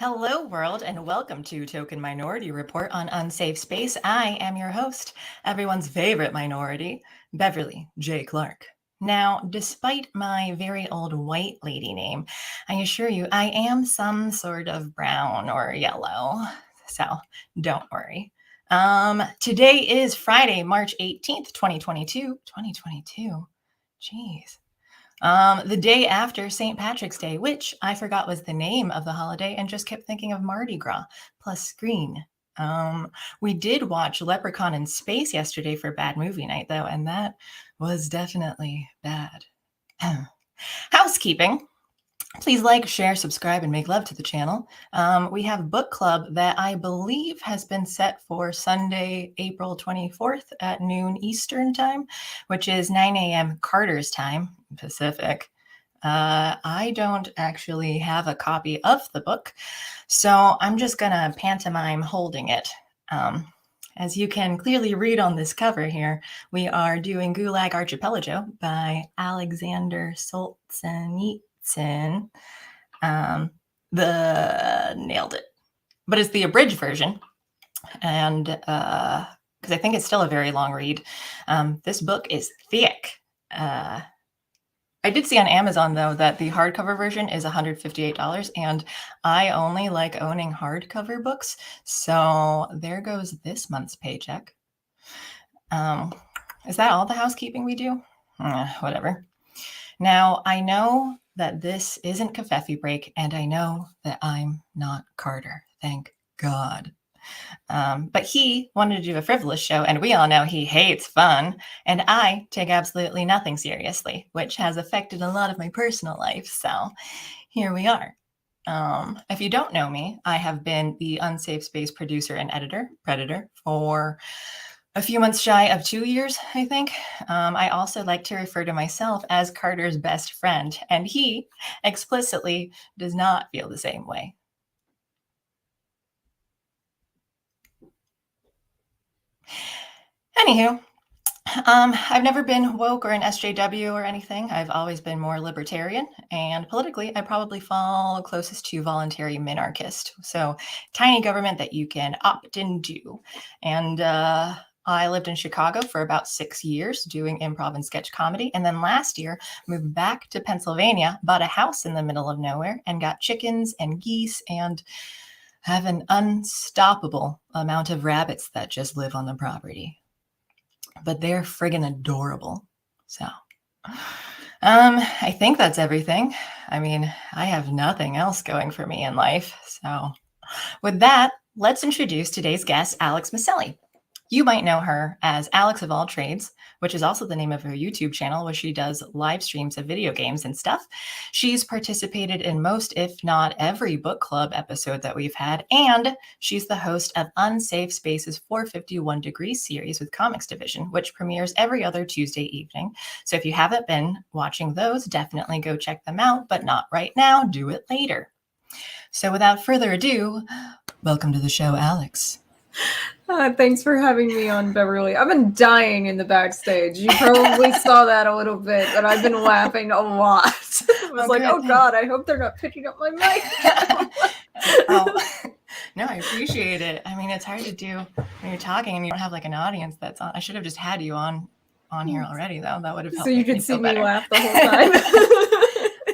Hello, world, and welcome to Token Minority Report on Unsafe Space. I am your host, everyone's favorite minority, Beverly J. Clark. Now, despite my very old white lady name, I assure you I am some sort of brown or yellow, so don't worry. Today is Friday, March 18th, 2022. 2022. Jeez. The day after St. Patrick's Day, which I forgot was the name of the holiday and just kept thinking of Mardi Gras plus green. We did watch Leprechaun in Space yesterday for Bad Movie Night, though, and that was definitely bad. Housekeeping. Please like, share, subscribe, and make love to the channel. We have book club that I believe has been set for Sunday, April 24th at noon Eastern time, which is 9 a.m. Carter's time, Pacific. I don't actually have a copy of the book, so I'm just going to pantomime holding it. As you can clearly read on this cover here, we are doing Gulag Archipelago by Alexander Solzhenitsyn. Nailed it, but it's the abridged version, and because I think it's still a very long read. This book is thick. I did see on Amazon, though, that the hardcover version is $158, and I only like owning hardcover books, so there goes this month's paycheck. Is that all the housekeeping we do? Whatever. Now, I know that this isn't Covfefe break, and I know that I'm not Carter, thank God. But he wanted to do a frivolous show, and we all know he hates fun, and I take absolutely nothing seriously, which has affected a lot of my personal life, so here we are. If you don't know me, I have been the Unsafe Space producer and editor, Predator, for a few months shy of 2 years, I think. I also like to refer to myself as Carter's best friend, and he explicitly does not feel the same way. Anywho, I've never been woke or an SJW or anything. I've always been more libertarian, and politically, I probably fall closest to voluntary minarchist. So tiny government that you can opt into. And I lived in Chicago for about 6 years doing improv and sketch comedy. And then last year, moved back to Pennsylvania, bought a house in the middle of nowhere, and got chickens and geese and have an unstoppable amount of rabbits that just live on the property. But they're friggin' adorable. So, I think that's everything. I mean, I have nothing else going for me in life. So with that, let's introduce today's guest, Alex Miceli. You might know her as AlexOfAllTrades, which is also the name of her YouTube channel, where she does live streams of video games and stuff. She's participated in most, if not every, book club episode that we've had, and she's the host of Unsafe Space's 451 Degrees series with Comics Division, which premieres every other Tuesday evening. So if you haven't been watching those, definitely go check them out, but not right now, do it later. So without further ado, welcome to the show, Alex. Thanks for having me on, Beverly. I've been dying in the backstage. You probably saw that a little bit, but I've been laughing a lot. I was like, oh God, I hope they're not picking up my mic. No, I appreciate it. I mean, it's hard to do when you're talking and you don't have like an audience that's on. I should have just had you on here already, though. That would have helped. So you could see me laugh the whole time.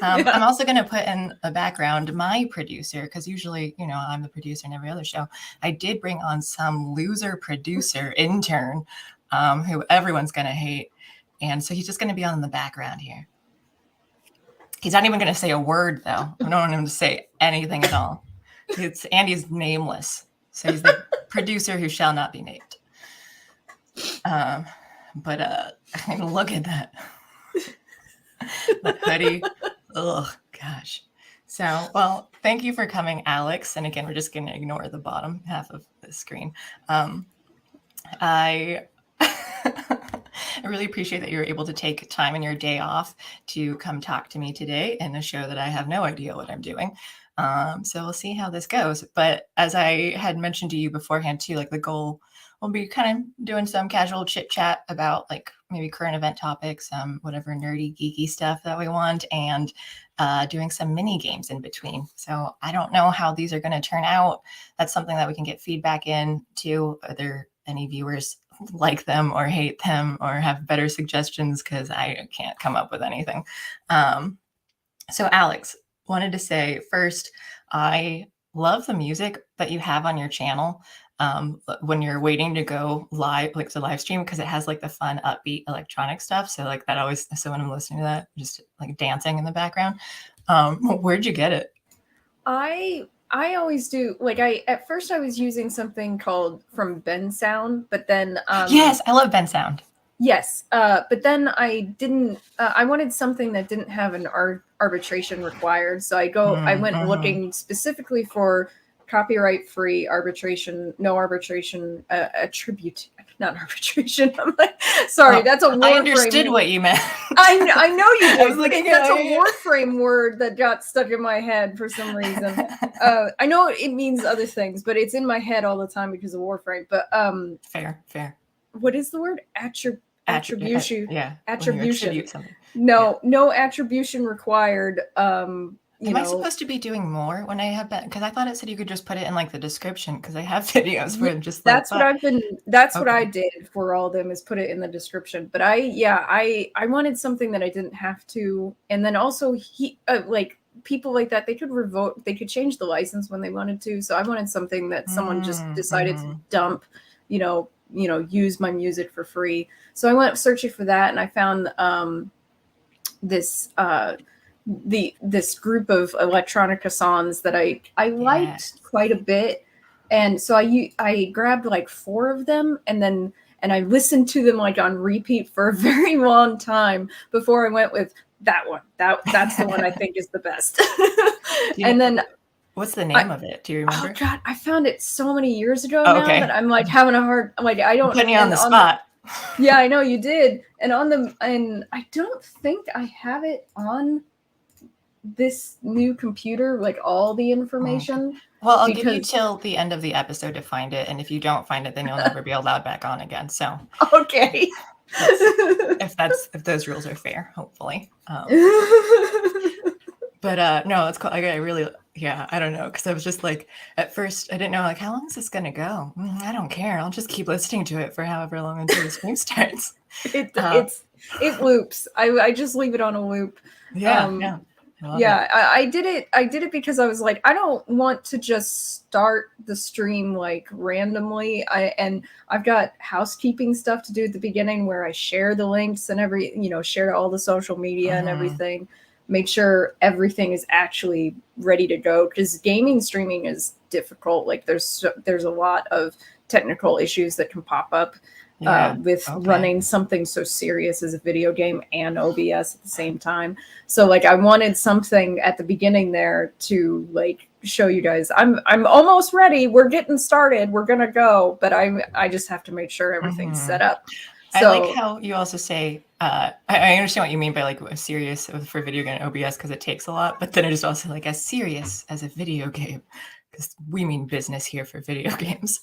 I'm also going to put in a background, my producer, because usually, I'm the producer in every other show. I did bring on some loser producer intern who everyone's going to hate. And so he's just going to be on in the background here. He's not even going to say a word, though. I don't want him to say anything at all. Andy's nameless. So he's the producer who shall not be named. But look at that. The hoodie. Oh, gosh. So, well, thank you for coming, Alex. And again, we're just going to ignore the bottom half of the screen. I really appreciate that you're able to take time in your day off to come talk to me today in a show that I have no idea what I'm doing. So we'll see how this goes. But as I had mentioned to you beforehand, too, like the goal will be kind of doing some casual chit chat about like maybe current event topics, whatever nerdy, geeky stuff that we want, and doing some mini games in between. So I don't know how these are going to turn out. That's something that we can get feedback in to. Are there any viewers like them or hate them or have better suggestions? Because I can't come up with anything. So Alex, wanted to say first, I love the music that you have on your channel when you're waiting to go live, like to live stream, because it has like the fun upbeat electronic stuff. So like that always, so when I'm listening to that, just like dancing in the background. Where'd you get it? I always do, like, at first I was using something called from Ben Sound, but then yes, I love Ben Sound. Yes, but then I didn't. I wanted something that didn't have an arbitration required, so I went looking specifically for copyright-free arbitration, no arbitration, attribute, not arbitration. I'm like, sorry, that's a Warframe. I understood what you meant. I know you did. I was looking that's a Warframe word that got stuck in my head for some reason. I know it means other things, but it's in my head all the time because of Warframe. But fair. What is the word? Attribution. Yeah. Attribution. No attribution required. Am I supposed to be doing more when I have that? Because I thought it said you could just put it in like the description, because I have videos where just like that's what I did for all of them, is put it in the description. But I wanted something that I didn't have to, and then also like people like that, they could revoke, they could change the license when they wanted to. So I wanted something that someone just decided to dump, use my music for free. So I went searching for that, and I found this group of electronica songs that I liked quite a bit, and so I grabbed like 4 of them, and I listened to them like on repeat for a very long time before I went with that one. That's the one I think is the best. And then. What's the name of it? Do you remember? Oh God, I found it so many years ago now that I'm like having a hard, like I don't. I'm putting you on the spot. Yeah, I know you did. And I don't think I have it on this new computer, like all the information. Well, I'll give you till the end of the episode to find it, and if you don't find it, then you'll never be allowed back on again. So okay. if those rules are fair, hopefully. But no, it's cool. Like, I really, I don't know, because I was just like, at first, I didn't know, like, how long is this going to go? I don't care. I'll just keep listening to it for however long until the stream starts. It loops. I just leave it on a loop. Yeah. I did it because I was like, I don't want to just start the stream like randomly. I've got housekeeping stuff to do at the beginning where I share the links and share all the social media and everything. Make sure everything is actually ready to go, because gaming streaming is difficult. Like there's a lot of technical issues that can pop up with running something so serious as a video game and OBS at the same time. So like I wanted something at the beginning there to like show you guys I'm almost ready. We're getting started. We're gonna go, but I just have to make sure everything's set up. I like how you also say, I understand what you mean by like serious for video game OBS, because it takes a lot, but then it is also like as serious as a video game, because we mean business here for video games.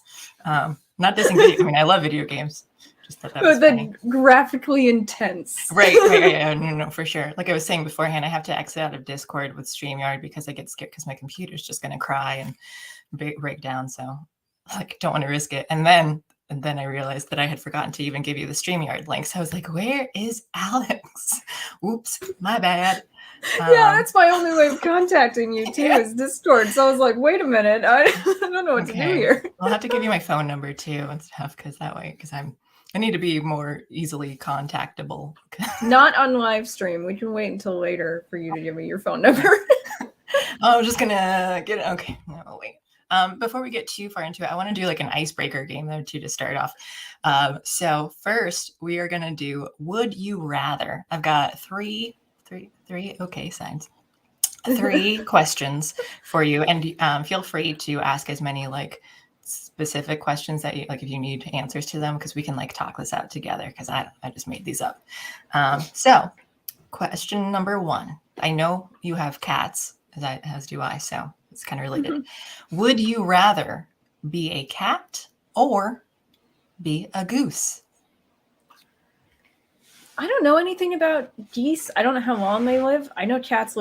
Not dissing video. I mean, I love video games. Just thought that was funny. Graphically intense. Right. No, for sure. Like I was saying beforehand, I have to exit out of Discord with StreamYard because I get scared because my computer's just going to cry and break down. So like, don't want to risk it. And then I realized that I had forgotten to even give you the StreamYard link. So I was like, where is Alex? Oops, my bad. That's my only way of contacting you too, is Discord. So I was like, wait a minute, I don't know what to do here. I'll have to give you my phone number too and stuff, because I need to be more easily contactable. Not on live stream. We can wait until later for you to give me your phone number. I'm just gonna get it. Okay, no, wait. Before we get too far into it, I want to do like an icebreaker game though too to start off. So first we are gonna do Would You Rather. I've got three okay signs. 3 questions for you, and feel free to ask as many like specific questions that you like if you need answers to them, because we can like talk this out together, because I just made these up. So question number 1. I know you have cats, as do I, so it's kind of related. Would you rather be a cat or be a goose? I don't know anything about geese. I don't know how long they live. I know cats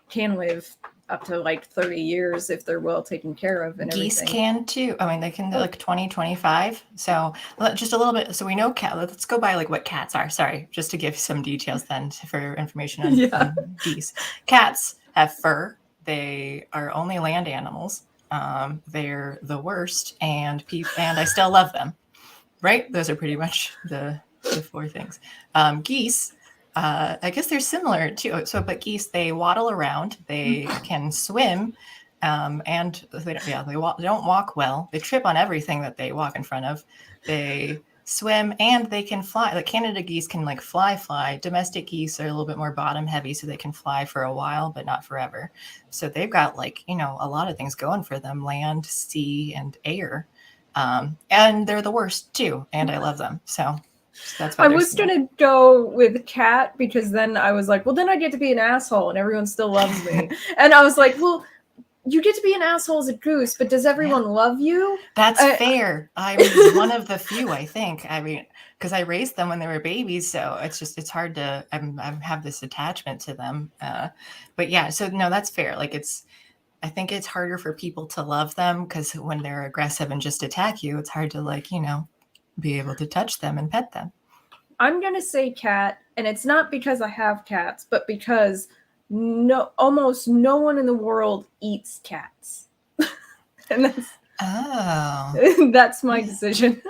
can live up to like 30 years if they're well taken care of and Geese everything. can too. I mean, they can like 20, 25. So just a little bit. So we know cat. Let's go by like what cats are. Sorry, just to give some details then for information on geese. Cats have fur. They are only land animals. They're the worst, and I still love them. Right? Those are pretty much the 4 things. Geese. I guess they're similar too. But geese, they waddle around. They can swim. And they don't walk well. They trip on everything that they walk in front of. They swim and they can fly. Like Canada geese can like fly. Domestic geese are a little bit more bottom heavy, so they can fly for a while, but not forever. So they've got like, a lot of things going for them: land, sea, and air. And they're the worst too. And I love them. So that's why I was gonna go with cat because then I was like, well, then I get to be an asshole and everyone still loves me. And I was like, well, you get to be an asshole as a goose, but does everyone love you? That's fair. I was one of the few, I think. I mean, because I raised them when they were babies, so it's hard to. I have this attachment to them. But yeah, so no, that's fair. Like I think it's harder for people to love them because when they're aggressive and just attack you, it's hard to be able to touch them and pet them. I'm gonna say cat, and it's not because I have cats, but because almost no one in the world eats cats. And that's my decision.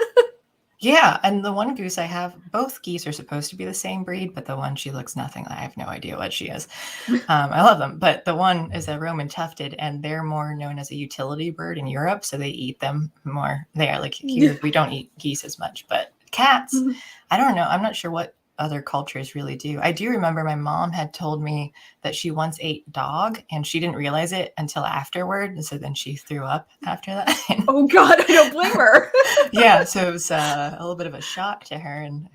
Yeah, and the one goose I have, both geese are supposed to be the same breed, but the one, she looks nothing like, I have no idea what she is. I love them, but the one is a Roman tufted, and they're more known as a utility bird in Europe, so they eat them more. They are like here, we don't eat geese as much, but cats, I don't know. I'm not sure what other cultures really do. I do remember my mom had told me that she once ate dog and she didn't realize it until afterward. And so then she threw up after that. Oh God, I don't blame her. Yeah. So it was a little bit of a shock to her. And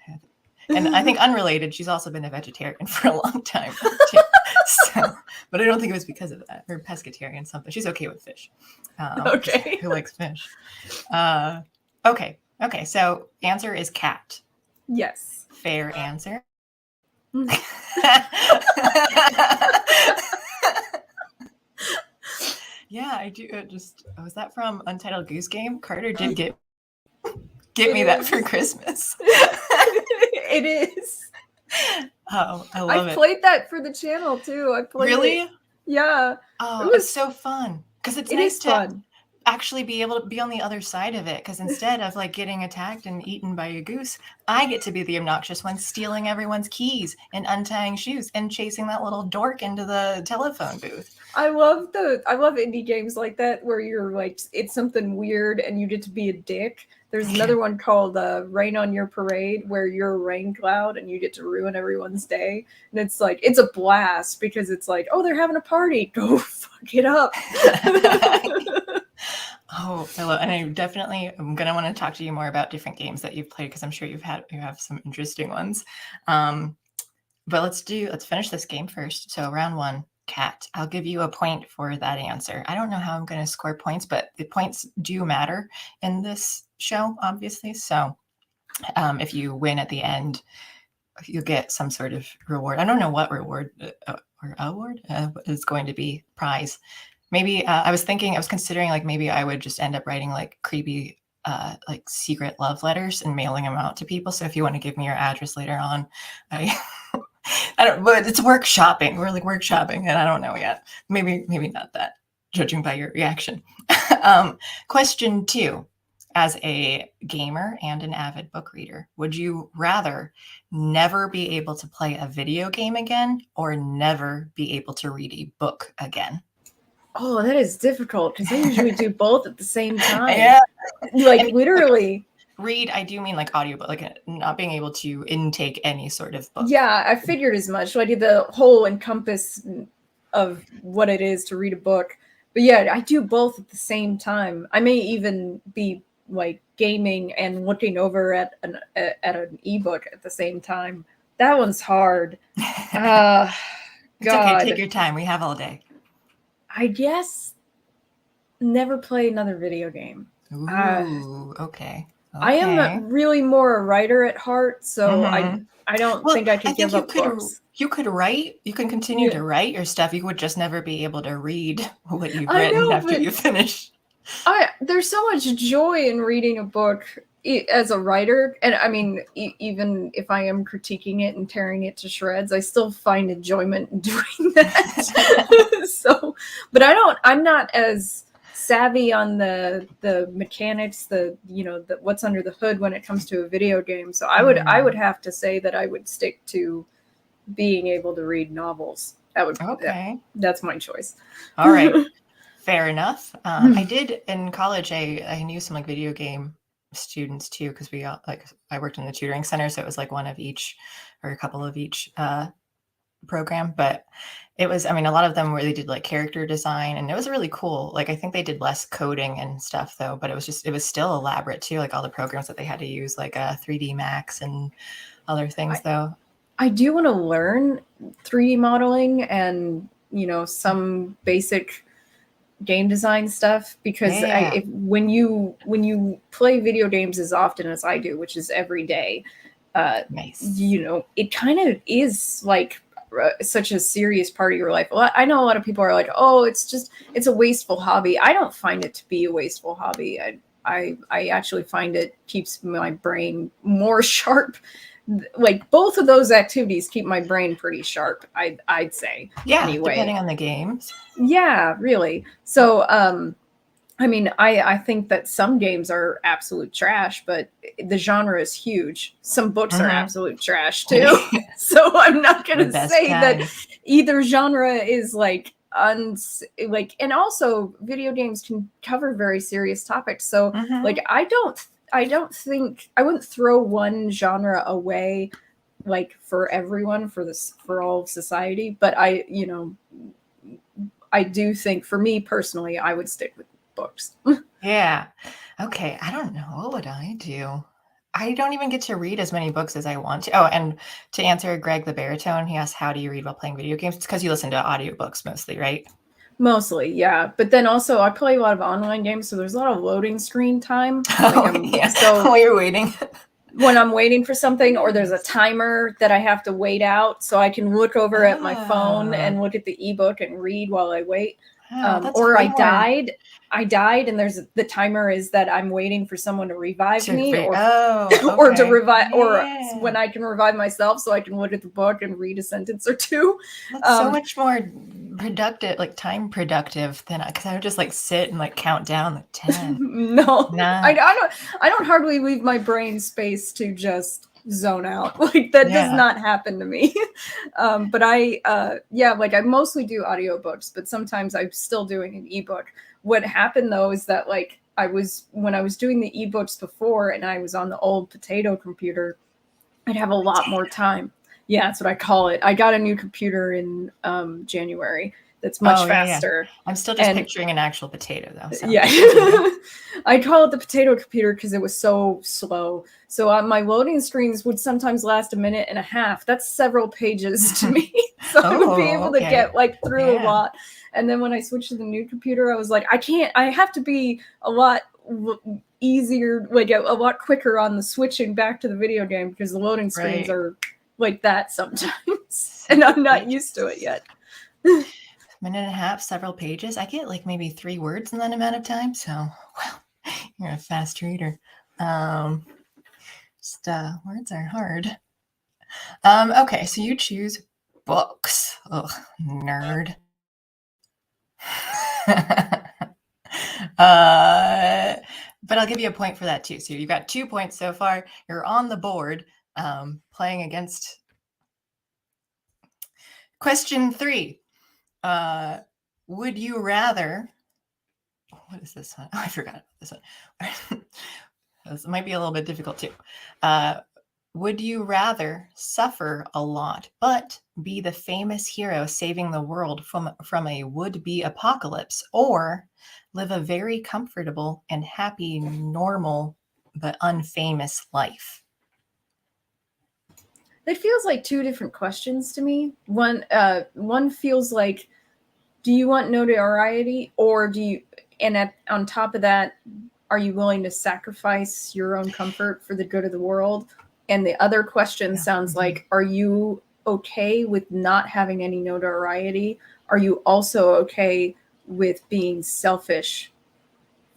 I think unrelated, she's also been a vegetarian for a long time. But I don't think it was because of that, or pescatarian something. She's okay with fish. Okay. Who likes fish? Okay. So answer is cat. Yes. Fair answer. Yeah, I do. Was that from Untitled Goose Game? Carter did get me that for Christmas. It is. Oh, I love it. I played that for the channel too. I played Really? it. Yeah. Oh, it's so fun because it's nice to fun. Actually be able to be on the other side of it, because instead of like getting attacked and eaten by a goose, I get to be the obnoxious one stealing everyone's keys and untying shoes and chasing that little dork into the telephone booth. I love indie games like that where you're like, it's something weird and you get to be a dick. There's another one called Rain on Your Parade where you're a rain cloud and you get to ruin everyone's day. And it's like, it's a blast because it's like, oh, they're having a party. Go fuck it up. Oh, I love, and I'm going to want to talk to you more about different games that you've played, because I'm sure you have some interesting ones. But let's finish this game first. So round 1, cat. I'll give you a point for that answer. I don't know how I'm going to score points, but the points do matter in this show, obviously. So if you win at the end, you'll get some sort of reward. I don't know what reward or award is going to be, prize. Maybe I was considering like maybe I would just end up writing like creepy like secret love letters and mailing them out to people. So if you want to give me your address later on, I don't, but it's workshopping. We're like workshopping, and I don't know yet. Maybe not that, judging by your reaction. Question 2. As a gamer and an avid book reader, would you rather never be able to play a video game again or never be able to read a book again? Oh, that is difficult because I usually do both at the same time. Yeah. Like literally. Read, I do mean like audiobook, like not being able to intake any sort of book. Yeah, I figured as much. So I did the whole encompass of what it is to read a book. But yeah, I do both at the same time. I may even be like gaming and looking over at an ebook at the same time. That one's hard. It's God. Okay, take your time. We have all day. I guess never play another video game. Ooh, okay. I am really more a writer at heart, so I don't think I could give up books. You could write. You can continue to write your stuff. You would just never be able to read what you've written after you finish. There's so much joy in reading a book as a writer, and I mean, even if I am critiquing it and tearing it to shreds, I still find enjoyment in doing that. So, but I'm not as savvy on the mechanics, what's under the hood when it comes to a video game. So I would have to say that I would stick to being able to read novels. That would that's my choice. All right. Fair enough. I did in college. I knew some like video game students too, because I worked in the tutoring center, so it was like one of each or a couple of each program. But it was, I mean, a lot of them where they did like character design, and it was really cool. Like I think they did less coding and stuff though, but it was still elaborate too. Like all the programs that they had to use, like 3D Max and other things though. I do want to learn 3D modeling and some basic game design stuff, because when you play video games as often as I do, which is every day, it kind of is like such a serious part of your life. I know a lot of people are like, oh, it's a wasteful hobby. I don't find it to be a wasteful hobby. I actually find it keeps my brain more sharp. Like both of those activities keep my brain pretty sharp, I'd say. Anyway, depending on the games. Yeah, really. So, I mean, I think that some games are absolute trash, but the genre is huge. Some books are absolute trash too. So I'm not going to say that either genre is like and also video games can cover very serious topics. So like I don't think I wouldn't throw one genre away like for everyone, for all of society, but I do think for me personally I would stick with books. Yeah. Okay, I don't know, what would I do? I don't even get to read as many books as I want to. Oh, and to answer Greg the baritone, he asked, how do you read while playing video games? It's because you listen to audiobooks mostly, right? Mostly, yeah. But then also I play a lot of online games, so there's a lot of loading screen time. So while you're waiting. When I'm waiting for something, or there's a timer that I have to wait out, so I can look over at my phone and look at the ebook and read while I wait. Or I died, and there's the timer is that I'm waiting for someone to revive me, or to revive, or when I can revive myself, so I can look at the book and read a sentence or two. That's so much more productive, like time productive than because I would just like sit and like count down like 10. No, 9. I don't hardly leave my brain space to just zone out. Like that does not happen to me. But I mostly do audiobooks, but sometimes I'm still doing an ebook. What happened though is that like when I was doing the ebooks before and I was on the old potato computer, I'd have a lot more time. Yeah, that's what I call it. I got a new computer in January that's much faster. I'm still just picturing an actual potato though. So. Yeah. I call it the potato computer because it was so slow. So my loading screens would sometimes last a minute and a half. That's several pages to me. So I would be able to get like through a lot. And then when I switched to the new computer, I was like, I have to be a lot easier, like a lot quicker on the switching back to the video game because the loading screens are like that sometimes. And I'm not used to it yet. Minute and a half, several pages. I get like maybe 3 words in that amount of time. So, well, you're a fast reader. Words are hard. Okay, so you choose books. Ugh, nerd. But I'll give you a point for that too. So you've got 2 points so far. You're on the board, playing against. Question 3. Would you rather? What is this one? Oh, I forgot this one. This might be a little bit difficult too. Would you rather suffer a lot, but be the famous hero saving the world from a would-be apocalypse, or live a very comfortable and happy, normal, but unfamous life? It feels like 2 different questions to me. One feels like, do you want notoriety, or do you, on top of that, are you willing to sacrifice your own comfort for the good of the world? And the other question sounds like, are you okay with not having any notoriety? Are you also okay with being selfish,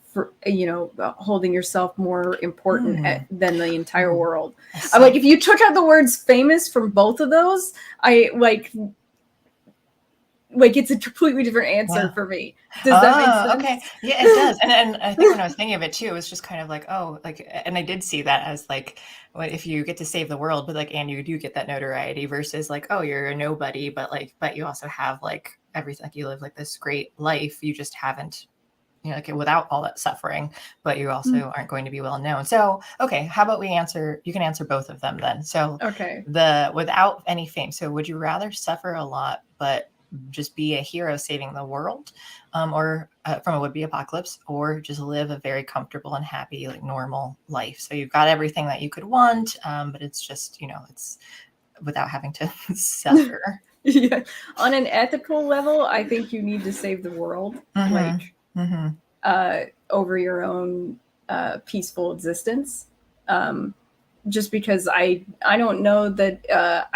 for, you know, holding yourself more important than the entire world? I'm like, if you took out the words famous from both of those, I like it's a completely different answer for me. Does that make sense? Okay. Yeah, it does. And I think when I was thinking of it too, it was just kind of like, oh, like, and I did see that as like, what if you get to save the world, but like, and you do get that notoriety versus like, oh, you're a nobody, but like, but you also have like everything, like you live like this great life. You just haven't, you know, like without all that suffering, but you also aren't going to be well known. So, okay, how about you can answer both of them then. So okay, the without any fame. So would you rather suffer a lot, but just be a hero saving the world, or from a would-be apocalypse, or just live a very comfortable and happy, like normal life? So you've got everything that you could want, but it's just, you know, it's without having to suffer. Yeah. On an ethical level, I think you need to save the world, like over your own peaceful existence. Just because I don't know that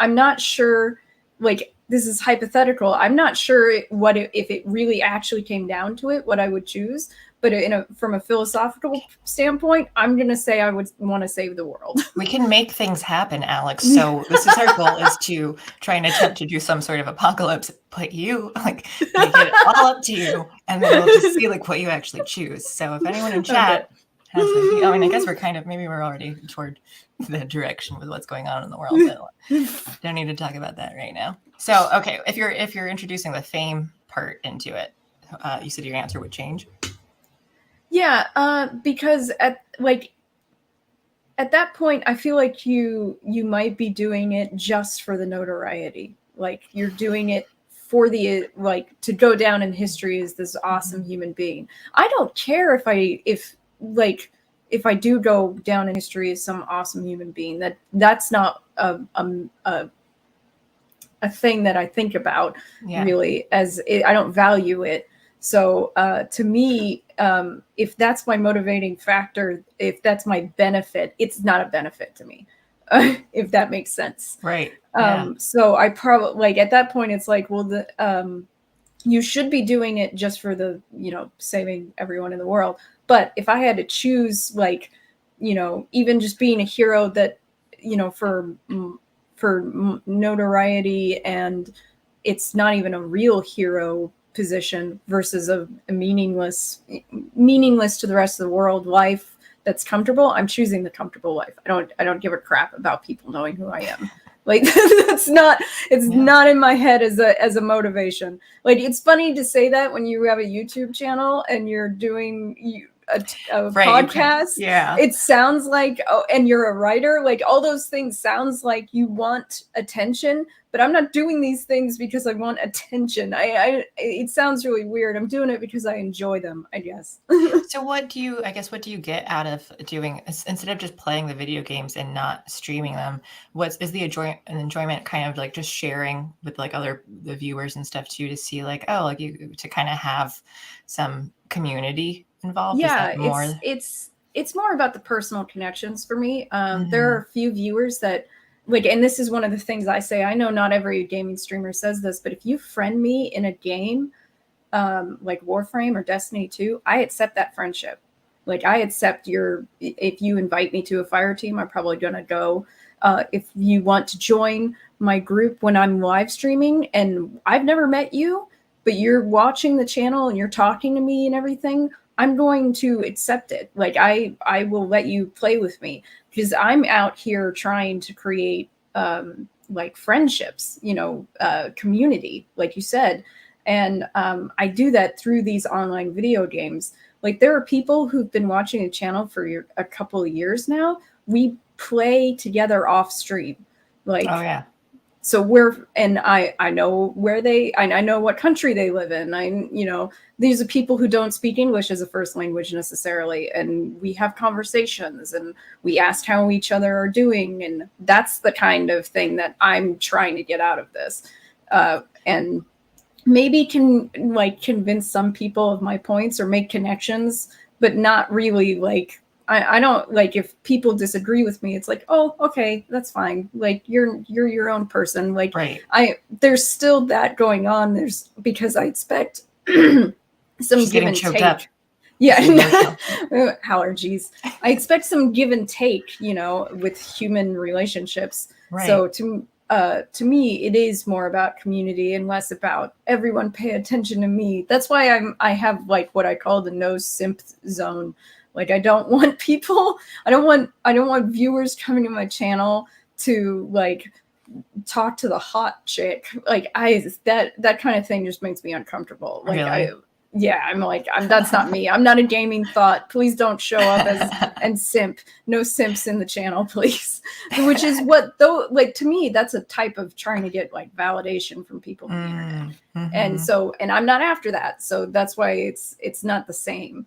I'm not sure, like, this is hypothetical. I'm not sure if it really actually came down to it, what I would choose. But from a philosophical standpoint, I'm going to say I would want to save the world. We can make things happen, Alex. So this is our goal, is to try and attempt to do some sort of apocalypse, but you like make it all up to you, and then we'll just see like what you actually choose. So if anyone in chat has I mean, I guess maybe we're already toward the direction with what's going on in the world, but don't need to talk about that right now. So, okay, if you're introducing the fame part into it, you said your answer would change. Yeah, because at that point, I feel like you might be doing it just for the notoriety. Like, you're doing it for the, like, to go down in history as this awesome human being. I don't care if I do go down in history as some awesome human being. That's not a thing that I think about really, as I don't value it. So to me, if that's my motivating factor, if that's my benefit, it's not a benefit to me, if that makes sense. Right. So I probably, like, at that point, it's like, well, you should be doing it just for the, you know, saving everyone in the world. But if I had to choose, like, you know, even just being a hero that, you know, for notoriety, and it's not even a real hero position versus a meaningless to the rest of the world life that's comfortable, I'm choosing the comfortable life. I don't give a crap about people knowing who I am. Like, it's not in my head as a motivation. Like, it's funny to say that when you have a YouTube channel and you're doing a podcast. Yeah, it sounds like, and you're a writer, like, all those things sounds like you want attention, but I'm not doing these things because I want attention. It sounds really weird. I'm doing it because I enjoy them, I guess. So what do you get out of doing, instead of just playing the video games and not streaming them? Is the enjoyment kind of like just sharing with like the viewers and stuff too, to see like, oh, like to kind of have some community involved? Yeah, it's more about the personal connections for me. There are a few viewers that, like, and this is one of the things I say, I know not every gaming streamer says this, but if you friend me in a game, like Warframe or Destiny 2, I accept that friendship. Like, I accept if you invite me to a fire team, I'm probably going to go. If you want to join my group when I'm live streaming and I've never met you, but you're watching the channel and you're talking to me and everything, I'm going to accept it. Like, I will let you play with me, because I'm out here trying to create like friendships, you know, community, like you said. And I do that through these online video games. Like, there are people who've been watching the channel for a couple of years now. We play together off stream. Like, oh yeah. So I know I know what country they live in. You know, these are people who don't speak English as a first language necessarily. And we have conversations and we ask how each other are doing. And that's the kind of thing that I'm trying to get out of this. And maybe can, like, convince some people of my points or make connections. but not really like, I don't like, if people disagree with me, it's like, oh, okay, that's fine. Like you're your own person. Like there's still that going on. There's, because I expect some She's give getting and choked take. up. Yeah. Allergies. I expect some give and take, you know, with human relationships. Right. So to me, it is more about community and less about everyone pay attention to me. That's why I have like what I call the no simp zone. Like I don't want people, I don't want viewers coming to my channel to like talk to the hot chick. Like that kind of thing just makes me uncomfortable. Like really? I'm like, that's not me. I'm not a gaming thought. Please don't show up and simp. No simps in the channel, please. Which is what, though, like to me, that's a type of trying to get like validation from people on the internet. And so, and I'm not after that. So that's why it's not the same.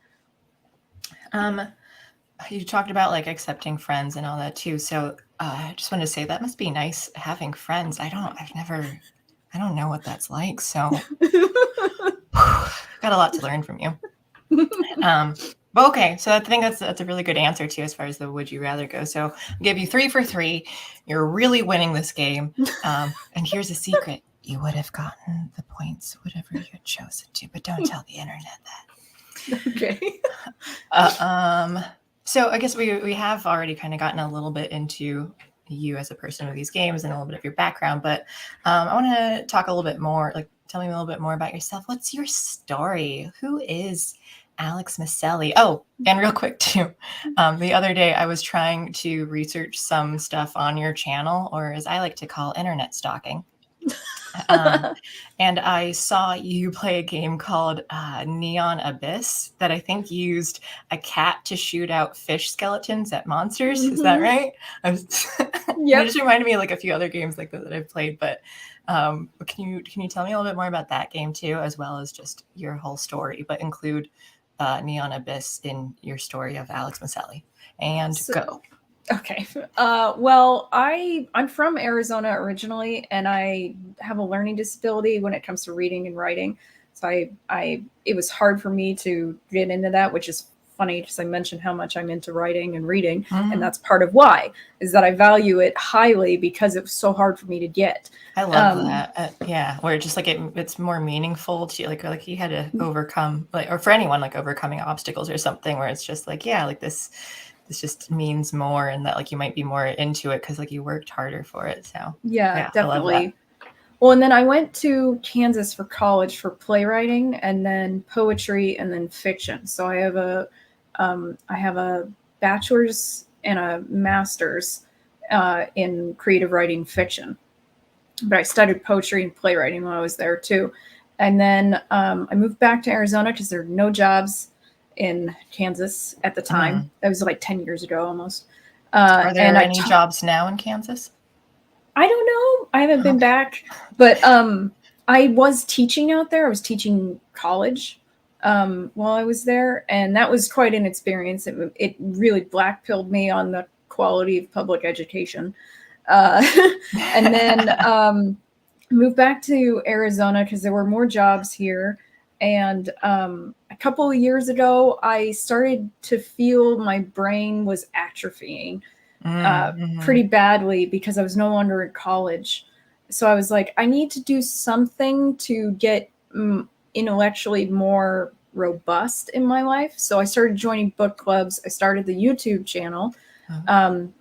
You talked about like accepting friends and all that too. So I just wanted to say that must be nice having friends. I don't know what that's like. So got a lot to learn from you. But okay, so I think that's a really good answer too, as far as the would you rather go. So I'll give you 3 for 3. You're really winning this game. And here's a secret. You would have gotten the points, whatever you had chosen to, but don't tell the internet that. Okay. So I guess we have already kind of gotten a little bit into you as a person with these games and a little bit of your background, but I want to talk a little bit more, like tell me a little bit more about yourself. What's your story? Who is Alex Miceli? Oh, and real quick too, the other day I was trying to research some stuff on your channel, or as I like to call internet stalking. And I saw you play a game called Neon Abyss that I think used a cat to shoot out fish skeletons at monsters. Is that right? It just reminded me of like a few other games like that I've played. But can you tell me a little bit more about that game too, as well as just your whole story, but include Neon Abyss in your story of Alex Miceli? And go. Okay. Well, I'm from Arizona originally, and I have a learning disability when it comes to reading and writing. So it was hard for me to get into that, which is funny because I mentioned how much I'm into writing and reading. And that's part of why, is that I value it highly because it was so hard for me to get. I love that. Yeah. Where just like it's more meaningful to like you had to overcome, like, or for anyone, like overcoming obstacles or something, where it's just like, yeah, like this just means more, and that like you might be more into it because like you worked harder for it. So yeah, definitely. Well, and then I went to Kansas for college for playwriting, and then poetry, and then fiction. So I have a bachelor's and a master's in creative writing fiction. But I studied poetry and playwriting while I was there too. And then I moved back to Arizona because there were no jobs in Kansas at the time. That was like 10 years ago almost. Are there any jobs now in Kansas? I don't know. I haven't been back, but I was teaching out there. I was teaching college while I was there, and that was quite an experience. It really black-pilled me on the quality of public education. And then moved back to Arizona because there were more jobs here. And a couple of years ago, I started to feel my brain was atrophying pretty badly because I was no longer in college. So I was like, I need to do something to get intellectually more robust in my life. So I started joining book clubs. I started the YouTube channel. And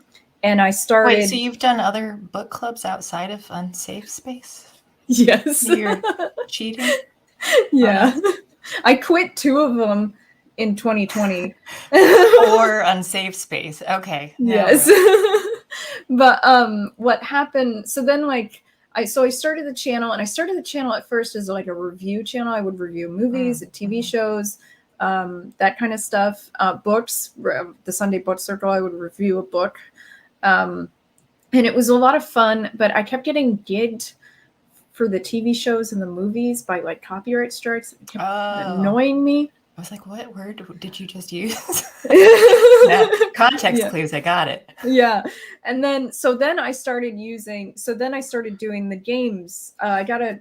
I started... Wait, so you've done other book clubs outside of Unsafe Space? Yes. You're cheating? Yeah. I quit 2 of them in 2020. Or Unsafe Space. Okay. Yes. But what happened, so then like I started the channel, and I started the channel at first as like a review channel. I would review movies, TV shows, that kind of stuff, books, the Sunday Book Circle, I would review a book. And it was a lot of fun, but I kept getting gigged for the TV shows and the movies by like copyright strikes. It kept annoying me. I was like, what word did you just use? Yeah, context clues. I got it. Yeah. And then, then I started doing the games. But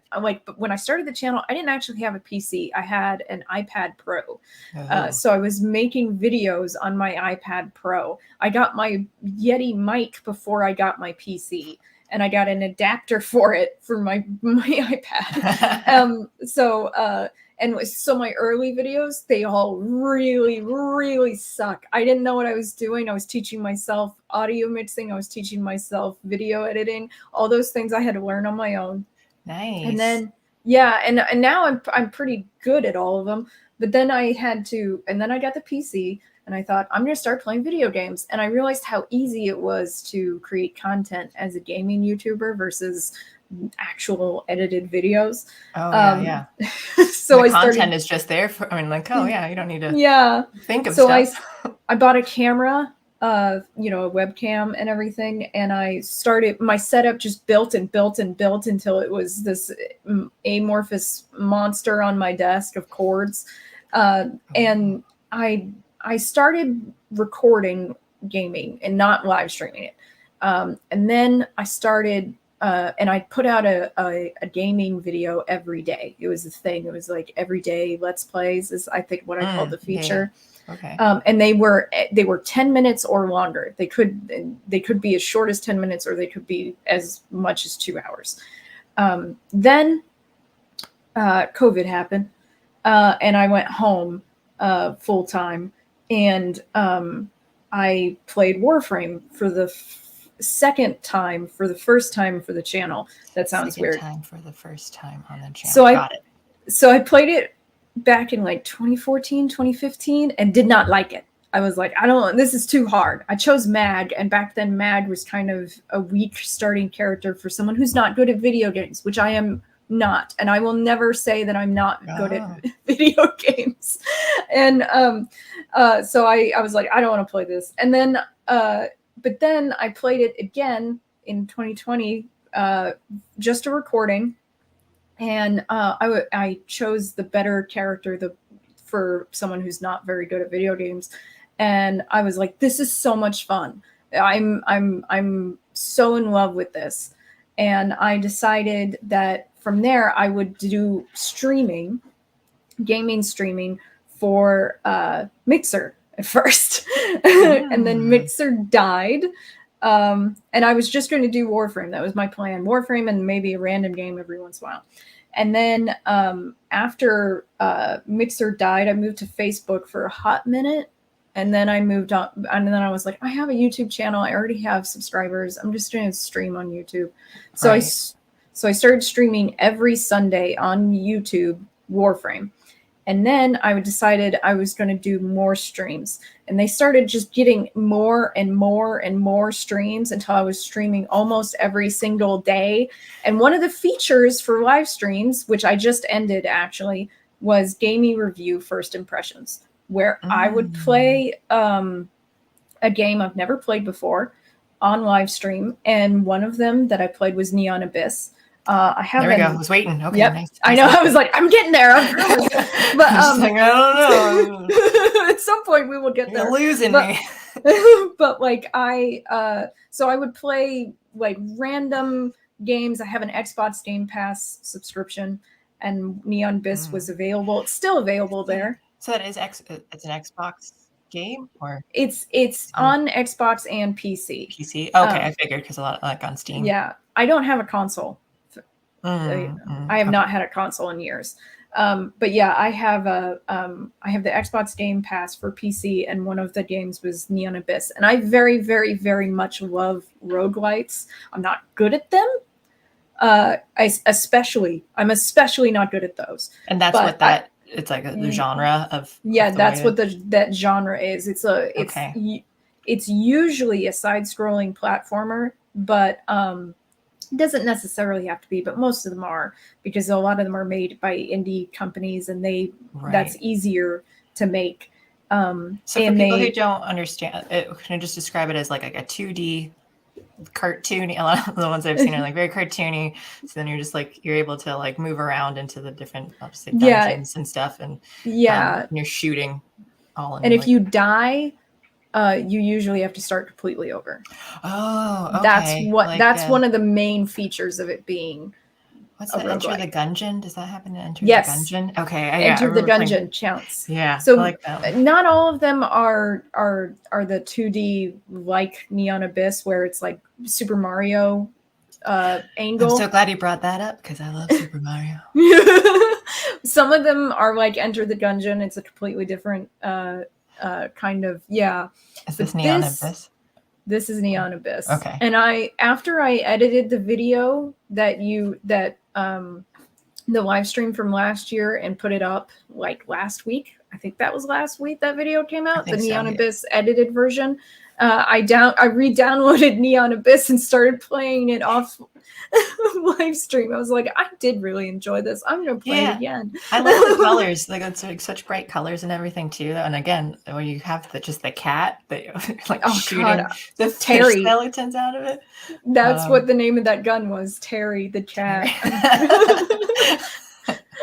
when I started the channel, I didn't actually have a PC. I had an iPad Pro. So I was making videos on my iPad Pro. I got my Yeti mic before I got my PC. And I got an adapter for it for my iPad. So my early videos, they all really, really suck. I didn't know what I was doing. I was teaching myself audio mixing. I was teaching myself video editing. All those things I had to learn on my own. Nice. And then, and now I'm pretty good at all of them. But then I got the PC. And I thought, I'm going to start playing video games. And I realized how easy it was to create content as a gaming YouTuber versus actual edited videos. Oh, yeah. So the content is just there for, you don't need to think of stuff. I bought a camera, a webcam and everything. And my setup just built and built and built until it was this amorphous monster on my desk of cords. And I started recording gaming and not live streaming it. And then I started, and I put out a gaming video every day. It was a thing. It was like every day Let's Plays is, I think, what I called the feature. Yeah. Okay. And they were 10 minutes or longer. They could be as short as 10 minutes, or they could be as much as 2 hours. Then COVID happened, and I went home full time. And I played Warframe for the second time for the first time for the channel. That sounds weird. Time for the first time on the channel. So I played it back in like 2014, 2015 and did not like it. I was like, this is too hard. I chose Mag, and back then Mag was kind of a weak starting character for someone who's not good at video games, which I am not, and I will never say that I'm not good at video games. And so I was like, I don't want to play this. And then but then I played it again in 2020, just a recording, and I chose the better character for someone who's not very good at video games. And I was like, this is so much fun. I'm so in love with this. And I decided that from there, I would do gaming streaming for Mixer at first. And then Mixer died. And I was just going to do Warframe. That was my plan. Warframe and maybe a random game every once in a while. And then after Mixer died, I moved to Facebook for a hot minute. And then I moved on. And then I was like, I have a YouTube channel. I already have subscribers. I'm just doing a stream on YouTube. So I started streaming every Sunday on YouTube Warframe. And then I decided I was going to do more streams. And they started just getting more and more and more streams until I was streaming almost every single day. And one of the features for live streams, which I just ended actually, was gaming review first impressions, where I would play a game I've never played before on live stream. And one of them that I played was Neon Abyss. There we go. I was waiting. Okay, yep. Nice. I know. I was like, I'm getting there. But I don't know. At some point we will get there. You're losing me. But like so I would play like random games. I have an Xbox Game Pass subscription, and Neon Abyss was available. It's still available there. So that is it's an Xbox game, or it's on Xbox and PC. PC. Okay, I figured, because a lot like on Steam. Yeah, I don't have a console. I have not had a console in years. But yeah, I have the Xbox Game Pass for PC, and one of the games was Neon Abyss. And I very, very, very much love roguelites. I'm not good at them. I'm especially not good at those. And that's what that it's like the genre of. Yeah, that's what that genre is. It's usually a side-scrolling platformer, but it doesn't necessarily have to be, but most of them are, because a lot of them are made by indie companies, and that's easier to make. So for people who don't understand, can I just describe it as like a 2D cartoony. A lot of the ones I've seen are like very cartoony. So then you're just like you're able to like move around into the different, I'll just say dungeons and stuff, and and you're shooting all in. And if you die, you usually have to start completely over. Oh, okay. That's one of the main features of it being. What's that? Enter the gungeon? Does that happen to enter the gungeon? Okay, enter the gungeon counts. Yeah, so I like that. Not all of them are the 2D like Neon Abyss, where it's like Super Mario angle. I'm so glad you brought that up because I love Super Mario. Some of them are like Enter the Gungeon. It's a completely different kind of Is this Neon Abyss? This is Neon Abyss. Okay. And after I edited the video that the live stream from last year and put it up like last week. I think that was last week that video came out, the Neon Abyss edited version. I re-downloaded Neon Abyss and started playing it off live stream. I was like, I did really enjoy this. I'm gonna play it again. I love the colors. Like it's like such bright colors and everything too. And again, when you have just the cat that like shooting the Terry skeletons out of it. That's what the name of that gun was, Terry the cat.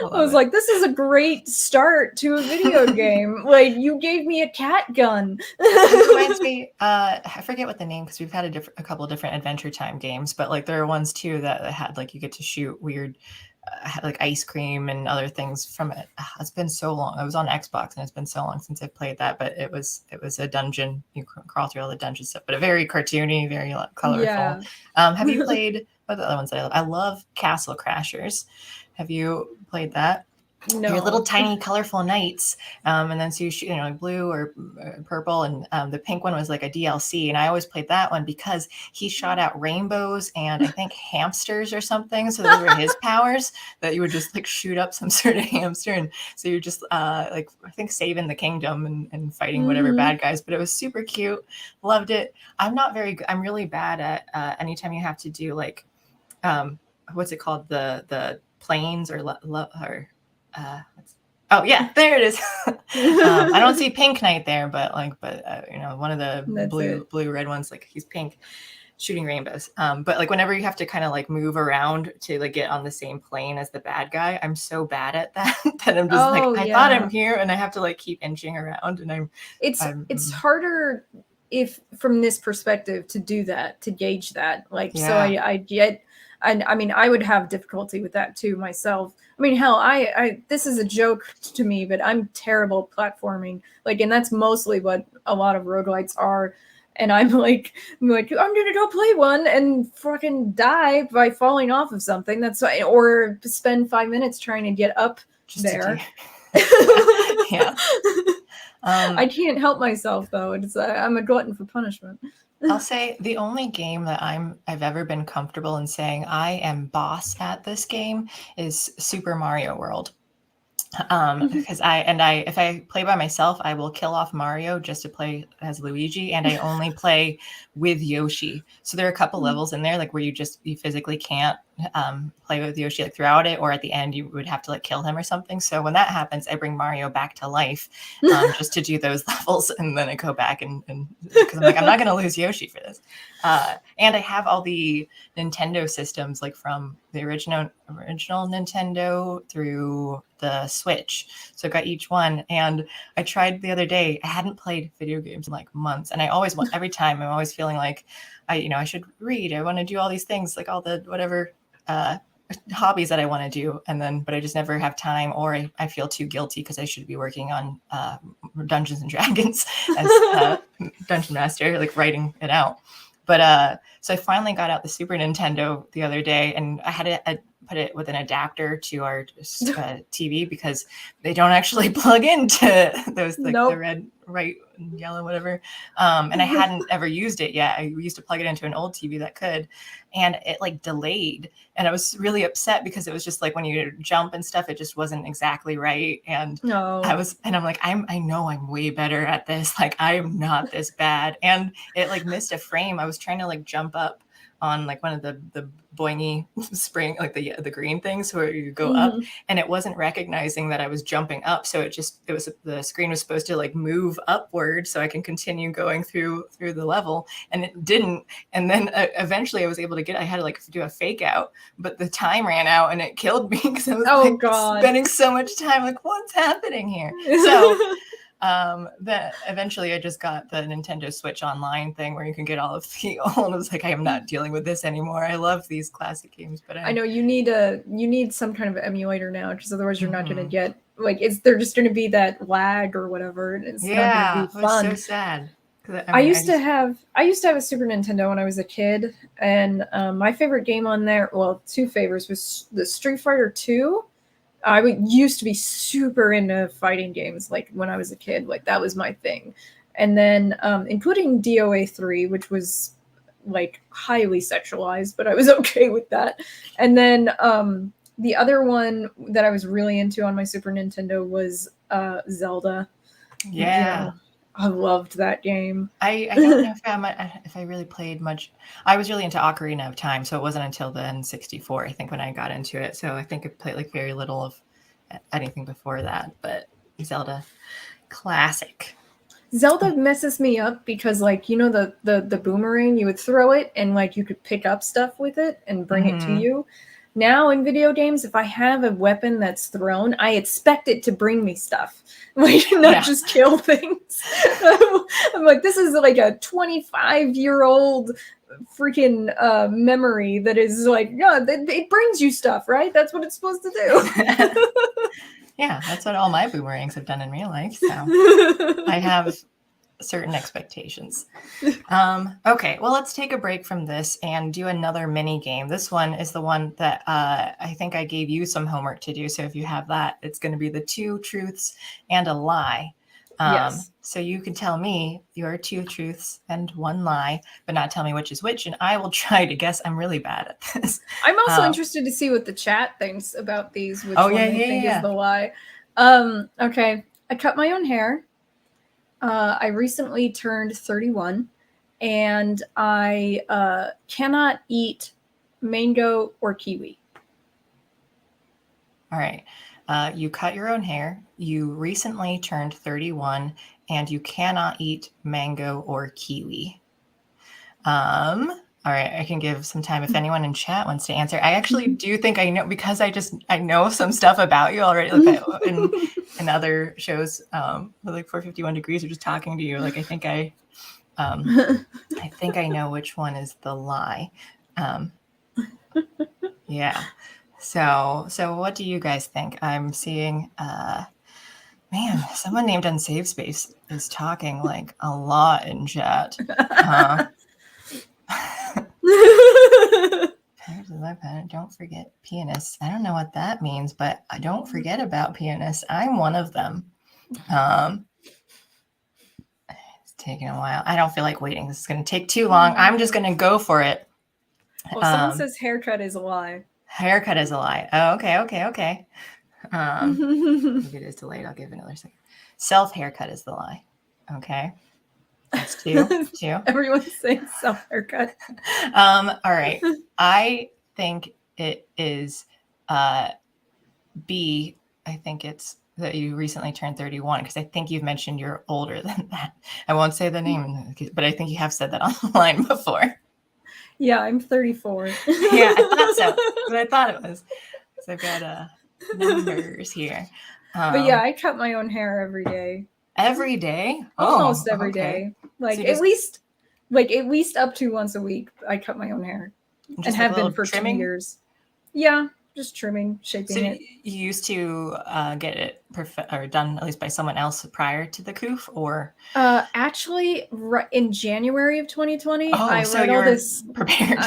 I was like, this is a great start to a video game. Like, you gave me a cat gun. It reminds me, I forget what the name, because we've had a couple different Adventure Time games, but like there are ones too that had like you get to shoot weird, like ice cream and other things from it. It's been so long. I was on Xbox, and it's been so long since I've played that. But it was a dungeon. You crawl through all the dungeon stuff, but a very cartoony, very colorful. Yeah. Have you played what are the other ones that I love? I love Castle Crashers. Have you played that? No. Your little tiny colorful knights, and then so you shoot, like blue or purple, and the pink one was like a DLC, and I always played that one because he shot out rainbows and I think hamsters or something. So those were his powers, that you would just like shoot up some sort of hamster, and so you're just like I think saving the kingdom and fighting whatever bad guys. But it was super cute, loved it. I'm not very good. I'm really bad at anytime you have to do like what's it called, the planes or oh yeah, there it is. I don't see Pink Knight there, but one of the blue red ones, like he's pink shooting rainbows. But like whenever you have to kind of like move around to like get on the same plane as the bad guy, I'm so bad at that that I'm just I thought I'm here, and I have to like keep inching around, and it's harder if from this perspective to do that, to gauge that. Like so I get. I mean, I would have difficulty with that too myself. I mean, hell, this is a joke to me, but I'm terrible at platforming. Like, and that's mostly what a lot of roguelites are. And I'm like, I'm gonna go play one and fucking die by falling off of something. That's or spend 5 minutes trying to get up just there. Yeah. I can't help myself though. I'm a glutton for punishment. I'll say the only game that I've ever been comfortable in saying I am boss at this game is Super Mario World. Because if I play by myself, I will kill off Mario just to play as Luigi, and I only play with Yoshi. So there are a couple levels in there like where you physically can't play with Yoshi like throughout it, or at the end you would have to like kill him or something. So when that happens, I bring Mario back to life just to do those levels, and then I go back and because I'm like, I'm not going to lose Yoshi for this. And I have all the Nintendo systems, like from the original Nintendo through the Switch. So I got each one, and I tried the other day. I hadn't played video games in like months, and I always want, every time I'm always feeling like I should read. I want to do all these things, like all the whatever hobbies that I want to do, but I just never have time, or I feel too guilty because I should be working on Dungeons and Dragons as Dungeon Master, like writing it out. But so I finally got out the Super Nintendo the other day, and I had to put it with an adapter to our TV because they don't actually plug into those like the red, right, and yellow, whatever. And I hadn't ever used it yet. I used to plug it into an old TV that could, and it like delayed. And I was really upset because it was just like when you jump and stuff, it just wasn't exactly right. And I'm like, I know I'm way better at this. Like I am not this bad. And it like missed a frame. I was trying to like jump up on like one of the boingy spring, like the green things where you go up, and it wasn't recognizing that I was jumping up. So the screen was supposed to like move upward so I can continue going through the level, and it didn't. And then eventually I was able to I had to like do a fake out, but the time ran out and it killed me because I was spending so much time like, what's happening here? So that eventually I just got the Nintendo Switch Online thing where you can get all of the old. I was like, I am not dealing with this anymore. I love these classic games, but I know you need some kind of emulator now, because otherwise you're not going to get like they're just going to be that lag or whatever, and it's not going to be fun. It's so sad. I used to have a Super Nintendo when I was a kid, and my favorite game on there, well, two favorites, was the Street Fighter 2. I used to be super into fighting games, like when I was a kid, like that was my thing. And then including DOA 3, which was like highly sexualized, but I was okay with that. And then the other one that I was really into on my Super Nintendo was Zelda. Yeah. I loved that game. I don't know if I really played much. I was really into Ocarina of Time, so it wasn't until the N64, I think, when I got into it. So I think I played like very little of anything before that. But Zelda, classic. Zelda messes me up because, like, you know, the boomerang, you would throw it and like you could pick up stuff with it and bring it to you. Now in video games, if I have a weapon that's thrown, I expect it to bring me stuff, like not just kill things. I'm like, this is like a 25-year-old freaking memory that is like, yeah, it brings you stuff, right? That's what it's supposed to do. Yeah, that's what all my boomerangs have done in real life. So I have certain expectations. Okay, well, let's take a break from this and do another mini game. This one is the one that I think I gave you some homework to do. So if you have that, it's going to be the 2 truths and a lie. Yes. So you can tell me your 2 truths and 1 lie, but not tell me which is which, and I will try to guess. I'm really bad at this. I'm also interested to see what the chat thinks about these, which one they think is the lie. Okay, I cut my own hair. I recently turned 31, and I cannot eat mango or kiwi. All right. You cut your own hair. You recently turned 31, and you cannot eat mango or kiwi. All right, I can give some time if anyone in chat wants to answer. I actually do think I know, because I know some stuff about you already, like in other shows, like 451 Degrees, or just talking to you. Like I think I know which one is the lie. Yeah. So what do you guys think? I'm seeing, man, someone named Unsafe Space is talking like a lot in chat. Don't forget pianists. I don't know what that means, but I don't forget about pianists. I'm one of them. It's taking a while. I don't feel like waiting. This is going to take too long. I'm just going to go for it. Well, someone says haircut is a lie. Haircut is a lie. Oh, okay. If it is delayed, I'll give it another second. Self-haircut is the lie. Okay. That's 2. Everyone's saying self-haircut. All right. I think it is B. I think it's that you recently turned 31, because I think you've mentioned you're older than that. I won't say the name, but I think you have said that online before. Yeah, I'm 34. Yeah, I thought so. But I thought it was. So I've got numbers here. But yeah, I cut my own hair every day. Every day? Almost every day. Like so at least up to once a week, I cut my own hair. And have been for trimming? 2 years. Yeah, just trimming, shaping it. You used to get it done at least by someone else prior to the coof, or? Actually, in January of 2020, I so read all this. Prepared.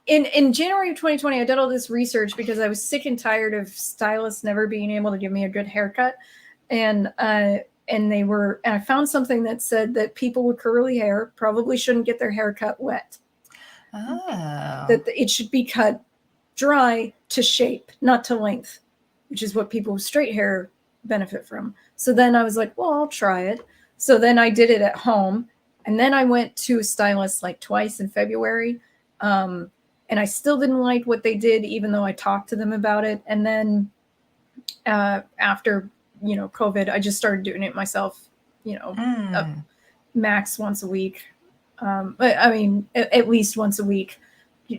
In January of 2020, I did all this research because I was sick and tired of stylists never being able to give me a good haircut, and I found something that said that people with curly hair probably shouldn't get their hair cut wet. Oh. That it should be cut dry to shape, not to length, which is what people with straight hair benefit from. So then I was like, well, I'll try it. So then I did it at home. And then I went to a stylist like twice in February. And I still didn't like what they did, even though I talked to them about it. And then after, COVID, I just started doing it myself, max once a week. But I mean, at least once a week,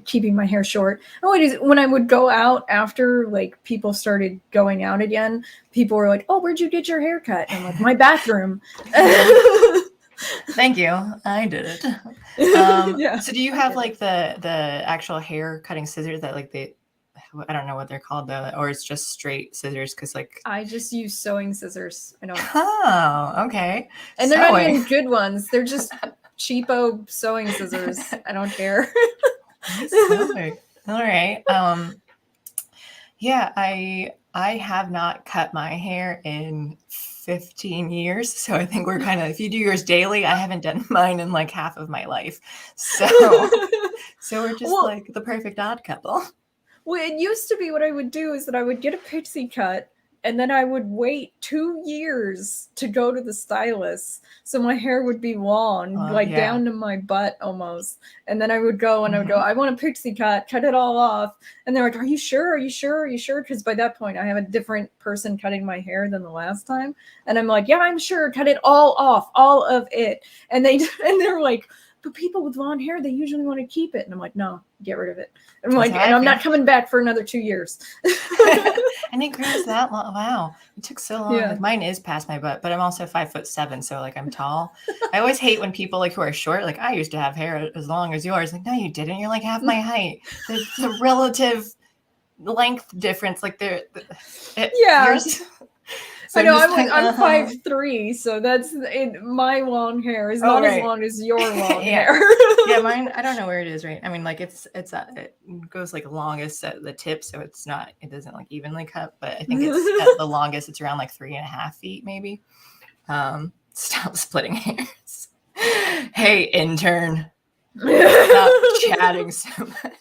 keeping my hair short. When I would go out after, like, people started going out again, people were like, "Oh, where'd you get your hair cut?" And I'm like, "My bathroom." Thank you. I did it. Yeah. So do you have like the actual hair cutting scissors that like I don't know what they're called though, or it's just straight scissors? Because like I just use sewing scissors. I don't. Oh, okay. And they're not even good ones. They're just cheapo sewing scissors. I don't care. Sewing. All right. Yeah, I have not cut my hair in 15 years. So I think we're kind of, if you do yours daily, I haven't done mine in like half of my life. So we're just like the perfect odd couple. Well, it used to be what I would do is that I would get a pixie cut and then I would wait 2 years to go to the stylist. So my hair would be long, down to my butt almost. And then I would go and I would go, "I want a pixie cut it all off." And they're like, "Are you sure? Are you sure? Are you sure?" Because by that point I have a different person cutting my hair than the last time. And I'm like, "Yeah, I'm sure. Cut it all off, all of it." And they're like, "But people with long hair, they usually want to keep it." And I'm like, "No, get rid of it." I'm like, and I'm not coming back for another 2 years. And it grows that long. Wow. It took so long. Yeah. Like mine is past my butt, but I'm also 5'7", so like I'm tall. I always hate when people like who are short, like I used to have hair as long as yours. Like, no, you didn't. You're like half my height. The relative length difference, like yours. So I know I'm 5'3", so that's my long hair is not as long as your long hair. Yeah, mine. I don't know where it is. Right. I mean, like it goes like longest at the tip, so it doesn't like evenly cut. But I think it's at the longest. It's around like 3.5 feet, maybe. Stop splitting hairs. Hey, intern. Stop chatting so much.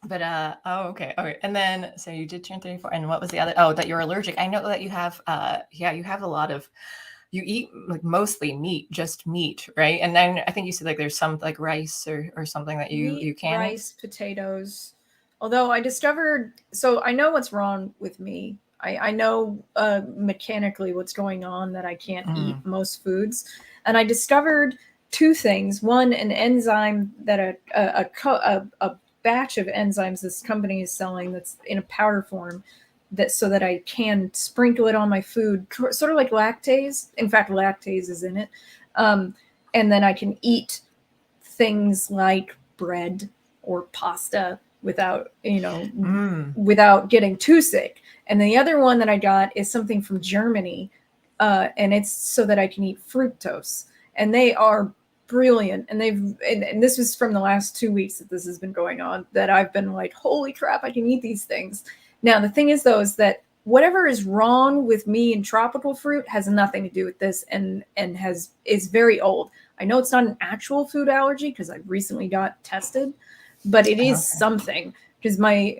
But okay. And then so you did turn 34, and what was the other? Oh, that you're allergic. I know that you have you have a lot of, you eat like mostly meat, just meat, right? And then I think you said like there's some like rice or something that you can rice, potatoes. Although I discovered, so I know what's wrong with me. I know mechanically what's going on, that I can't eat most foods, and I discovered 2 things. One, an enzyme that a batch of enzymes this company is selling that's in a powder form, so that I can sprinkle it on my food, sort of like lactase. In fact, lactase is in it. And then I can eat things like bread or pasta without, without getting too sick. And the other one that I got is something from Germany, and it's so that I can eat fructose. And they are brilliant. And and this was from the last 2 weeks that this has been going on, that I've been like, holy crap, I can eat these things. Now, the thing is, though, is that whatever is wrong with me in tropical fruit has nothing to do with this, and is very old. I know it's not an actual food allergy because I recently got tested, but it is something, because my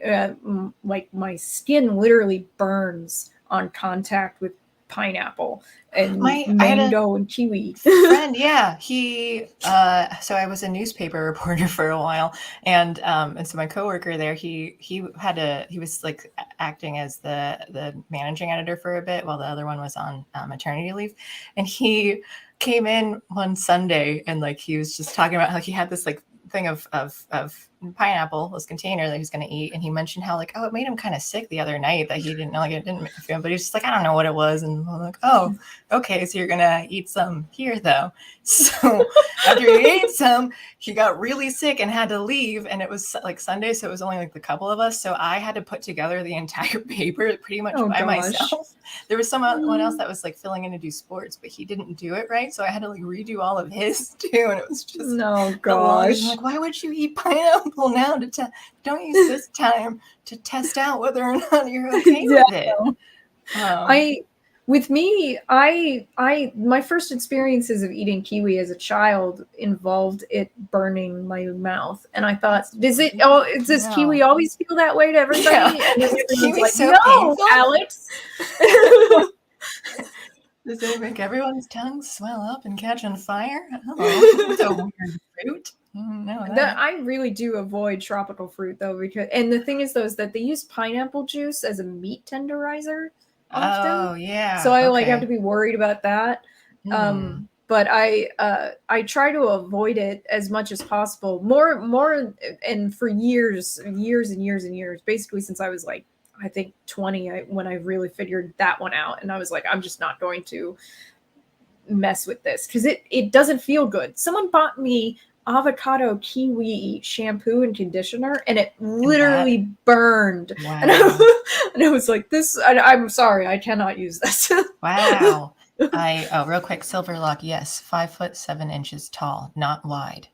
skin literally burns on contact with pineapple and mango and kiwi. Friend, he so I was a newspaper reporter for a while, and so my coworker there, he was like acting as the managing editor for a bit while the other one was on maternity leave, and he came in one Sunday and like he was just talking about how he had this like thing of pineapple, this container that he was going to eat, and he mentioned how like, oh, it made him kind of sick the other night, that he didn't know, like it didn't make him feel, but he's just like, I don't know what it was, and I'm like, oh, okay, so you're gonna eat some here though. So after he ate some, he got really sick and had to leave, and it was like Sunday, so it was only like the couple of us, so I had to put together the entire paper pretty much by myself. There was someone else that was like filling in to do sports, but he didn't do it right, so I had to like redo all of his too, and it was just like, why would you eat pineapple now don't use this time to test out whether or not you're okay with it. My first experiences of eating kiwi as a child involved it burning my mouth, and I thought, does kiwi always feel that way to everybody? And everyone's like, no, Alex. Does it make everyone's tongues swell up and catch on fire? Oh, that's a weird fruit. No, I really do avoid tropical fruit though, because the thing is though is that they use pineapple juice as a meat tenderizer often. Oh yeah. So I have to be worried about that. But I try to avoid it as much as possible. More and for years, basically since I was like, I think 20, when I really figured that one out, and I was like, I'm just not going to mess with this because it doesn't feel good. Someone bought me avocado kiwi shampoo and conditioner, and it literally burned. Wow. And I was like, this, I'm sorry, I cannot use this. Wow. Real quick, Silverlock, yes, 5'7" tall, not wide.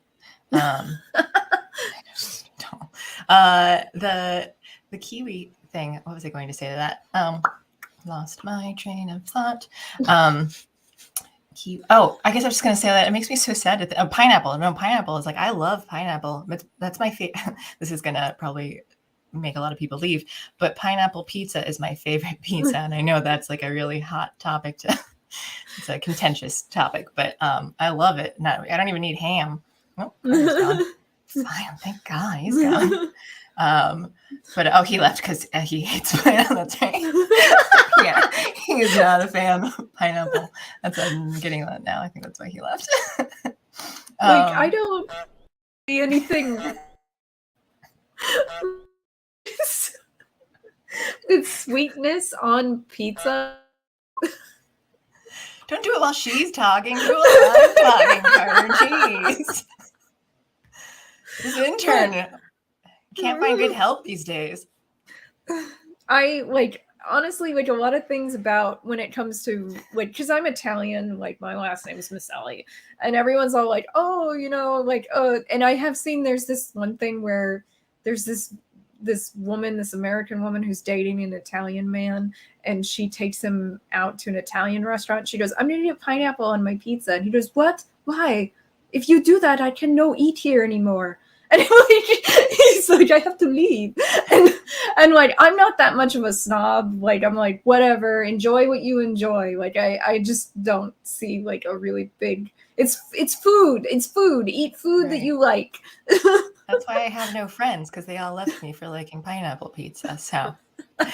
Tall. The kiwi thing, what was I going to say to that? Lost my train of thought. I guess I was just going to say that it makes me so sad. Pineapple. No, pineapple is like, I love pineapple. That's my favorite. This is going to probably make a lot of people leave, but pineapple pizza is my favorite pizza. And I know that's like a really hot topic it's a contentious topic, but I love it. I don't even need ham. Oh, he's gone. Fine, thank God he's gone. But he left because he hates pineapple. That's right. Yeah, he is not a fan of pineapple. I'm getting that now. I think that's why he left. I don't see anything with sweetness on pizza. Don't do it while she's talking. Do it while I'm talking, Carter. Jeez. This intern can't find good help these days. I honestly a lot of things about when it comes to because I'm Italian, my last name is Miceli, and everyone's all like, oh, and I have seen there's this one thing where there's this woman, this American woman who's dating an Italian man, and she takes him out to an Italian restaurant. She goes, I'm gonna get pineapple on my pizza, and he goes, what? Why? If you do that, I can no eat here anymore. And he's like, I have to leave. And I'm not that much of a snob. I'm like, whatever, enjoy what you enjoy. I just don't see a really big, it's food. It's food. Eat food right. That you like. That's why I have no friends, because they all left me for liking pineapple pizza. So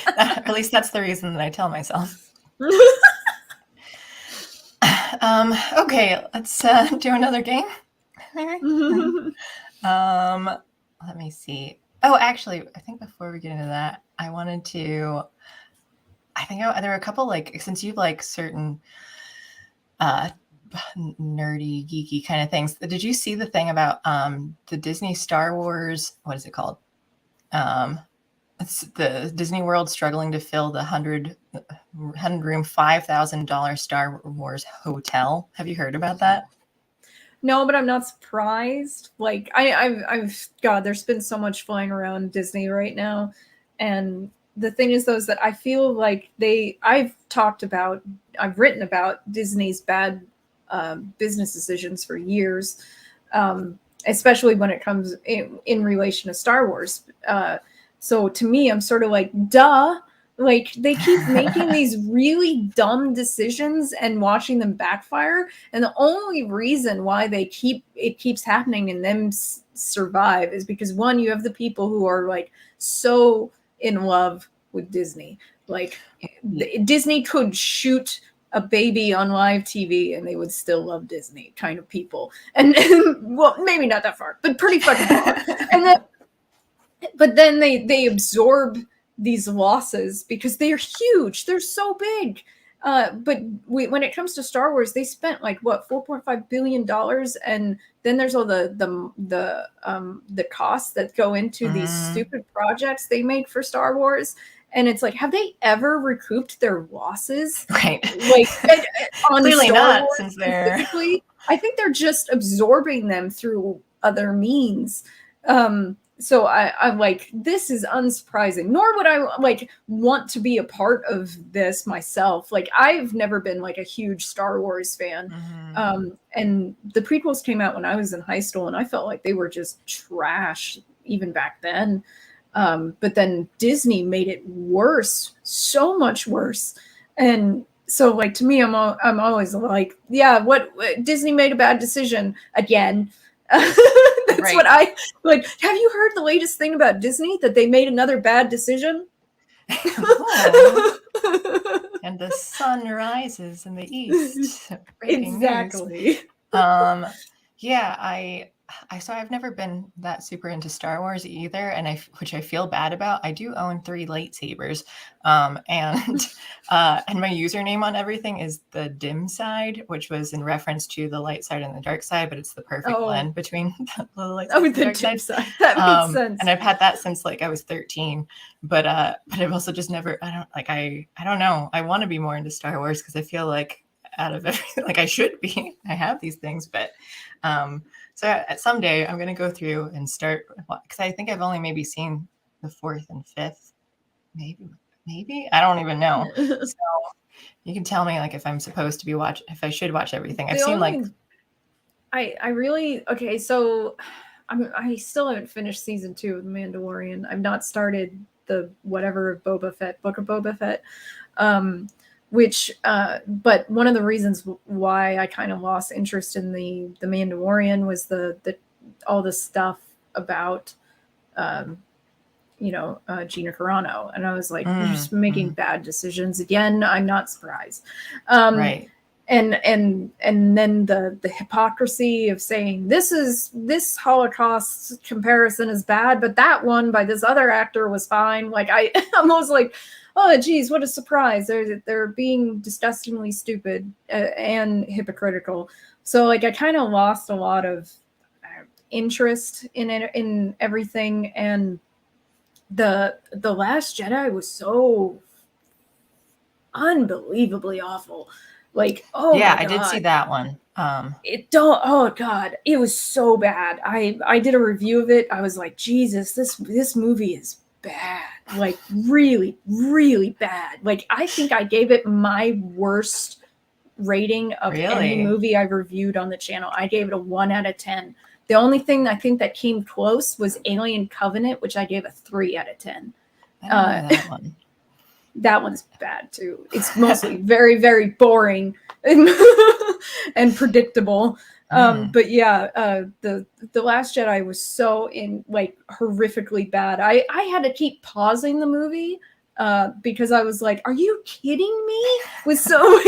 at least that's the reason that I tell myself. Okay, let's do another game. Let me see. Oh, actually, I think before we get into that, I wanted to, there were a couple, since you like certain nerdy, geeky kind of things, did you see the thing about the Disney Star Wars, what is it called? It's the Disney World struggling to fill the 100 room, $5,000 Star Wars hotel. Have you heard about that? No, but I'm not surprised. God, there's been so much flying around Disney right now. And the thing is, though, is that I feel like I've written about Disney's bad business decisions for years, especially when it comes in relation to Star Wars. So to me, I'm sort of like, duh. They keep making these really dumb decisions and watching them backfire. And the only reason why it keeps happening and them survive is because, one, you have the people who are so in love with Disney. Disney could shoot a baby on live TV and they would still love Disney kind of people. And well, maybe not that far, but pretty fucking far. But then they absorb these losses because they are huge. They're so big. But when it comes to Star Wars, they spent $4.5 billion, and then there's all the costs that go into these stupid projects they make for Star Wars. And it's like, have they ever recouped their losses? Right. On clearly Star not, Wars since they're. I think they're just absorbing them through other means. So I'm like, this is unsurprising. Nor would I want to be a part of this myself. I've never been a huge Star Wars fan. And the prequels came out when I was in high school, and I felt like they were just trash even back then. But then Disney made it worse, so much worse. And So like to me, I'm always like, yeah, what Disney made a bad decision again. That's Right. what I like. Have you heard the latest thing about Disney, that they made another bad decision? Oh. And the sun rises in the east. Breaking Exactly. news. Yeah, so I've never been that super into Star Wars either, and which I feel bad about. I do own 3 lightsabers, and my username on everything is the dim side, which was in reference to the light side and the dark side, but it's the perfect blend between the light side and the dark dim side. That makes sense. And I've had that since like I was 13, but I've also just never. I don't know. I want to be more into Star Wars because I feel like out of everything, like I should be. I have these things, but so at someday I'm gonna go through and start, because I think I've only maybe seen the 4th and 5th, maybe I don't even know. So you can tell me like if I'm supposed to be if I should watch everything. I've seen like I really okay. So I still haven't finished season 2 of The Mandalorian. I've not started the whatever Book of Boba Fett. But one of the reasons why I kind of lost interest in the Mandalorian was the all the stuff about Gina Carano, and I was like, you're just making bad decisions again. I'm not surprised. Right. And then the hypocrisy of saying this Holocaust comparison is bad, but that one by this other actor was fine. Like I'm almost like, oh geez, what a surprise! They're being disgustingly stupid and hypocritical. So like I kind of lost a lot of interest in everything. And the Last Jedi was so unbelievably awful. Like, oh yeah, my God. I did see that one. Oh God, it was so bad. I did a review of it. I was like, Jesus, this movie is bad. Like really, really bad. Like I think I gave it my worst rating of any movie I reviewed on the channel. I gave it a 1 out of 10. The only thing I think that came close was Alien Covenant, which I gave a 3 out of 10. I don't know that one. That one's bad too. It's mostly very, very boring and predictable. But yeah, the Last Jedi was so horrifically bad. I had to keep pausing the movie because I was like, "Are you kidding me?" With so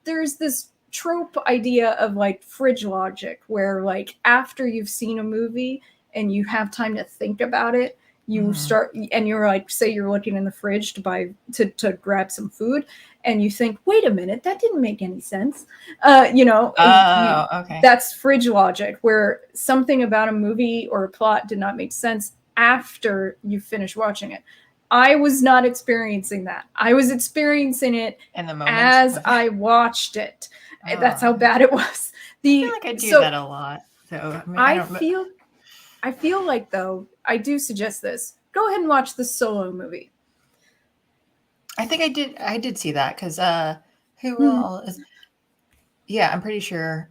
there's this trope idea of like fridge logic where like after you've seen a movie and you have time to think about it, you start and you're like, say you're looking in the fridge to grab some food and you think, wait a minute, that didn't make any sense. Okay. That's fridge logic, where something about a movie or a plot did not make sense after you finish watching it. I was not experiencing that. I was experiencing it in the moment as I watched it. That's how bad it was. I feel like I do that a lot. So I feel like, though, I do suggest this. Go ahead and watch the Solo movie. I think I did see that because who all is? Yeah, I'm pretty sure.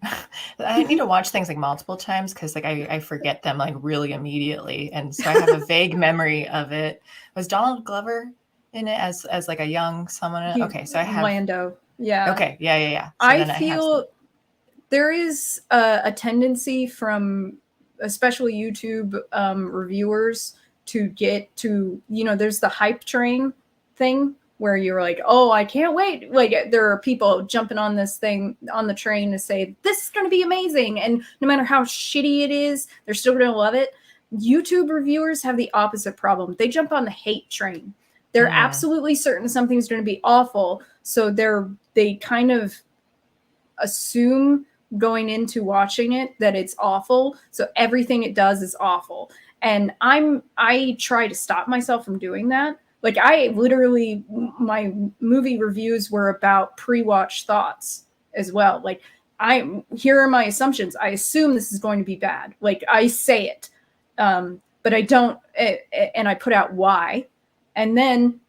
I need to watch things like multiple times because like I forget them like really immediately, and so I have a vague memory of it. Was Donald Glover in it as like a young someone? Okay, so I have Lando. Yeah. Okay. Yeah. So I feel there is a tendency from especially YouTube reviewers to get to, there's the hype train thing where you're like, oh, I can't wait. Like there are people jumping on this thing on the train to say, this is going to be amazing. And no matter how shitty it is, they're still going to love it. YouTube reviewers have the opposite problem. They jump on the hate train. They're absolutely certain something's going to be awful. So they kind of assume going into watching it that it's awful. So everything it does is awful. And I try to stop myself from doing that. Like I literally, my movie reviews were about pre-watch thoughts as well. Like here are my assumptions. I assume this is going to be bad. Like I say it, but I don't, and I put out why. And then,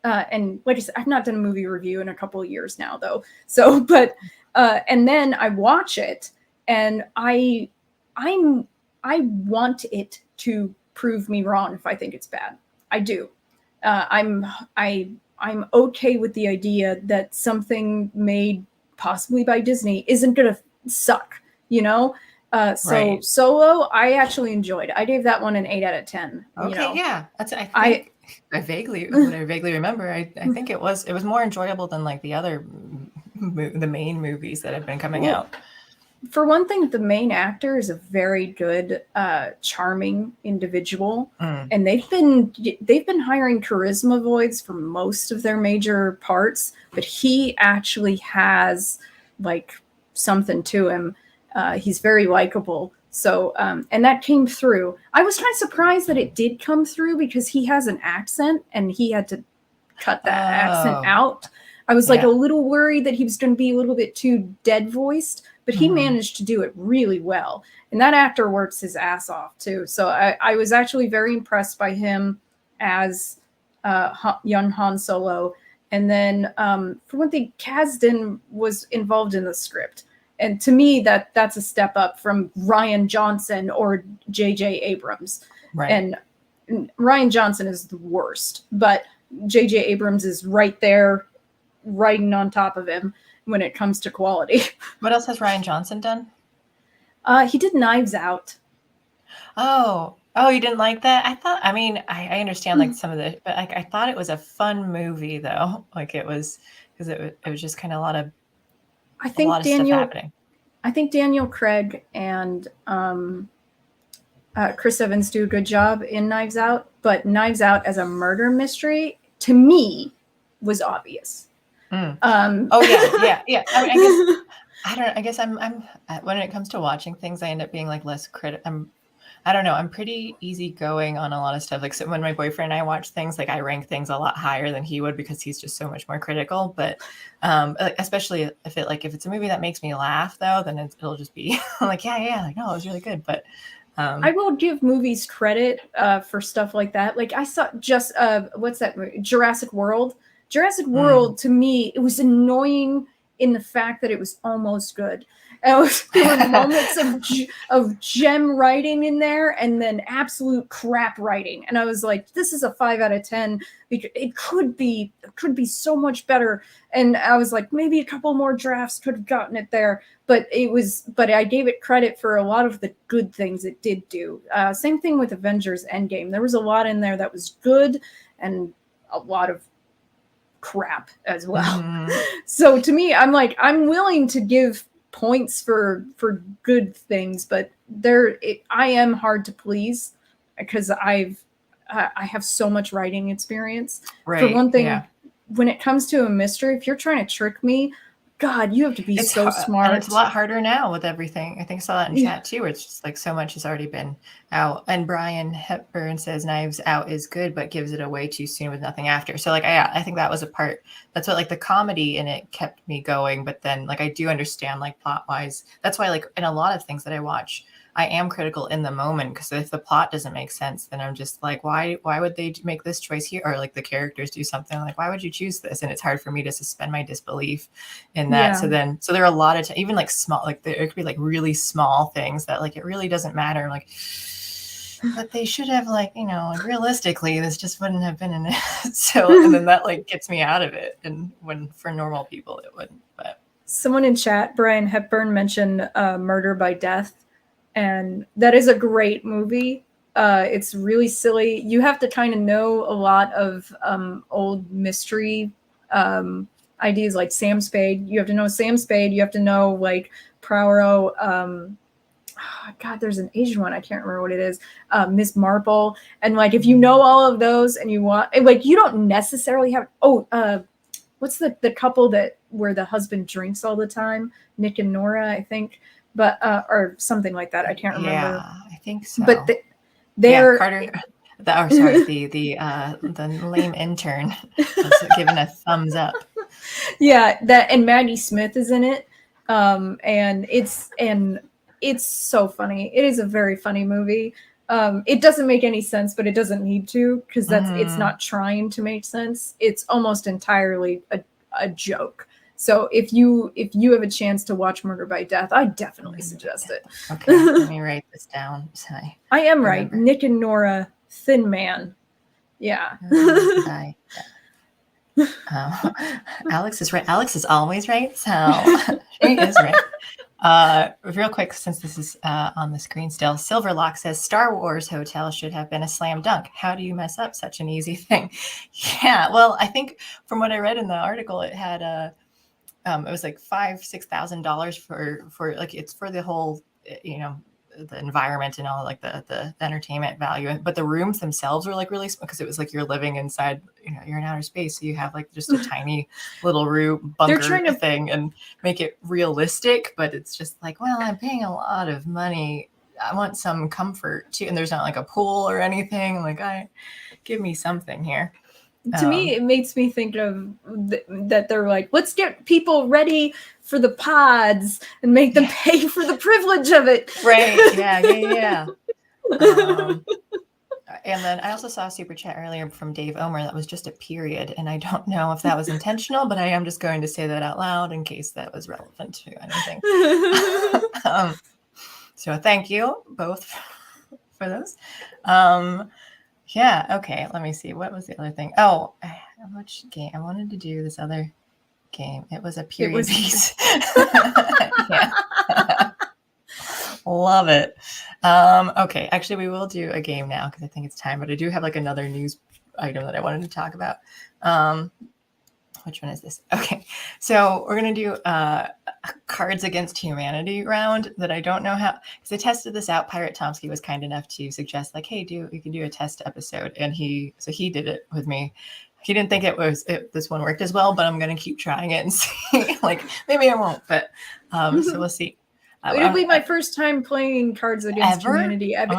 and like I said, I've not done a movie review in a couple of years now though. So, but, and then I watch it and I want it to prove me wrong if I think it's bad. I do. I I'm okay with the idea that something made possibly by Disney isn't gonna suck, you know. So Right. Solo, I actually enjoyed. I gave that one an 8 out of 10. Okay, yeah. That's I think I vaguely remember. I think it was more enjoyable than like the other the main movies that have been coming out. For one thing, the main actor is a very good, charming individual, and they've been hiring charisma voids for most of their major parts, but he actually has like something to him. He's very likable. So, and that came through. I was kind of surprised that it did come through because he has an accent and he had to cut that accent out. I was like a little worried that he was going to be a little bit too dead voiced, but he managed to do it really well. And that actor works his ass off too. So I was actually very impressed by him as young Han Solo. And then for one thing, Kasdan was involved in the script. And to me, that's a step up from Rian Johnson or J.J. Abrams. Right. And Rian Johnson is the worst, but J.J. Abrams is right there, riding on top of him when it comes to quality. What else has Rian Johnson done? He did Knives Out. Oh, you didn't like that? I understand like some of the, but like I thought it was a fun movie though. Like it was, because it was just kind of a lot of stuff happening. I think Daniel Craig and Chris Evans do a good job in Knives Out, but Knives Out as a murder mystery to me was obvious. Yeah. I mean, I guess I'm when it comes to watching things, I end up being like less critical. I don't know. I'm pretty easygoing on a lot of stuff. Like, so when my boyfriend and I watch things, like I rank things a lot higher than he would because he's just so much more critical. But especially if it's a movie that makes me laugh, though, then it'll just be like, like, no, it was really good. But I will give movies credit for stuff like that. Like I saw just what's that movie? Jurassic World. Jurassic World, to me, it was annoying in the fact that it was almost good. There were moments of gem writing in there and then absolute crap writing. And I was like, this is a 5 out of 10. It could be so much better. And I was like, maybe a couple more drafts could have gotten it there. But I gave it credit for a lot of the good things it did do. Same thing with Avengers Endgame. There was a lot in there that was good and a lot of crap as well. So to me, I'm like, I'm willing to give points for good things, but I am hard to please because I have so much writing experience. Right. For one thing, when it comes to a mystery, if you're trying to trick me, God, you have to be so smart. And it's a lot harder now with everything. I think I saw that in chat too, where it's just like so much has already been out. And Brian Hepburn says Knives Out is good, but gives it away too soon with nothing after. So like, I think that was a part. That's what like the comedy in it kept me going. But then like I do understand like plot wise. That's why like in a lot of things that I watch, I am critical in the moment because if the plot doesn't make sense, then I'm just like, why would they make this choice here? Or like the characters do something like, why would you choose this? And it's hard for me to suspend my disbelief in that. Yeah. So there are a lot of even like small, like there could be like really small things that like it really doesn't matter. Like, but they should have like, realistically, this just wouldn't have been in it. So and then that like gets me out of it. And when for normal people it wouldn't. But someone in chat, Brian Hepburn, mentioned Murder by Death. And that is a great movie. It's really silly. You have to kind of know a lot of old mystery ideas like Sam Spade. You have to know Sam Spade. You have to know like Poirot. God, there's an Asian one. I can't remember what it is. Miss Marple. And like, if you know all of those and you want, like, you don't necessarily have, what's the couple where the husband drinks all the time? Nick and Nora, I think. But or something like that. I can't remember. Yeah, I think so. But they're Carter. The lame intern was given a thumbs up. Yeah, and Maggie Smith is in it, and it's so funny. It is a very funny movie. It doesn't make any sense, but it doesn't need to because it's not trying to make sense. It's almost entirely a joke. So if you have a chance to watch Murder by Death, I definitely suggest it. Okay, let me write this down. Sorry. I am right. Nick and Nora, Thin Man. Yeah. Alex is right. Alex is always right, so she is right. Real quick, since this is on the screen still, Silverlock says Star Wars Hotel should have been a slam dunk. How do you mess up such an easy thing? Yeah, well, I think from what I read in the article, it had it was like $5,000-$6,000 for like it's for the whole the environment and all like the entertainment value, but the rooms themselves were like really small because it was like you're living inside, you're in outer space, so you have like just a tiny little room bunker thing and make it realistic, but it's just like, well, I'm paying a lot of money, I want some comfort too, and there's not like a pool or anything, like give me something here. To me, it makes me think of that they're like, let's get people ready for the pods and make them pay for the privilege of it. Right. Yeah. And then I also saw a super chat earlier from Dave Omer that was just a period. And I don't know if that was intentional, but I am just going to say that out loud in case that was relevant to anything. So thank you both for those. Yeah, okay, let me see. What was the other thing? Oh, which game? I wanted to do this other game. It was a period piece. Yeah. Love it. Okay, actually, we will do a game now because I think it's time, but I do have like another news item that I wanted to talk about. Which one is this? Okay, so we're going to do a Cards Against Humanity round that I don't know how, because I tested this out. Pirate Tomsky was kind enough to suggest like, hey, you can do a test episode. And he did it with me. He didn't think this one worked as well, but I'm going to keep trying it and see, like, maybe I won't, but so we'll see. It'll be my first time playing Cards Against Humanity ever.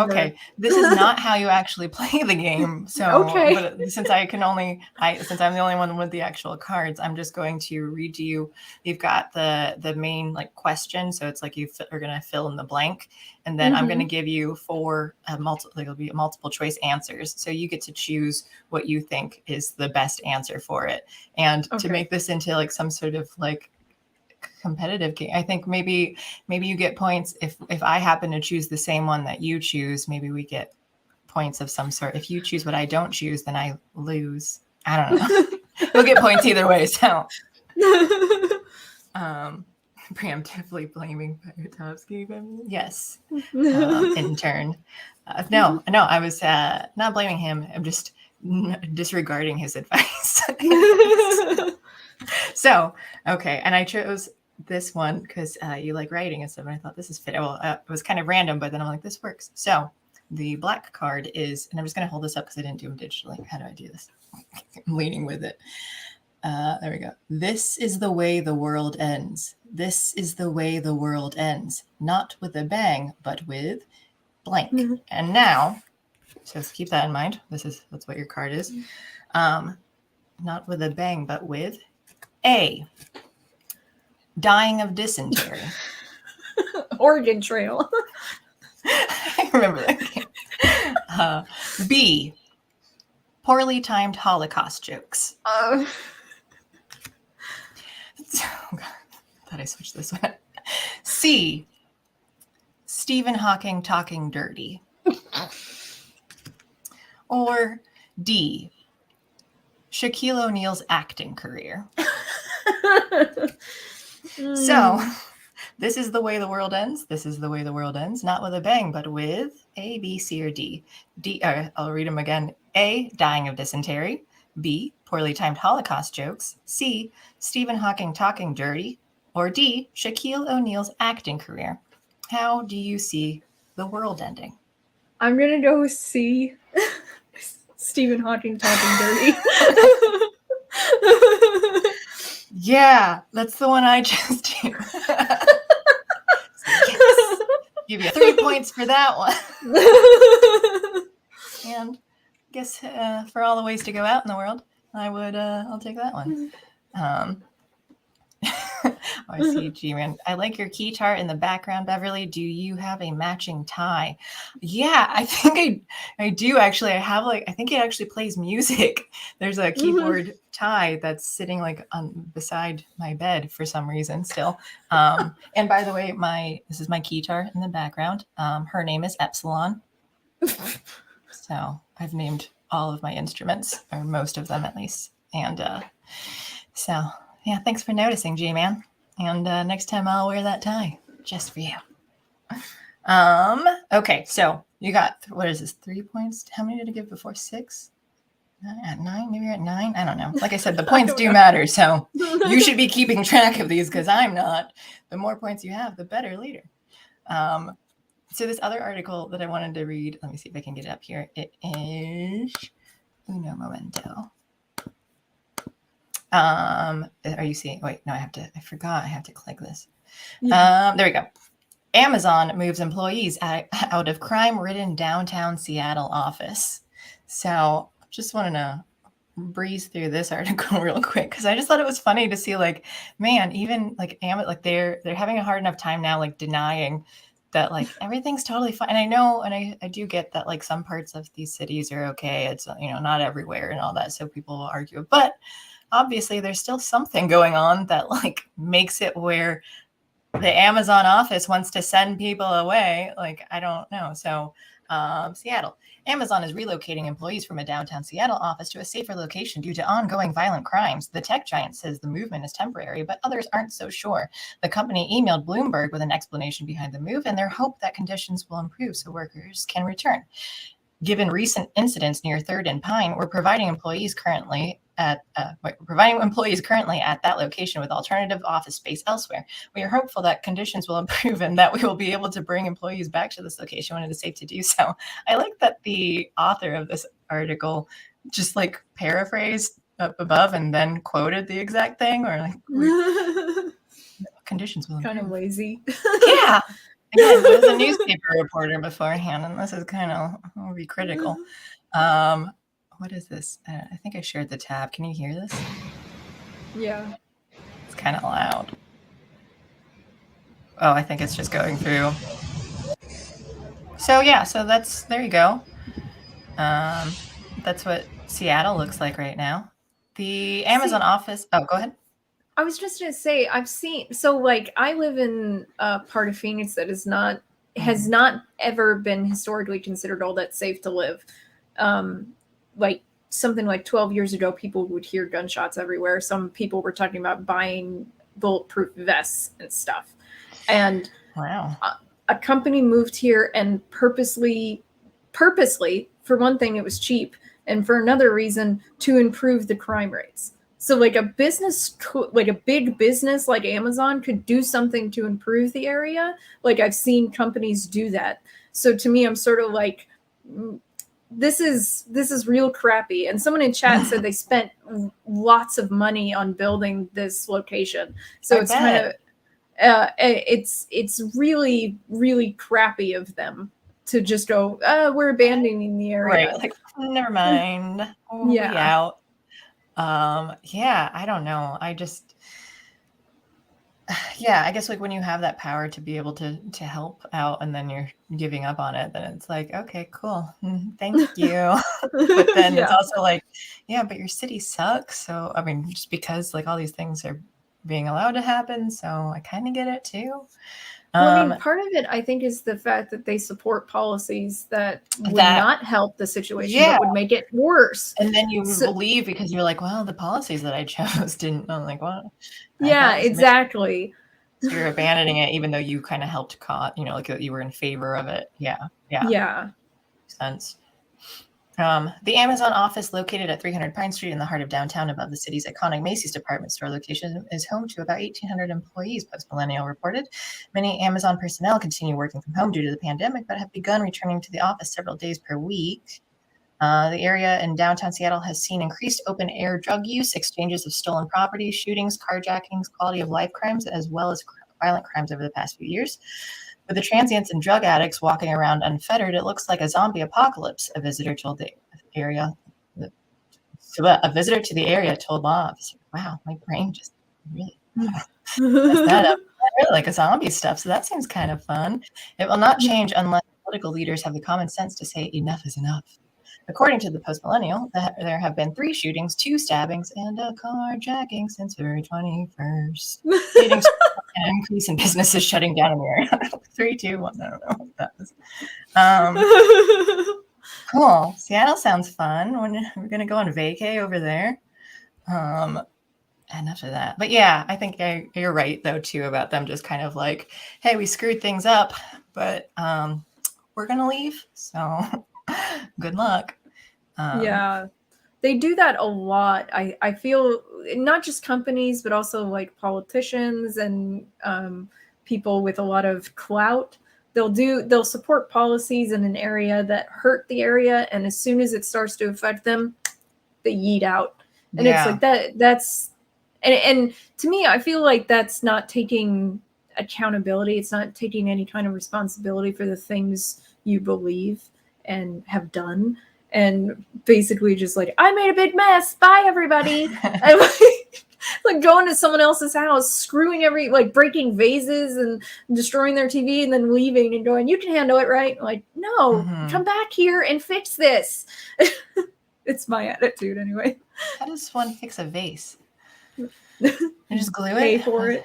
Okay, this is not how you actually play the game. So, okay. But since I'm the only one with the actual cards, I'm just going to read to you. You've got the main like question, so it's like you are going to fill in the blank, and then I'm going to give you it'll be multiple choice answers. So you get to choose what you think is the best answer for it, and to make this into like some sort of like competitive game, I think maybe you get points if I happen to choose the same one that you choose. Maybe we get points of some sort. If you choose what I don't choose, then I lose. I don't know. You'll get points either way. So preemptively blaming Pyrotovsky. Yes. Intern. No, I was not blaming him. I'm just disregarding his advice. So, okay. And I chose this one because you like writing and stuff. And I thought this is fit. Well, it was kind of random, but then I'm like, this works. So the black card is, and I'm just going to hold this up because I didn't do them digitally. How do I do this? I'm leaning with it. There we go. This is the way the world ends. This is the way the world ends. Not with a bang, but with blank. And now, so keep that in mind. That's what your card is. Not with a bang, but with A. Dying of dysentery. Oregon Trail. I remember that game. B. Poorly timed Holocaust jokes. Oh, God. I thought I switched this one. C. Stephen Hawking talking dirty. Or D. Shaquille O'Neal's acting career. So, this is the way the world ends. This is the way the world ends. Not with a bang, but with A, B, C, or D. I'll read them again. A, dying of dysentery. B, poorly timed Holocaust jokes. C, Stephen Hawking talking dirty. Or D, Shaquille O'Neal's acting career. How do you see the world ending? I'm going to go with C. Stephen Hawking talking dirty. Yeah, that's the one I just did. Yes. Give you 3 points for that one. And I guess for all the ways to go out in the world, I'll take that one. I see G-Man. I like your key chart in the background, Beverly. Do you have a matching tie? Yeah, I think I do actually. I think it actually plays music. There's a keyboard tie that's sitting like beside my bed for some reason still. And by the way, this is my key chart in the background. Her name is Epsilon. So I've named all of my instruments, or most of them at least, And so, yeah, thanks for noticing, G-Man. And next time I'll wear that tie just for you. Okay, so you got, what is this, 3 points? How many did I give before? 6? At 9? Maybe you're at 9? I don't know. Like I said, the points do matter. So you should be keeping track of these because I'm not. The more points you have, the better later. So this other article that I wanted to read, let me see if I can get it up here. It is Uno Momento. Are you seeing? Wait, no, I forgot I have to click this. Yeah. There we go. Amazon moves employees out of crime-ridden downtown Seattle office. So just wanted to breeze through this article real quick because I just thought it was funny to see, like, man, even like they're having a hard enough time now, like denying that like everything's totally fine. And I know, and I do get that like some parts of these cities are okay. It's, you know, not everywhere and all that. So people will argue, but obviously there's still something going on that like makes it where the Amazon office wants to send people away. Like, I don't know. So Seattle. Amazon is relocating employees from a downtown Seattle office to a safer location due to ongoing violent crimes. The tech giant says the movement is temporary, but others aren't so sure. The company emailed Bloomberg with an explanation behind the move and their hope that conditions will improve so workers can return. Given recent incidents near 3rd and Pine, we're providing employees currently at that location with alternative office space elsewhere. We are hopeful that conditions will improve and that we will be able to bring employees back to this location when it is safe to do so. I like that the author of this article just like paraphrased up above and then quoted the exact thing, or like conditions will improve. Kind of lazy. Yeah. Again, I was a newspaper reporter beforehand, and this is kind of, I'll be critical. What is this? I think I shared the tab. Can you hear this? Yeah. It's kind of loud. Oh, I think it's just going through. So yeah, so there you go. That's what Seattle looks like right now. The Amazon office. Oh, go ahead. I was just going to say, I've seen, so like I live in a part of Phoenix that has not ever been historically considered all that safe to live. Like something like 12 years ago, people would hear gunshots everywhere. Some people were talking about buying bulletproof vests and stuff. And wow, a company moved here and purposely, for one thing, it was cheap. And for another reason, to improve the crime rates. So like a business, like a big business like Amazon could do something to improve the area. Like I've seen companies do that. So to me, I'm sort of like, this is real crappy. And someone in chat said they spent lots of money on building this location. So it's kind of, it's really, really crappy of them to just go, we're abandoning the area. Right. Like, never mind. We'll be out. Yeah, I don't know. I guess like when you have that power to be able to help out and then you're giving up on it, then it's like, okay, cool. Thank you. But then it's also like, yeah, but your city sucks. So, I mean, just because like all these things are being allowed to happen. So I kind of get it too. Well, I mean, part of it, I think, is the fact that they support policies that would not help the situation, but would make it worse. And then you believe because you're like, well, the policies that I chose didn't. I'm like, what? Yeah, exactly. So you're abandoning it, even though you kind of helped like you were in favor of it. Yeah. Makes sense. The Amazon office, located at 300 Pine Street in the heart of downtown above the city's iconic Macy's department store location, is home to about 1,800 employees, Post-Millennial reported. Many Amazon personnel continue working from home due to the pandemic, but have begun returning to the office several days per week. The area in downtown Seattle has seen increased open-air drug use, exchanges of stolen property, shootings, carjackings, quality of life crimes, as well as violent crimes over the past few years. With the transients and drug addicts walking around unfettered, it looks like a zombie apocalypse, a visitor to the area told law officer. Wow, my brain just really messed that up. I really like a zombie stuff, so that seems kind of fun. It will not change unless political leaders have the common sense to say enough is enough. According to the Post-Millennial, there have been 3 shootings, 2 stabbings, and a carjacking since February 21st, leading to an increase in businesses shutting down in the area. 3, 2, 1. I don't know what that was. Cool. Seattle sounds fun. We're going to go on vacay over there. Enough of that. But yeah, I think you're right though too about them just kind of like, hey, we screwed things up, but we're gonna leave, so good luck. Yeah, they do that a lot. I feel not just companies, but also like politicians and people with a lot of clout. They'll support policies in an area that hurt the area, and as soon as it starts to affect them, they yeet out. And it's like that's and to me, I feel like that's not taking accountability. It's not taking any kind of responsibility for the things you believe and have done. And basically just like, I made a big mess. Bye, everybody. And like going to someone else's house, screwing breaking vases and destroying their TV and then leaving and going, you can handle it, right? Like, no, come back here and fix this. It's my attitude anyway. How does one fix a vase? You just glue it? Pay for it.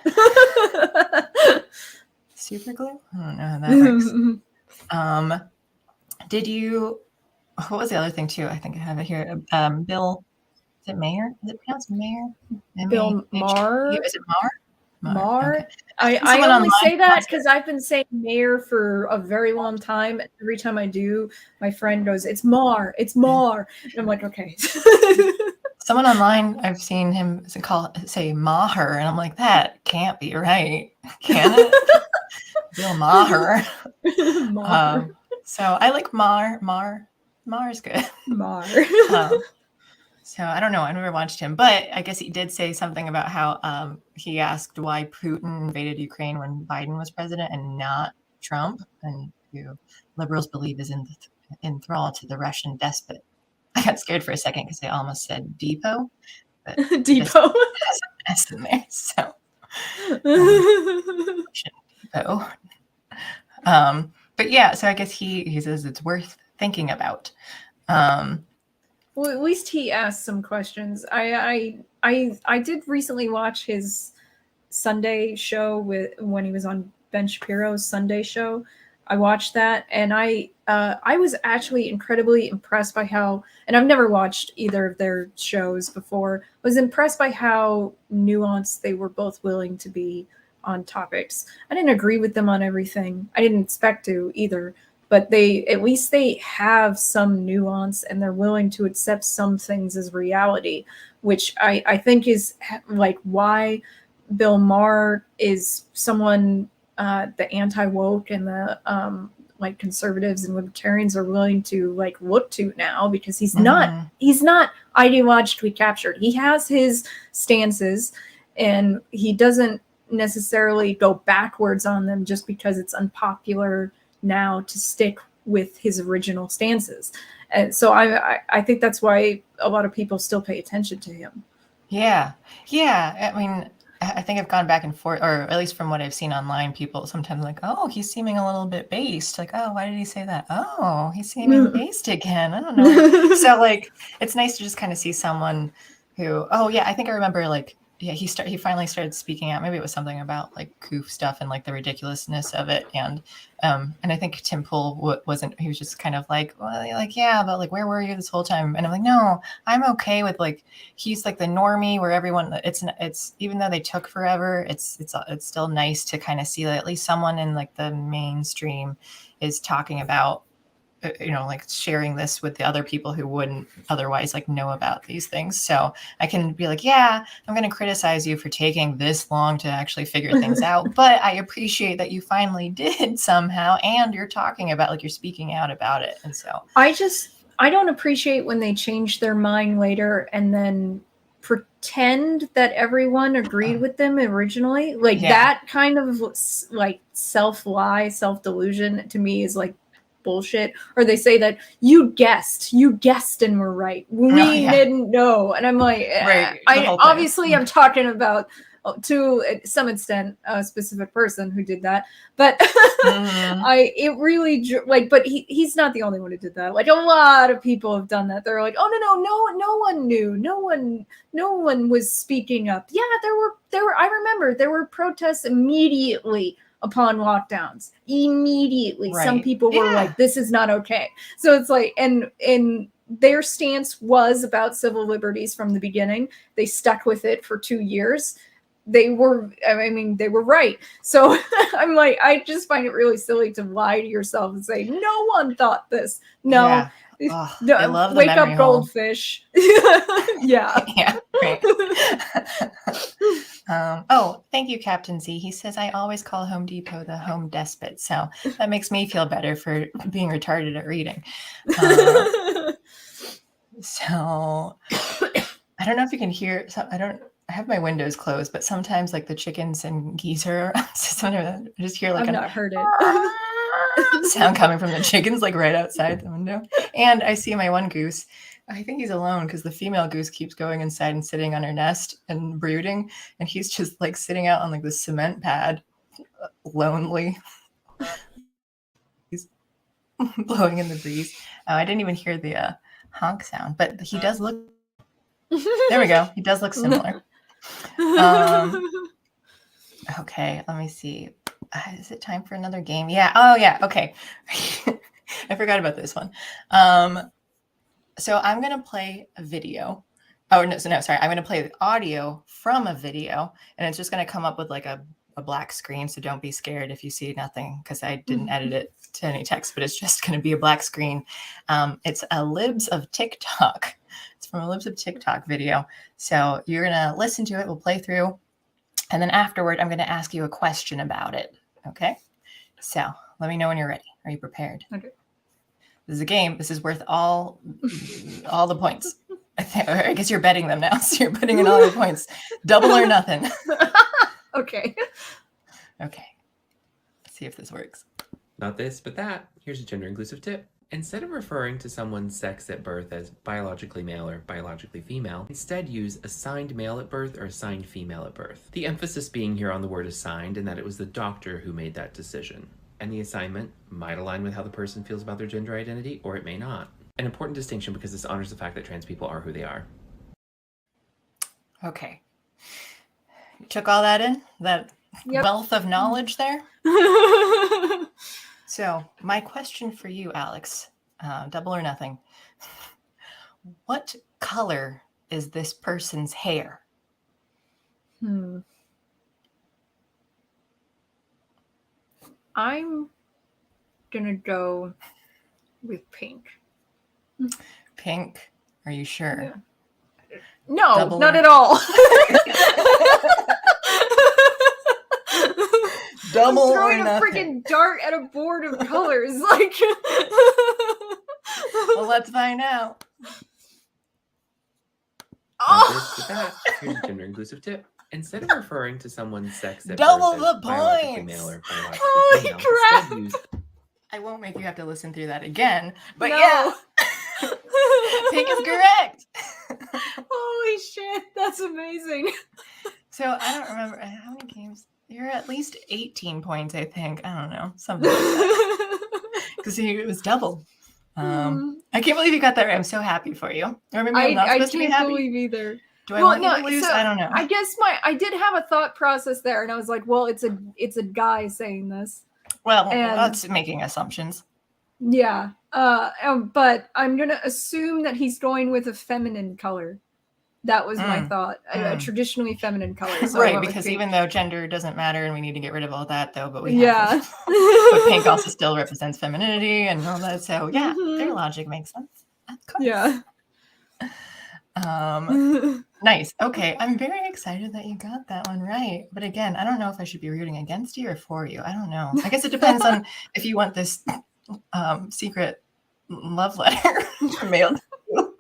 Super glue? I don't know how that works. Did you... What was the other thing too? I think I have it here. Bill, is it Mayer? Is it pronounced Mayer? Bill Maher? Is it Maher? Maher? Okay. I only say that because I've been saying Mayer for a very long time. Every time I do, my friend goes, it's Maher, it's Maher. And I'm like, okay. Someone online, I've seen him say Maher, and I'm like, that can't be right. Can it? Bill Maher. Maher. So I like Maher. Maher's good. Maher. So I don't know. I never watched him, but I guess he did say something about how he asked why Putin invaded Ukraine when Biden was president and not Trump, and who liberals believe is enthralled to the Russian despot. I got scared for a second because they almost said depot. But depot. Has an S in there, so depot. But yeah, so I guess he says it's worth thinking about. Well, at least he asked some questions. I did recently watch his Sunday show when he was on Ben Shapiro's Sunday show. I watched that, and I was actually incredibly impressed by how, and I've never watched either of their shows before, I was impressed by how nuanced they were both willing to be on topics. I didn't agree with them on everything. I didn't expect to either. But at least they have some nuance and they're willing to accept some things as reality, which I think is like why Bill Maher is someone the anti-woke and the like conservatives and libertarians are willing to like look to now, because he's not ideologically captured. He has his stances and he doesn't necessarily go backwards on them just because it's unpopular now to stick with his original stances. And so I think that's why a lot of people still pay attention to him. Yeah. I mean, I think I've gone back and forth, or at least from what I've seen online, people sometimes like, oh, he's seeming a little bit based. Like, oh, why did he say that? Oh, he's seeming based again. I don't know. So like, it's nice to just kind of see someone who, oh yeah, I think I remember like, yeah, he finally started speaking out. Maybe it was something about like goof stuff and like the ridiculousness of it. And I think Tim Pool he was just kind of like, well, like, yeah, but like, where were you this whole time? And I'm like, no, I'm okay with like, he's like the normie where everyone, it's even though they took forever, it's still nice to kind of see that at least someone in like the mainstream is talking about, like sharing this with the other people who wouldn't otherwise like know about these things. So I can be like, yeah, I'm going to criticize you for taking this long to actually figure things out, but I appreciate that you finally did somehow, and you're talking about, like, you're speaking out about it. And so I don't appreciate when they change their mind later and then pretend that everyone agreed with them originally. Like that kind of like self-lie, self-delusion to me is like bullshit. Or they say that you guessed and were right. We didn't know. And I'm like, I'm talking about to some extent a specific person who did that, but it really like, but he's not the only one who did that. Like a lot of people have done that. They're like, oh no one knew, no one was speaking up. Yeah, there were I remember there were protests immediately upon lockdowns. Immediately some people were like, this is not okay. So it's like, and their stance was about civil liberties from the beginning. They stuck with it for 2 years. They were right. So I'm like, I just find it really silly to lie to yourself and say, no one thought this. No. Yeah. Oh, I love the wake memory up, hole. goldfish. Yeah. Yeah, right. Oh, thank you, Captain Z. He says, I always call Home Depot the home despot. So that makes me feel better for being retarded at reading. So I don't know if you can hear. I have my windows closed, but sometimes like the chickens and geese are I just hear like I've not heard it. sound coming from the chickens like right outside the window. And I see my one goose. I think he's alone because the female goose keeps going inside and sitting on her nest and brooding, and he's just like sitting out on like the cement pad, lonely. He's blowing in the breeze. I didn't even hear the honk sound, but he does look. There we go. He does look similar. Okay, let me see. Is it time for another game? Yeah. Oh, yeah. Okay. I forgot about this one. So I'm going to play a video. Oh, no. So no, sorry. I'm going to play the audio from a video, and it's just going to come up with like a black screen. So don't be scared if you see nothing, because I didn't edit it to any text, but it's just going to be a black screen. It's a Libs of TikTok. It's from a Libs of TikTok video. So you're going to listen to it. We'll play through. And then afterward, I'm going to ask you a question about it. Okay. So let me know when you're ready. Are you prepared? Okay. This is a game. This is worth all the points. I guess you're betting them now. So you're putting in all your points. Double or nothing. Okay. Okay. Let's see if this works. Not this, but that. Here's a gender inclusive tip. Instead of referring to someone's sex at birth as biologically male or biologically female, instead use assigned male at birth or assigned female at birth. The emphasis being here on the word assigned, and that it was the doctor who made that decision. And the assignment might align with how the person feels about their gender identity, or it may not. An important distinction because this honors the fact that trans people are who they are. Okay. You took all that in? That wealth of knowledge there? So my question for you, Alex, double or nothing. What color is this person's hair? I'm gonna go with pink. Pink? Are you sure? Yeah. No, Double not or- at all. Double I'm or throwing a nothing. freaking dart at a board of colors. Like, Well, let's find out. Not this, but that. Here's a gender inclusive tip. Instead of referring to someone's sex at Double birth the as biologically points. male or biologically Holy female, crap. instead use I won't make you have to listen through that again, but No. yeah. Pink is correct. Holy shit, that's amazing. So I don't remember how many games. You're at least 18 points, I think. I don't know, something like that. Because it was double. I can't believe you got that right. I'm so happy for you. Or maybe I'm not supposed to be can't happy. believe either. Do I want you to lose? so I don't know. I guess I did have a thought process there, and I was like, well, it's a guy saying this. Well, and- that's making assumptions. Yeah. But I'm gonna assume that he's going with a feminine color. That was my thought. A traditionally feminine color. So I Right, went with because pink. even though gender doesn't matter and we need to get rid of all that, though, but we Yeah. have to. But pink also still represents femininity and all that. So yeah, their logic makes sense. Of course. Yeah. Nice. Okay. I'm very excited that you got that one right. But again, I don't know if I should be rooting against you or for you. I don't know. I guess it depends on if you want this secret love letter mailed to you.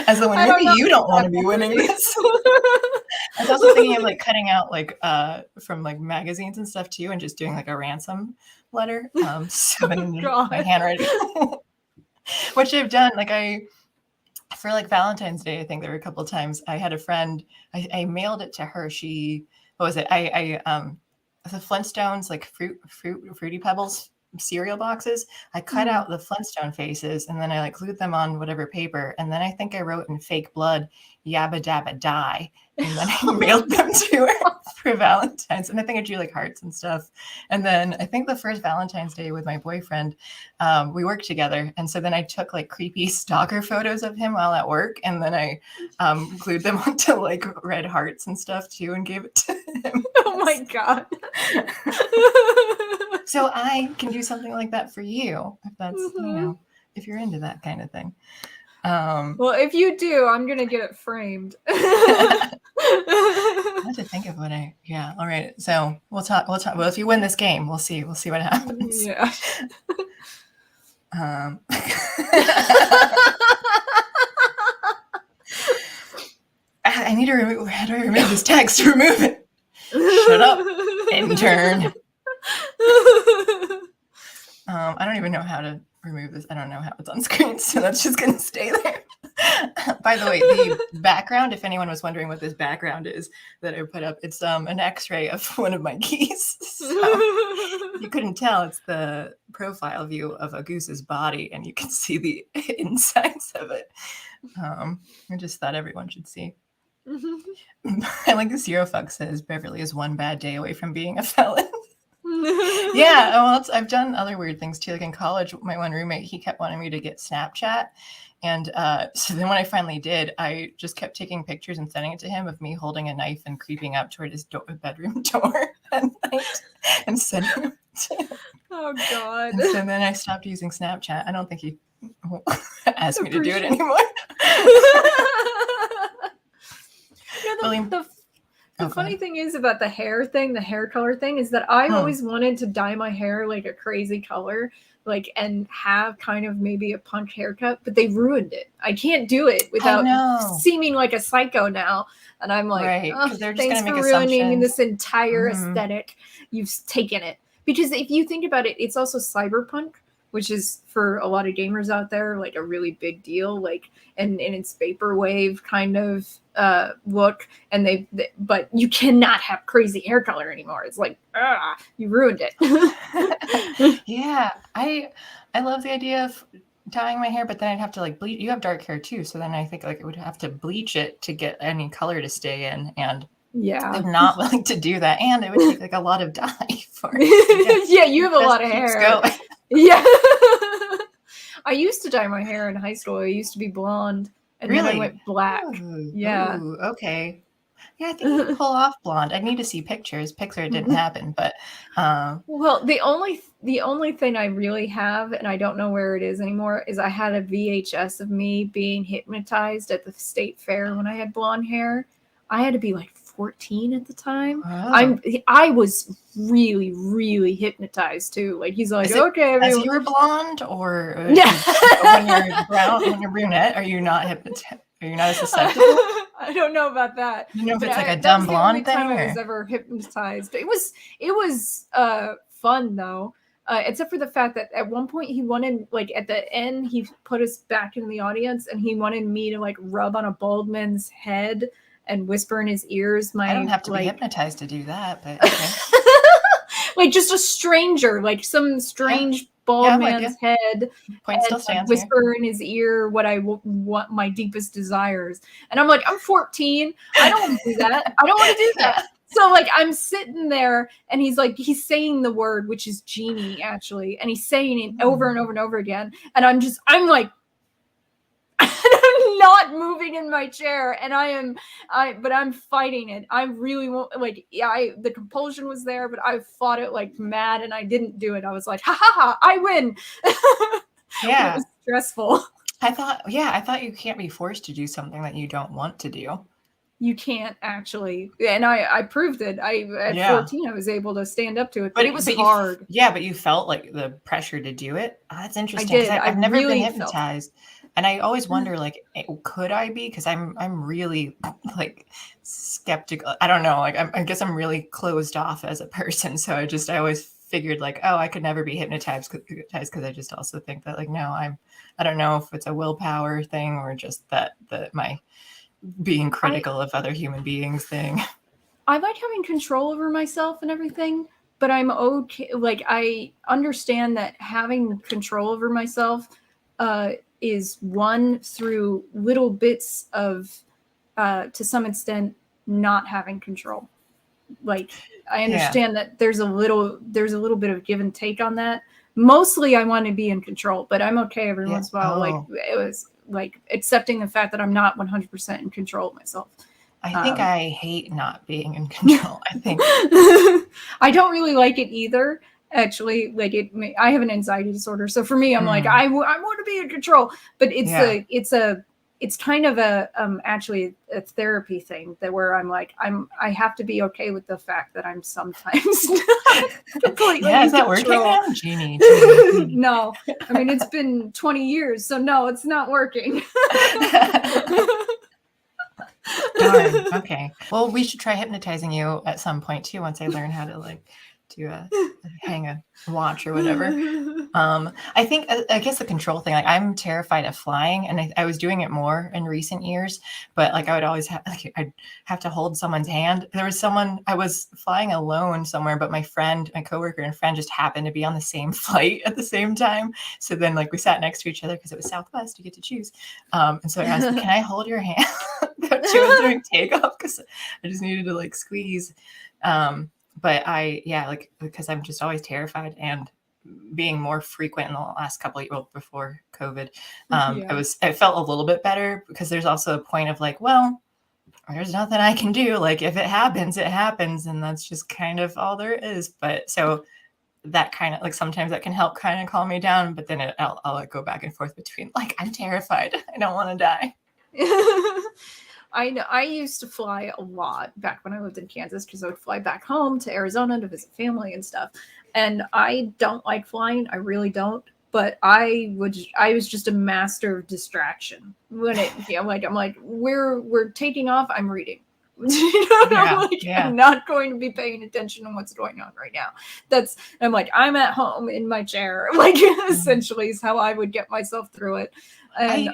As the winner, maybe you don't want to be winning this. I was also thinking of like cutting out like from like magazines and stuff too, and just doing like a ransom letter. So my handwriting. Which I've done. Like for like Valentine's Day, I think there were a couple of times I had a friend, I mailed it to her. What was it? The Flintstones, like Fruity Pebbles cereal boxes. I cut out the Flintstone faces and then I like glued them on whatever paper. And then I think I wrote in fake blood, yabba dabba die. And then I mailed them to her. for Valentine's, and I think I drew like hearts and stuff. And then I think the first Valentine's Day with my boyfriend, we worked together, and so then I took like creepy stalker photos of him while at work, and then I glued them onto like red hearts and stuff too, and gave it to him. Oh my God. So I can do something like that for you, if that's, if you're into that kind of thing. Well, if you do, I'm gonna get it framed. I have to think of what all right. So we'll talk. Well, if you win this game, we'll see what happens. Yeah. I need to remove. How do I remove this text? Remove it. Shut up, intern. I don't even know how to remove this. I don't know how it's on screen, so that's just gonna stay there. By the way, the background, if anyone was wondering what this background is that I put up, it's an x-ray of one of my geese. So you couldn't tell, it's the profile view of a goose's body, and you can see the insides of it. I just thought everyone should see. I like the Zero Fuck says Beverly is one bad day away from being a felon. Yeah, well, I've done other weird things too. Like in college, my one roommate, he kept wanting me to get Snapchat. And so then when I finally did, I just kept taking pictures and sending it to him of me holding a knife and creeping up toward his bedroom door at night and sending it to him. Oh, God. And so then I stopped using Snapchat. I don't think he asked me to do it anymore. The funny thing is about the hair thing, the hair color thing, is that I always wanted to dye my hair like a crazy color, like, and have kind of maybe a punk haircut, but they ruined it. I can't do it without seeming like a psycho now. And I'm like, they're just thanks for ruining this entire aesthetic. You've taken it. Because if you think about it, it's also cyberpunk, which is for a lot of gamers out there, like a really big deal, like, and it's vaporwave kind of look, and but you cannot have crazy hair color anymore. It's like, you ruined it. Yeah, I love the idea of dyeing my hair, but then I'd have to like bleach. You have dark hair too, so then I think like I would have to bleach it to get any color to stay in, and I'm not willing to do that, and it would take like a lot of dye for it. Yeah, you have a lot of hair. Yeah. I used to dye my hair in high school. I used to be blonde, and then I went black. Yeah. Ooh, okay. Yeah, I think you can pull off blonde. I need to see pictures. Picture it didn't happen, but well, the only thing I really have, and I don't know where it is anymore, is I had a VHS of me being hypnotized at the state fair when I had blonde hair. I had to be like 14 at the time. I was really, really hypnotized too. Like he's like, okay, as you were blonde, or when you're brown, when you're brunette, are you not hypnotized? Are you not as susceptible? I don't know about that. You know if it's like a dumb blonde thing. I was ever hypnotized. It was fun though. Except for the fact that at one point he wanted, like at the end, he put us back in the audience and he wanted me to like rub on a bald man's head and whisper in his ears. I don't have to be hypnotized to do that, but okay. Like just a stranger, like some strange bald man's head. Point still stands. Whisper in his ear what I want, my deepest desires. And I'm like, I'm 14. I don't want to do that. I don't want to do that. So like I'm sitting there and he's saying the word, which is genie actually, and he's saying it over and over and over again. And I'm like I'm not moving in my chair, and but I'm fighting it. I really won't, like, the compulsion was there, but I fought it like mad, and I didn't do it. I was like, ha ha ha, I win. Yeah. It was stressful. I thought you can't be forced to do something that you don't want to do. You can't actually, and I proved it. At 14, I was able to stand up to it, but it was hard. But you felt like the pressure to do it. Oh, that's interesting. I did. I've never been hypnotized. And I always wonder, like, could I be? Because I'm really like skeptical. I don't know. Like, I guess I'm really closed off as a person. So I always figured like, oh, I could never be hypnotized because I just also think that like, no, I don't know if it's a willpower thing or just that my being critical of other human beings thing. I like having control over myself and everything, but I'm okay. Like, I understand that having control over myself, is one through little bits of, to some extent, not having control. like, I understand that there's a little bit of give and take on that. Mostly I want to be in control, but I'm okay every once in a while. Like, it was like accepting the fact that I'm not 100% in control of myself. I think I hate not being in control. I think I don't really like it either. Actually, like I have an anxiety disorder, so for me, I'm like I want to be in control, but it's kind of a actually a therapy thing that where I'm like I have to be okay with the fact that I'm sometimes not completely is that in working control. now? Genie. No, I mean it's been 20 years, so no, it's not working. Darn. Okay. Well, we should try hypnotizing you at some point too. Once I learn how to like do hang a watch or whatever. I guess the control thing, like I'm terrified of flying, and I was doing it more in recent years, but like I would always I'd have to hold someone's hand. There was someone, I was flying alone somewhere, but my coworker and friend just happened to be on the same flight at the same time. So then like we sat next to each other because it was Southwest, you get to choose. And so I asked, can I hold your hand? She was doing takeoff because I just needed to like squeeze. But because I'm just always terrified, and being more frequent in the last couple of years before COVID, I felt a little bit better because there's also a point of like, well, there's nothing I can do. Like if it happens, it happens. And that's just kind of all there is. But so that kind of like, sometimes that can help kind of calm me down, but then I'll like go back and forth between like, I'm terrified. I don't want to die. I know. I used to fly a lot back when I lived in Kansas because I would fly back home to Arizona to visit family and stuff. And I don't like flying. I really don't. But I was just a master of distraction. When I'm like, we're taking off. I'm reading. I'm not going to be paying attention to what's going on right now. I'm like, I'm at home in my chair. Like essentially is how I would get myself through it. And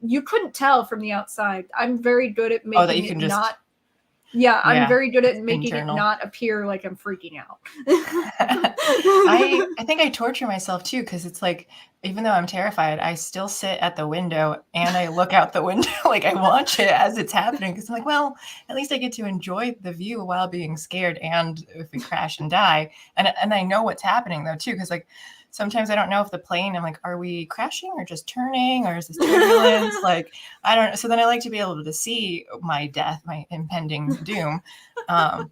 you couldn't tell from the outside. I'm very good at making it not. Yeah, I'm very good at making it not appear like I'm freaking out. I think I torture myself too, because it's like, even though I'm terrified, I still sit at the window and I look out the window. Like I watch it as it's happening, because I'm like, well, at least I get to enjoy the view while being scared. And if we crash and die, and I know what's happening though too, because like sometimes I don't know if the plane, I'm like, are we crashing or just turning, or is this turbulence? Like, I don't know. So then I like to be able to see my death, my impending doom. So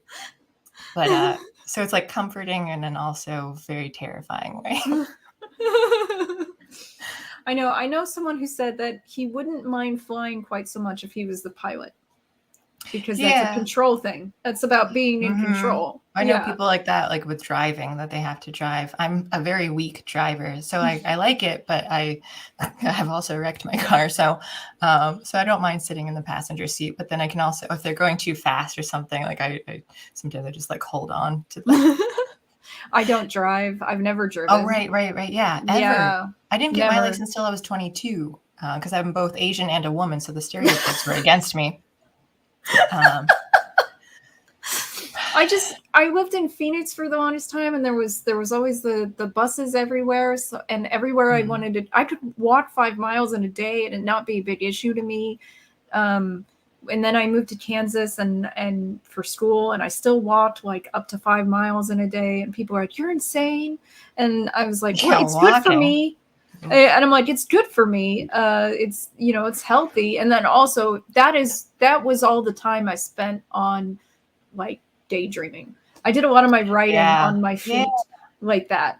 it's like comforting and then also very terrifying way. I know someone who said that he wouldn't mind flying quite so much if he was the pilot. Because that's a control thing. That's about being in control. I know people like that, like with driving, that they have to drive. I'm a very weak driver, so I like it, but I have also wrecked my car. So I don't mind sitting in the passenger seat, but then I can also, if they're going too fast or something, like I sometimes I just like hold on to them. I don't drive. I've never driven. Oh, right. Yeah. Ever. Yeah. I didn't get my license until I was 22 because I'm both Asian and a woman, so the stereotypes were against me. I lived in Phoenix for the longest time, and there was always the buses everywhere. So, and everywhere I wanted to, I could walk 5 miles in a day and it not be a big issue to me. And then I moved to Kansas and for school, and I still walked like up to 5 miles in a day, and people are like, "You're insane." And I was like, well, it's good for me. And I'm like, it's good for me. It's, it's healthy. And then also that was all the time I spent on like daydreaming. I did a lot of my writing on my feet like that.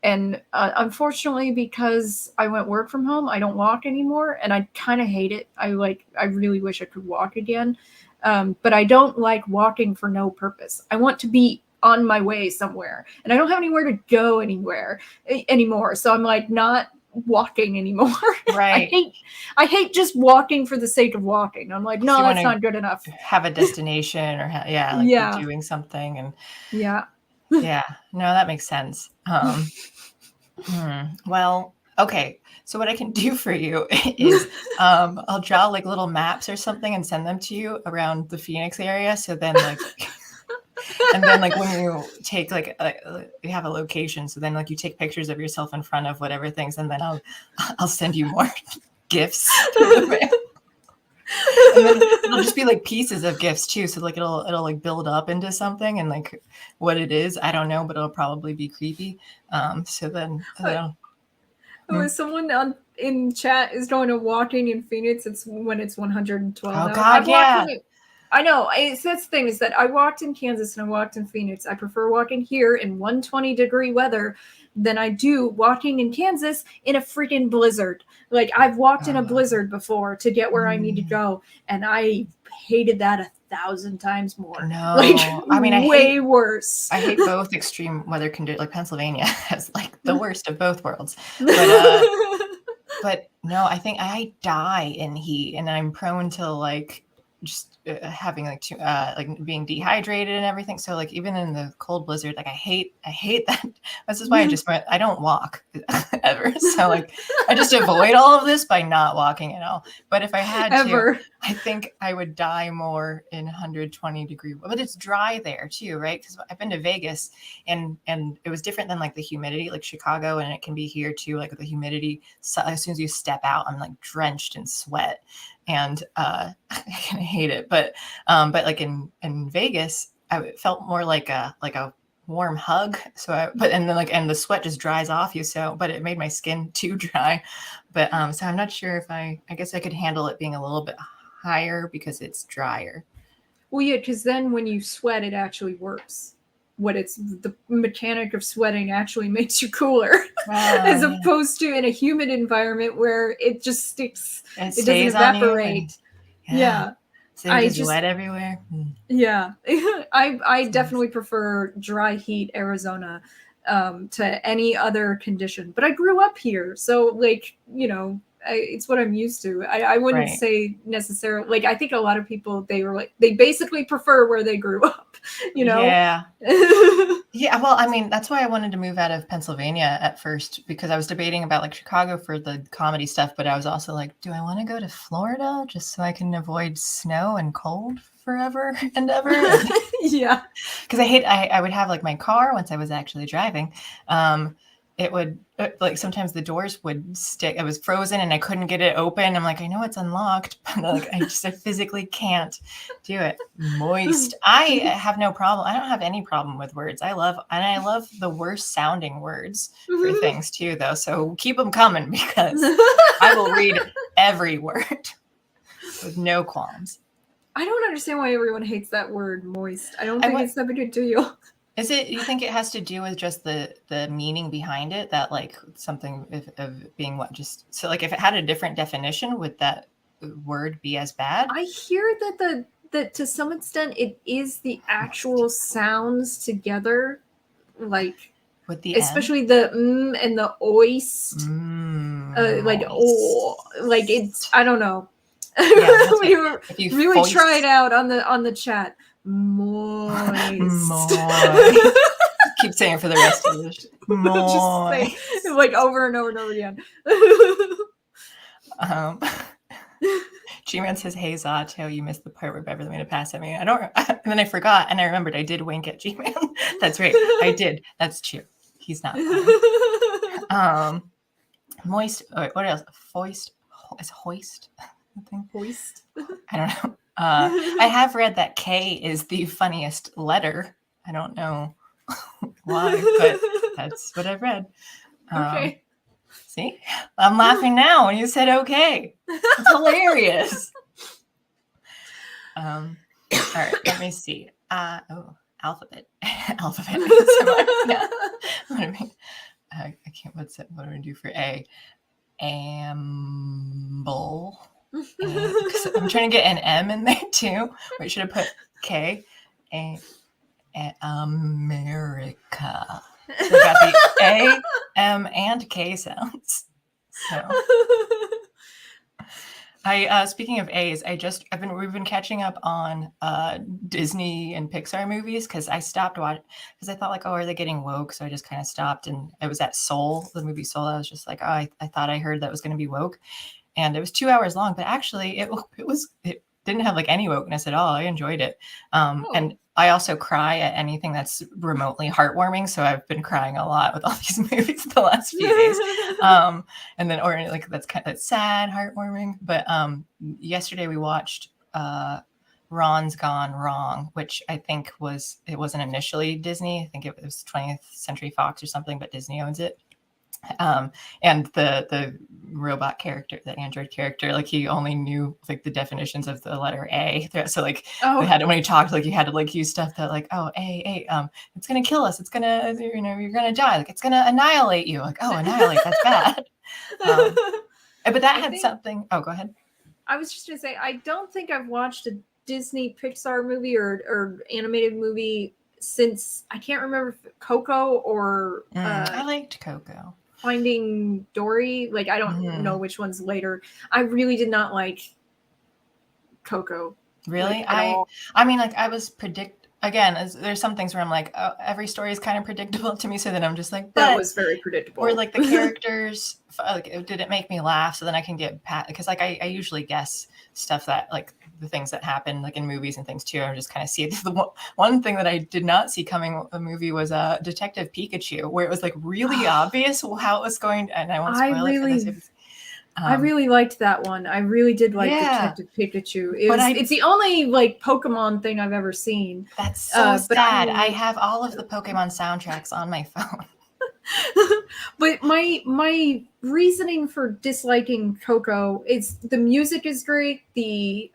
And unfortunately, because I went work from home, I don't walk anymore, and I kind of hate it. I really wish I could walk again. But I don't like walking for no purpose. I want to be on my way somewhere, and I don't have anywhere to go anymore. So I'm like not walking anymore. Right. I hate just walking for the sake of walking. I'm like, no, so that's not good enough. Have a destination or you're doing something, and no, that makes sense. Well, okay. So what I can do for you is I'll draw like little maps or something and send them to you around the Phoenix area. So then like and then like when you take like you have a location, so then like you take pictures of yourself in front of whatever things, and then I'll send you more gifts to the mail. And then it'll just be like pieces of gifts too. So like it'll like build up into something, and like what it is, I don't know, but it'll probably be creepy. So then Someone in chat is going to walking in Phoenix. It's when it's 112. Oh now. God, yeah. I know. That's the thing is that I walked in Kansas and I walked in Phoenix. I prefer walking here in 120-degree weather than I do walking in Kansas in a freaking blizzard. Like I've walked in a blizzard before to get where I need to go, and I hated that 1,000 times more. No, like, I mean, way worse. I hate both extreme weather conditions. Like Pennsylvania has like the worst of both worlds. But no, I think I die in heat, and I'm prone to like just having like like being dehydrated and everything. So like even in the cold blizzard, like I hate that. This is why I don't walk ever. So like I just avoid all of this by not walking at all. But if I had to, I think I would die more in 120-degree. But it's dry there too, right? Because I've been to Vegas, and it was different than like the humidity, like Chicago, and it can be here too. Like the humidity, so as soon as you step out, I'm like drenched in sweat. And I kind of hate it, but like in Vegas, I felt more like a warm hug. So and the sweat just dries off you. So, but it made my skin too dry. But so I'm not sure if I guess I could handle it being a little bit higher because it's drier. Well, yeah, because then when you sweat, it actually works. The mechanic of sweating actually makes you cooler, as opposed to in a humid environment where it just sticks. It doesn't evaporate. Yeah. So I just wet everywhere. Yeah, I definitely prefer dry heat Arizona to any other condition. But I grew up here, so like it's what I'm used to. I wouldn't say necessarily, like, I think a lot of people, they basically prefer where they grew up, Yeah. Yeah. Well, I mean, that's why I wanted to move out of Pennsylvania at first, because I was debating about like Chicago for the comedy stuff, but I was also like, do I want to go to Florida just so I can avoid snow and cold forever and ever? Yeah. Because I would have like my car once I was actually driving. It would like sometimes the doors would stick. It was frozen and I couldn't get it open. I'm like, I know it's unlocked, but like I physically can't do it. Moist. I have no problem. I don't have any problem with words. I love the worst sounding words for things too, though. So keep them coming, because I will read every word with no qualms. I don't understand why everyone hates that word, moist. I don't think it's that big a deal. Is it? You think it has to do with just the meaning behind it? That like something of being what? Just so like if it had a different definition, would that word be as bad? I hear that to some extent it is the actual sounds together, like with the especially the and the oist, like like it's, I don't know. Yeah, we really try it out on the chat. Moist. Keep saying it for the rest of this. Moist. Just say, like over and over and over again. G-Man says, "Hey Zato, you missed the part where Beverly made a pass at me." And then I forgot, and I remembered I did wink at G-Man. That's right, I did. That's true. He's not funny. Moist. What else? Foist. Is hoist? I think hoist. I don't know. I have read that K is the funniest letter. I don't know why, but that's what I've read. Okay. See, I'm laughing now when you said okay. It's hilarious. All right, let me see. Alphabet. Alphabet. I can't. What do I do for A? Amble. I'm trying to get an M in there too. Wait, should I put K? America. So I got the A, M, and K sounds. So speaking of A's, we've been catching up on Disney and Pixar movies, because I stopped watching because I thought like, oh, are they getting woke? So I just kind of stopped, and it was at Soul, the movie Soul. I was just like, oh, I thought I heard that was going to be woke. And it was 2 hours long, but actually it didn't have like any wokeness at all. I enjoyed it. And I also cry at anything that's remotely heartwarming. So I've been crying a lot with all these movies the last few days. And then, or like that's kind of sad, heartwarming. But yesterday we watched Ron's Gone Wrong, which I think it wasn't initially Disney. I think it was 20th Century Fox or something, but Disney owns it. And the robot character, the android character, like he only knew like the definitions of the letter A. So like they had, when he talked, like you had to like use stuff that like, oh, A, it's gonna kill us, it's gonna, you know, you're gonna die, like it's gonna annihilate you, like, oh, annihilate, that's bad. But that had something. Oh, go ahead. I was just gonna say, I don't think I've watched a Disney Pixar movie or animated movie since, I can't remember if Coco or I liked Coco. Finding Dory. Like I don't know which one's later. I really did not like Coco. Really? Like, I mean, like I was there's some things where I'm like, oh, every story is kind of predictable to me, so then I'm just like, that was very predictable. Or like the characters, like, did it make me laugh? So then I can get because like I usually guess stuff that like the things that happen like in movies and things too. I just kind of see it. The one thing that I did not see coming with the movie was Detective Pikachu, where it was like really obvious how it was going, and I won't spoil it for this. I really liked that one. I really did like Detective Pikachu. It's the only like Pokemon thing I've ever seen. That's so sad. I have all of the Pokemon soundtracks on my phone. But my reasoning for disliking Coco is the music is great. The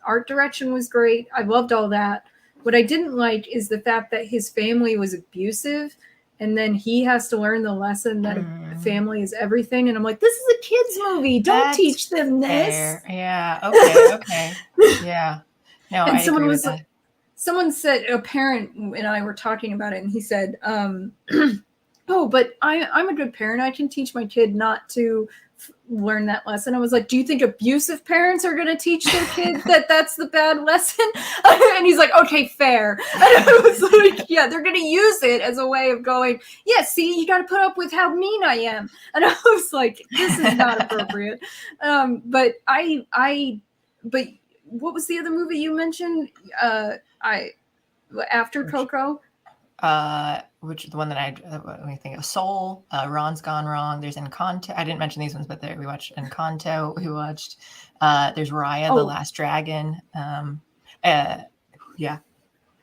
art direction was great. I loved all that. What I didn't like is the fact that his family was abusive. And then he has to learn the lesson that a family is everything. And I'm like, this is a kid's movie. Don't teach them this. Fair. Yeah. Okay. Yeah. No, and I agree with that. Someone said, a parent and I were talking about it, and he said, oh, but I'm a good parent. I can teach my kid not to learn that lesson. I was like, do you think abusive parents are going to teach their kids that that's the bad lesson? And he's like, okay, fair. And I was like, yeah, they're going to use it as a way of going, yeah, see, you got to put up with how mean I am. And I was like, this is not appropriate. But what was the other movie you mentioned? After Coco? Which the one that let me think of, Soul, Ron's Gone Wrong. There's Encanto. I didn't mention these ones, but we watched Encanto. We watched, there's Raya, the Last Dragon. Yeah.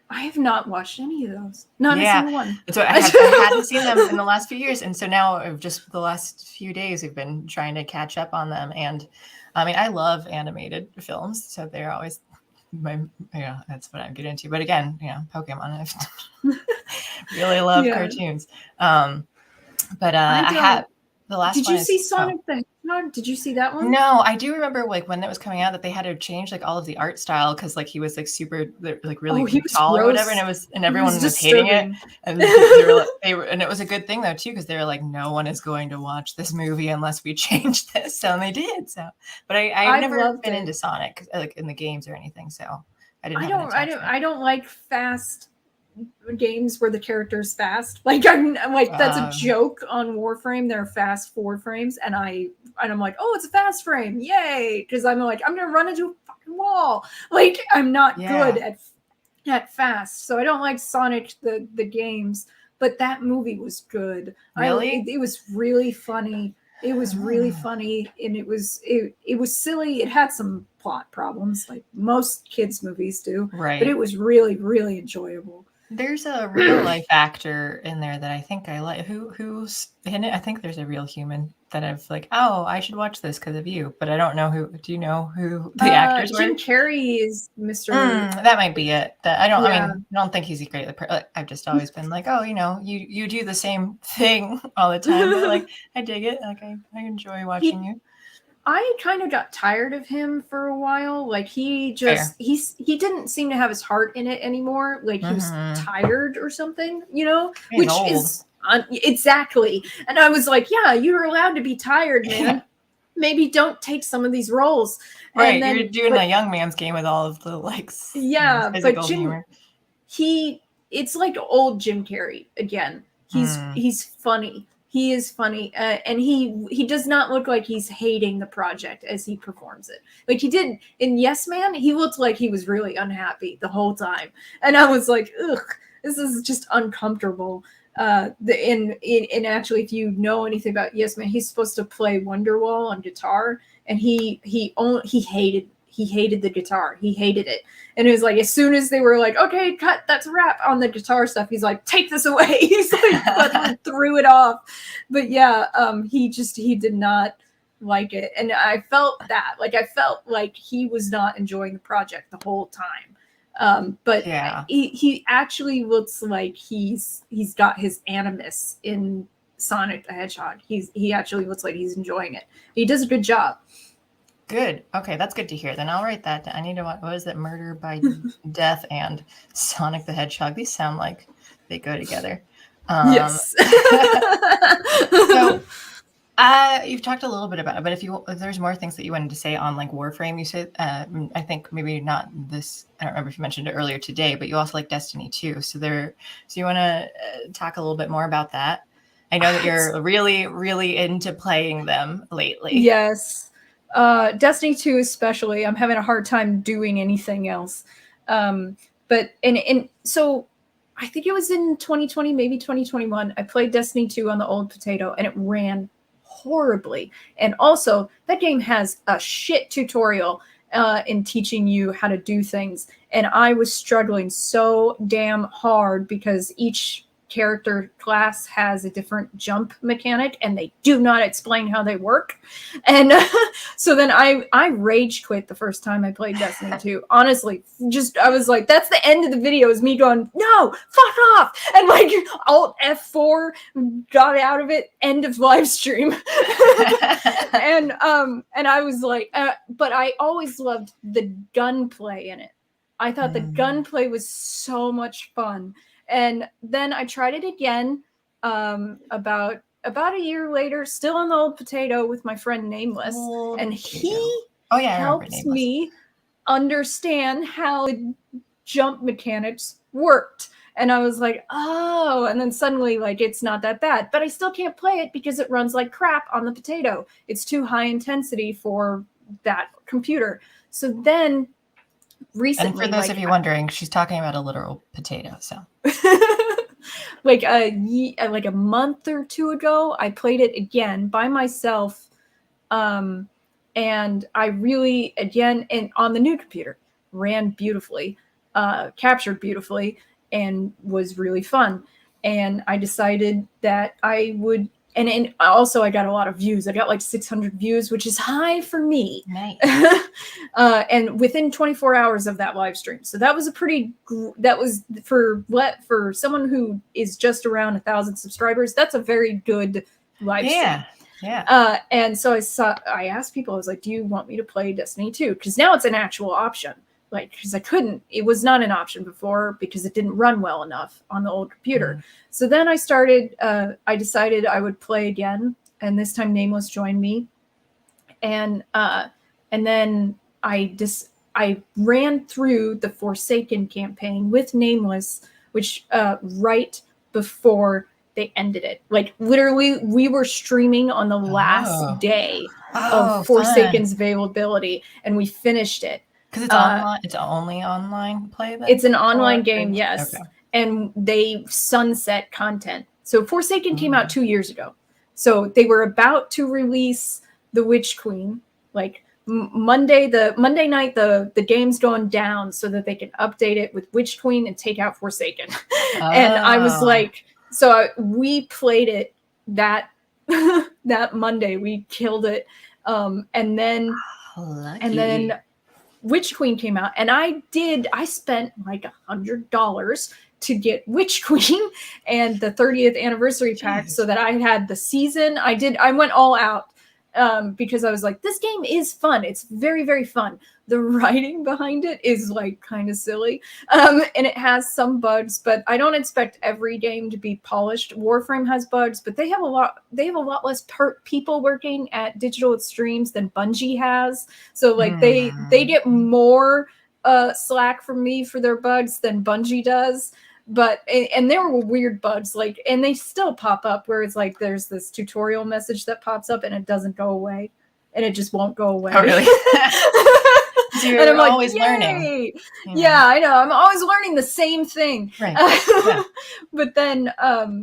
I have not watched any of those. Not a single one. So I hadn't seen them in the last few years. And so now just the last few days, we've been trying to catch up on them. And I mean, I love animated films. So they're always that's what I get into. But again, Pokemon, I really love cartoons. But I had the last. Did you see Sonic the Hedgehog? Did you see that one? No, I do remember like when that was coming out that they had to change like all of the art style because like he was like super like really tall or whatever, and everyone was hating it, and and it was a good thing though too because they were like, no one is going to watch this movie unless we change this, and they did. So, but I've never been into Sonic like in the games or anything, so I don't like fast games where the character's fast. Like that's a joke on Warframe. They're fast 4 frames, and I'm like, oh, it's a fast frame, yay! Because I'm like, I'm gonna run into a fucking wall. Like I'm not good at fast, so I don't like Sonic the games. But that movie was good. Really, it was really funny. It was really funny, and it was silly. It had some plot problems, like most kids' movies do. Right, but it was really, really enjoyable. There's a real life actor in there that I think I like. Who's in it? I think there's a real human that I've like, oh, I should watch this because of you. But I don't know who. Do you know who the actors were? Jim Carrey is Mr. That might be it. I don't think he's a great. I've just always been like, oh, you do the same thing all the time. But like, I dig it. Like I enjoy watching you. I kind of got tired of him for a while. Like he didn't seem to have his heart in it anymore. Like he was tired or something, which old. Is exactly. And I was like, yeah, you're allowed to be tired, man. Maybe don't take some of these roles. Right. And then, you're doing a young man's game with all of the but Jim, it's like old Jim Carrey again. He's funny. He is funny, and he does not look like he's hating the project as he performs it. Like he did in Yes Man, he looked like he was really unhappy the whole time, and I was like, ugh, this is just uncomfortable. In actually, if you know anything about Yes Man, he's supposed to play Wonderwall on guitar, and he hated the guitar. He hated it. And it was like, as soon as they were like, okay, cut, that's a wrap on the guitar stuff, he's like, take this away. He's like, threw it off. But yeah, he did not like it. And I felt that. Like, I felt like he was not enjoying the project the whole time. But Yeah. he actually looks like he's got his animus in Sonic the Hedgehog. He actually looks like he's enjoying it. He does a good job. Good. Okay, that's good to hear. Then I'll write that down. I need to what was it? Murder by Death and Sonic the Hedgehog. These sound like they go together. Yes. So you've talked a little bit about it, but if there's more things that you wanted to say on like Warframe, you said I think maybe not this. I don't remember if you mentioned it earlier today, but you also like Destiny 2. So you want to talk a little bit more about that? I know that you're really, really into playing them lately. Yes. Destiny 2 especially, I'm having a hard time doing anything else. But so I think it was in 2020, maybe 2021, I played Destiny 2 on the old potato and it ran horribly. And also that game has a shit tutorial in teaching you how to do things. And I was struggling so damn hard because each character class has a different jump mechanic and they do not explain how they work. And so then I rage quit the first time I played Destiny 2. Honestly, I was like, that's the end of the video, is me going, no, fuck off. And like Alt F4, got out of it, end of live stream. And I was like, but I always loved the gunplay in it. I thought the gunplay was so much fun. And then I tried it again about a year later, still on the old potato with my friend Nameless. And he helped me understand how the jump mechanics worked. And I was like, oh, and then suddenly like it's not that bad. But I still can't play it because it runs like crap on the potato. It's too high intensity for that computer. So then recently, and for those of you wondering, she's talking about a literal potato. So like a month or two ago, I played it again by myself, and I really again and on the new computer ran beautifully, captured beautifully, and was really fun. And I decided that I would. And also, I got a lot of views. I got like 600 views, which is high for me. Nice. And within 24 hours of that live stream. So that was that was for someone who is just around 1,000 subscribers. That's a very good live stream. Yeah. And so I asked people, I was like, do you want me to play Destiny 2? Because now it's an actual option. Like, because it was not an option before because it didn't run well enough on the old computer. So then I decided I would play again, and this time Nameless joined me. And then I ran through the Forsaken campaign with Nameless, which right before they ended it. Like literally we were streaming on the last day of Forsaken's availability, and we finished it. Because it's online. It's only online play. It's an online game, yes. Okay. And they sunset content. So Forsaken came out 2 years ago. So they were about to release the Witch Queen, like Monday night. The game's going down so that they can update it with Witch Queen and take out Forsaken. And I was like, we played it that Monday. We killed it, and then Witch Queen came out, and I spent like $100 to get Witch Queen and the 30th anniversary pack. So that I had the season. I went all out because I was like, this game is fun. It's very, very fun. The writing behind it is like kind of silly, and it has some bugs, but I don't expect every game to be polished. Warframe has bugs, but they have a lot less people working at Digital Extremes than Bungie has. So like they get more slack from me for their bugs than Bungie does. but and there were weird bugs, like, and they still pop up where it's like there's this tutorial message that pops up and it doesn't go away, and it just won't go away. Oh, really? So you're and I'm like, always learning. Yeah, I know. I'm always learning the same thing. Right. Yeah. But then,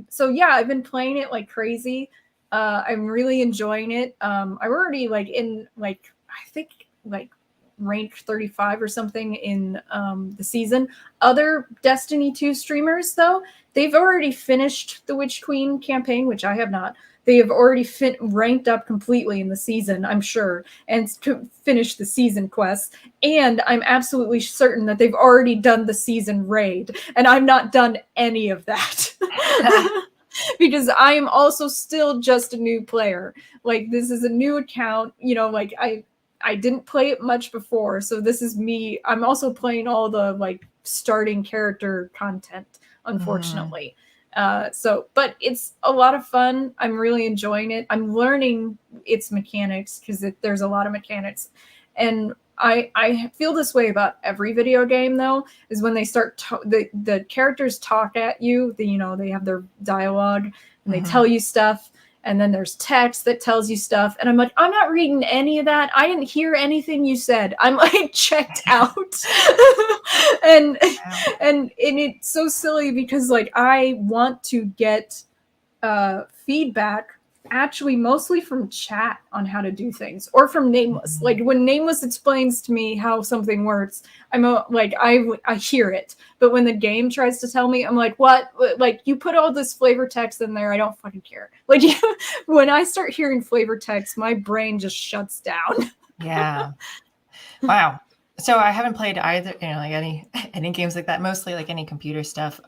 so yeah, I've been playing it like crazy. I'm really enjoying it. I'm already like in like, I think like rank 35 or something in the season. Other Destiny 2 streamers, though, they've already finished the Witch Queen campaign, which I have not. They have already ranked up completely in the season, I'm sure, and finished the season quests. And I'm absolutely certain that they've already done the season raid, and I've not done any of that. Because I am also still just a new player. Like, this is a new account, you know, like I didn't play it much before, so this is me. I'm also playing all the like starting character content, unfortunately. But it's a lot of fun. I'm really enjoying it. I'm learning its mechanics because there's a lot of mechanics. And I feel this way about every video game, though, is when they start, the characters talk at you, you know, they have their dialogue and they tell you stuff. And then there's text that tells you stuff. And I'm like, I'm not reading any of that. I didn't hear anything you said. I'm like checked out. and it's so silly because like I want to get feedback actually mostly from chat on how to do things, or from Nameless. Like when Nameless explains to me how something works, I'm like, I hear it. But when the game tries to tell me, I'm like, what? Like, you put all this flavor text in there, I don't fucking care. Like, when I start hearing flavor text, my brain just shuts down. Yeah. Wow. So I haven't played either, you know, like any games like that, mostly like any computer stuff,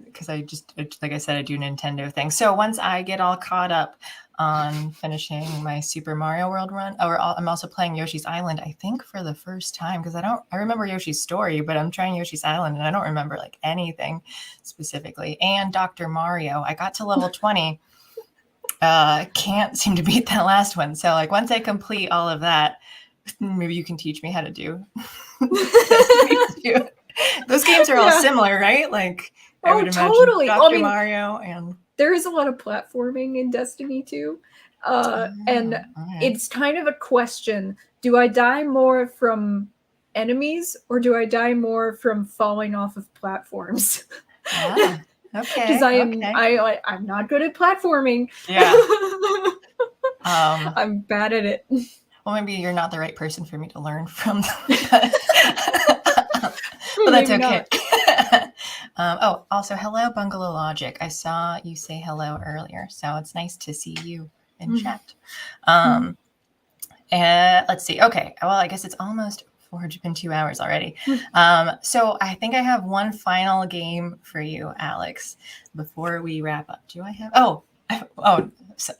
because I just, like I said, I do Nintendo things. So once I get all caught up on finishing my Super Mario World run, I'm also playing Yoshi's Island, I think for the first time, because I remember Yoshi's Story, but I'm trying Yoshi's Island and I don't remember like anything specifically. And Dr. Mario, I got to level 20. Can't seem to beat that last one. So like once I complete all of that, maybe you can teach me how to do. Those games are all similar, right? Like, I would imagine totally. Dr. Mario, and there is a lot of platforming in Destiny 2. And it's kind of a question. Do I die more from enemies or do I die more from falling off of platforms? Okay. Because I'm not good at platforming. Yeah. I'm bad at it. Well, maybe you're not the right person for me to learn from. Well, that's okay. Also, hello, Bungalow Logic. I saw you say hello earlier, so it's nice to see you in chat. Let's see. Okay, well, I guess it's almost been 2 hours already. So I think I have one final game for you, Alex, before we wrap up. Do I have?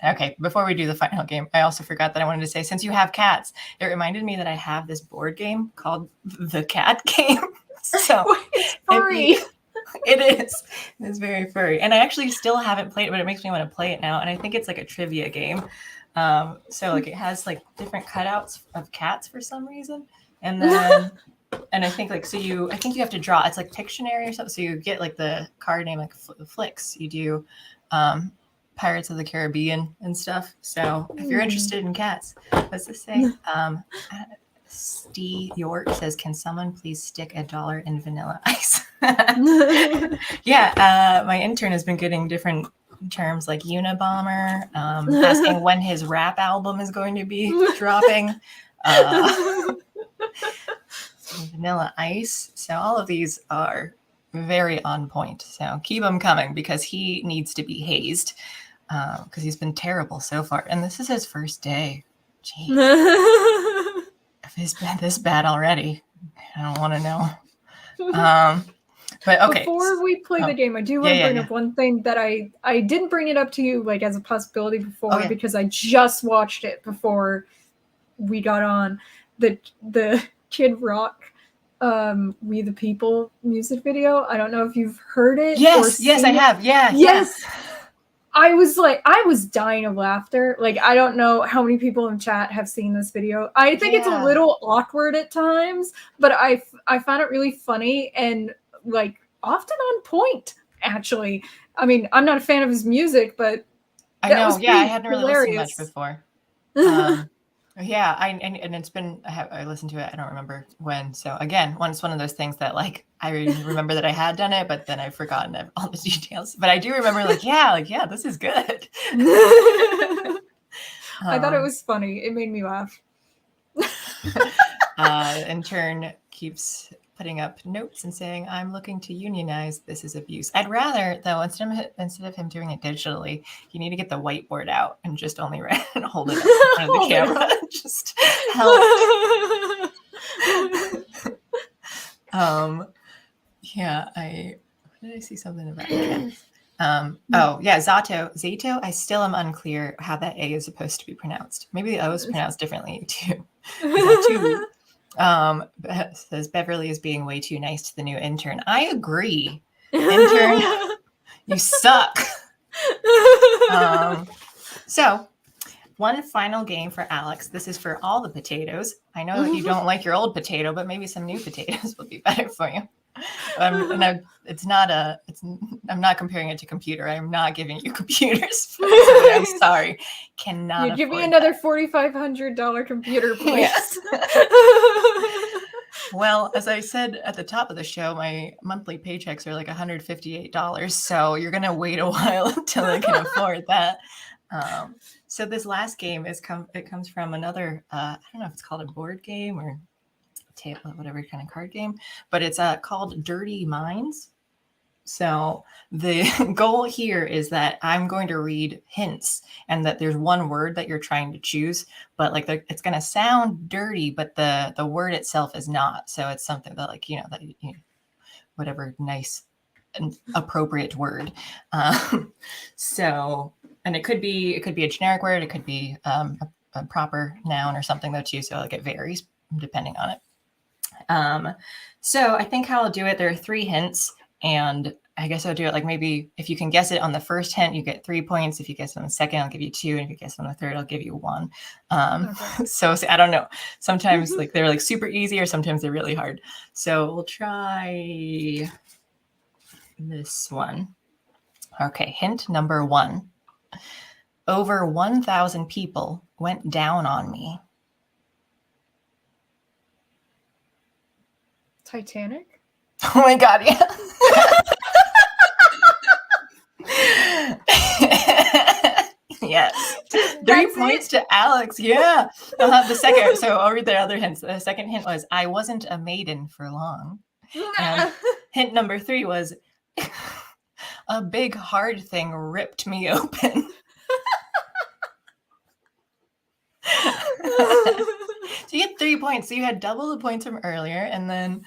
Okay. Before we do the final game, I also forgot that I wanted to say, since you have cats, it reminded me that I have this board game called The Cat Game. So it's furry. It is. It's very furry. And I actually still haven't played it, but it makes me want to play it now. And I think it's like a trivia game. So like it has like different cutouts of cats for some reason. And then and I think like I think you have to draw. It's like Pictionary or something. So you get like the card name like flicks. You do Pirates of the Caribbean and stuff. So if you're interested in cats, what's this say? Steve York says, "Can someone please stick $1 in Vanilla Ice?" Yeah, my intern has been getting different terms like Unabomber, asking when his rap album is going to be dropping. Vanilla Ice. So all of these are very on point. So keep them coming because he needs to be hazed because he's been terrible so far. And this is his first day. Jeez. If he's been this bad already, I don't want to know. But okay. Before we play the game, I do want to bring up one thing that I didn't bring it up to you like as a possibility before because I just watched it before we got on. The Kid Rock We the People music video. I don't know if you've heard it. Yes, I have. Yeah. Yes. I was dying of laughter. Like, I don't know how many people in chat have seen this video. I think it's a little awkward at times, but I found it really funny and like often on point, actually. I mean, I'm not a fan of his music, but I know, yeah, I hadn't really listened much before. Yeah, and it's been I listened to it. I don't remember when. So again, it's one of those things that like I remember that I had done it, but then I've forgotten all the details. But I do remember like yeah, this is good. I thought it was funny. It made me laugh. Intern keeps putting up notes and saying, "I'm looking to unionize. This is abuse." I'd rather, though, instead of him doing it digitally, you need to get the whiteboard out and just only write and hold it up in front of the camera. Just help. Yeah, what did I see something about? Oh yeah, Zato. I still am unclear how that A is supposed to be pronounced. Maybe the O is pronounced differently too. Says Beverly is being way too nice to the new intern. I agree. Intern, you suck. So one final game for Alex. This is for all the potatoes. I know that you don't like your old potato, but maybe some new potatoes would be better for you. I'm not comparing it to computer. I'm not giving you computers. I'm sorry. Cannot. You give me another $4,500 computer, please. Yes. Well, as I said at the top of the show, my monthly paychecks are like $158. So you're gonna wait a while until I can afford that. So this last game comes from another. I don't know if it's called a board game or table, whatever kind of card game, but it's called Dirty Minds. So the goal here is that I'm going to read hints and that there's one word that you're trying to choose, but like it's going to sound dirty, but the word itself is not. So it's something that like, whatever nice and appropriate word. So, and it could be a generic word. It could be a proper noun or something though too. So like it varies depending on it. So I think how I'll do it, there are 3 hints, and I guess I'll do it like maybe if you can guess it on the first hint, you get 3 points. If you guess it on the second, I'll give you 2. And if you guess it on the third, I'll give you 1. Okay. So I don't know. Sometimes like they're like super easy or sometimes they're really hard. So we'll try this one. Okay. Hint number 1. Over 1,000 people went down on me. Titanic? Oh my God, yeah. Yes. 3 points to Alex. Yeah. The second, so I'll read the other hints. The second hint was, I wasn't a maiden for long. And hint number 3 was, a big hard thing ripped me open. So you get 3 points. So you had double the points from earlier, and then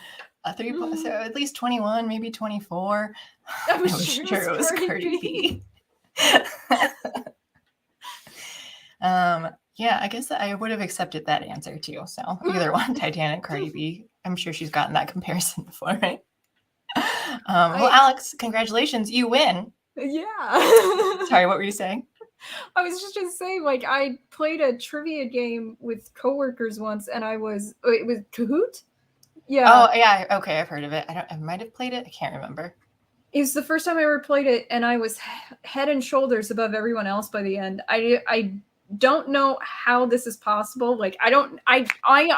3 points. So at least 21, maybe 24. I was sure it was Cardi B. Yeah, I guess I would have accepted that answer too. So either one, Titanic, Cardi B. I'm sure she's gotten that comparison before, right? Well, Alex, congratulations. You win. Yeah. Sorry, what were you saying? I was just going to say, like, I played a trivia game with coworkers once, and it was Kahoot? Yeah. Oh, yeah. Okay, I've heard of it. I might have played it. I can't remember. It was the first time I ever played it, and I was head and shoulders above everyone else by the end. I don't know how this is possible. Like, I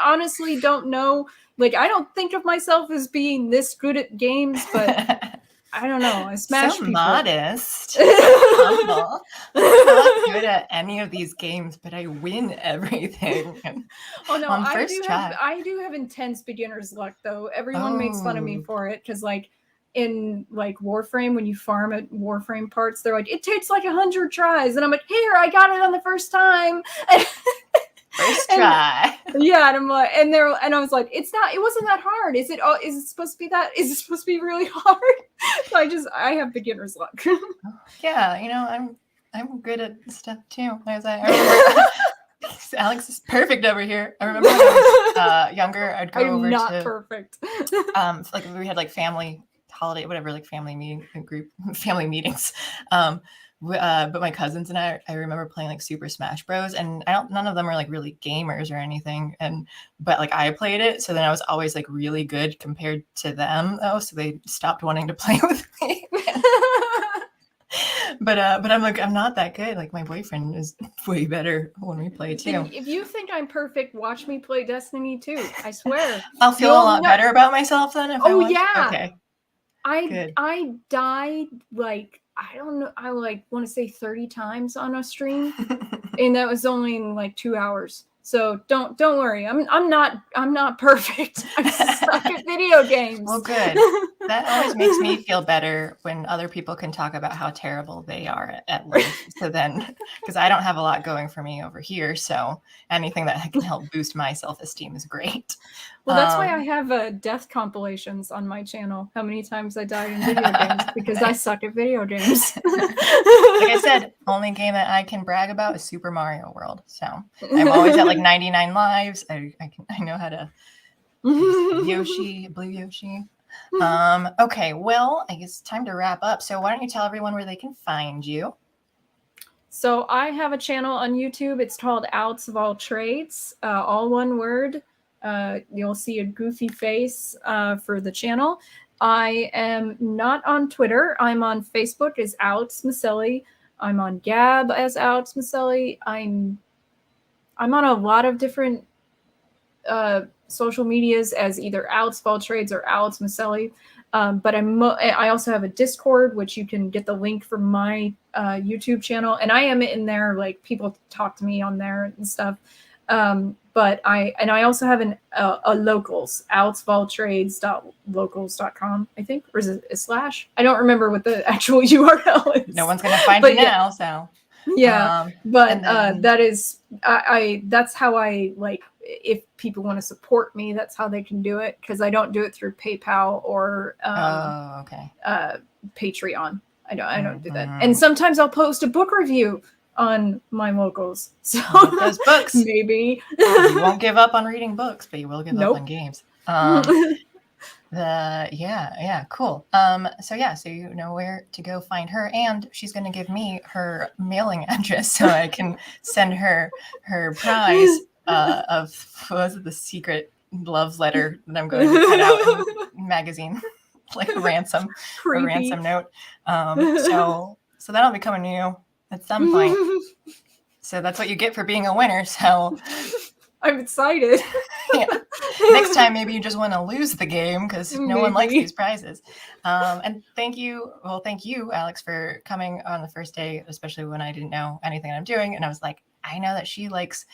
honestly don't know. Like, I don't think of myself as being this good at games, but I don't know. I smash people. Modest. Humble. I'm not good at any of these games, but I win everything. Oh no, I do have intense beginner's luck though. Everyone makes fun of me for it because like in like Warframe, when you farm at Warframe parts, they're like, it takes like 100 tries, and I'm like, here, I got it on the first time. First try. Yeah, and I'm like, and I was like, it wasn't that hard. Is it supposed to be that? Is it supposed to be really hard? So I have beginner's luck. Yeah, I'm good at stuff too. I remember Alex is perfect over here. I remember when I was younger, I'd go over to. I'm not perfect. Like we had like family holiday, whatever, like family meetings. But my cousins and I remember playing like Super Smash Bros. And none of them are like really gamers or anything. But like I played it, so then I was always like really good compared to them, though. So they stopped wanting to play with me. But I'm like, I'm not that good. Like my boyfriend is way better when we play too. If you think I'm perfect, watch me play Destiny 2. I swear. I'll feel a lot better about myself then. If I watch. Yeah. Okay. I died like, I don't know, I like want to say 30 times on a stream, and that was only in like 2 hours. So don't worry. I'm not perfect. I'm stuck at video games. Well, good. That always makes me feel better when other people can talk about how terrible they are at life. So then, because I don't have a lot going for me over here, so anything that can help boost my self-esteem is great. Well, that's why I have death compilations on my channel. How many times I died in video games because I suck at video games. Like I said, only game that I can brag about is Super Mario World. So I'm always at like 99 lives. I know how to Yoshi, Blue Yoshi. Okay, well, I guess it's time to wrap up. So why don't you tell everyone where they can find you? So I have a channel on YouTube. It's called AlexOfAllTrades, all one word. You'll see a goofy face for the channel. I am not on Twitter. I'm on Facebook as Alex Miceli. I'm on Gab as Alex Miceli. I'm on a lot of different social medias as either AlexOfAllTrades or Alex Miceli. But I also have a Discord, which you can get the link from my YouTube channel, and I am in there. Like people talk to me on there and stuff. But I also have a locals, AlexOfAllTrades.locals.com, I think, or is it a slash? I don't remember what the actual URL is. No one's gonna find you now, so yeah. That is that's how I like. If people want to support me, that's how they can do it, because I don't do it through PayPal or Patreon. I don't do that. And sometimes I'll post a book review on my locals. So those books, maybe you won't give up on reading books, but you will give up on games. Cool. So you know where to go find her, and she's going to give me her mailing address so I can send her prize of the secret love letter that I'm going to put out in magazine, like a ransom note. So that'll be coming to you at some point. So that's what you get for being a winner. So I'm excited. Yeah. Next time, maybe you just want to lose the game because no one likes these prizes. And thank you, Alex, for coming on the first day, especially when I didn't know anything I'm doing. And I was like, I know that she likes,